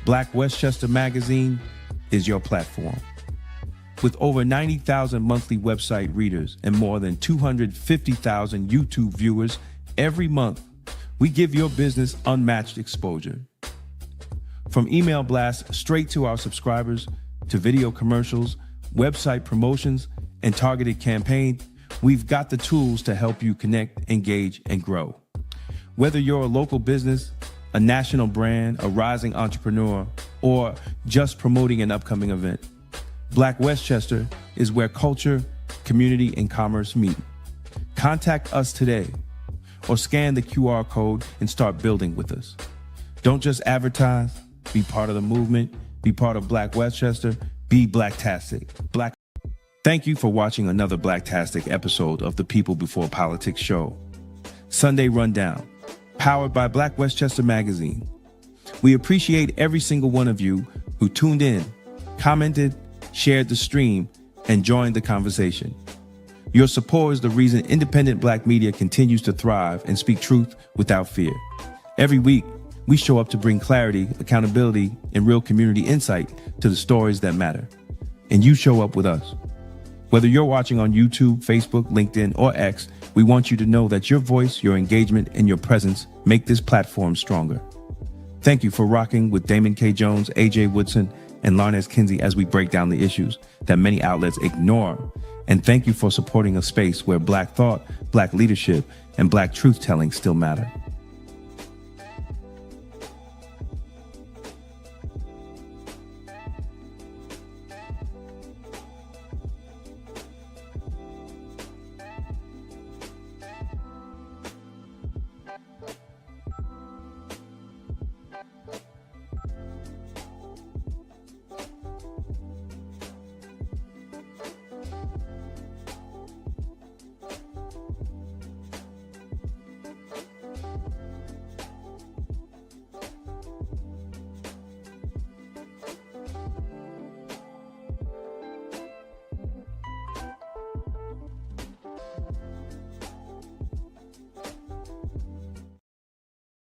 Black Westchester Magazine is your platform. With over 90,000 monthly website readers and more than 250,000 YouTube viewers every month, we give your business unmatched exposure. From email blasts straight to our subscribers, to video commercials, website promotions, and targeted campaigns, we've got the tools to help you connect, engage, and grow. Whether you're a local business, a national brand, a rising entrepreneur, or just promoting an upcoming event, Black Westchester is where culture, community, and commerce meet. Contact us today or scan the QR code and start building with us. Don't just advertise, be part of the movement, be part of Black Westchester, be Blacktastic. Thank you for watching another Blacktastic episode of the People Before Politics show. Sunday Rundown, powered by Black Westchester Magazine. We appreciate every single one of you who tuned in, commented, shared the stream, and joined the conversation. Your support is the reason independent Black media continues to thrive and speak truth without fear. Every week, we show up to bring clarity, accountability, and real community insight to the stories that matter. And you show up with us. Whether you're watching on YouTube, Facebook, LinkedIn, or X, we want you to know that your voice, your engagement, and your presence make this platform stronger. Thank you for rocking with Damon K. Jones, AJ Woodson, and Larnes Kinsey as we break down the issues that many outlets ignore. And thank you for supporting a space where Black thought, Black leadership, and Black truth-telling still matter.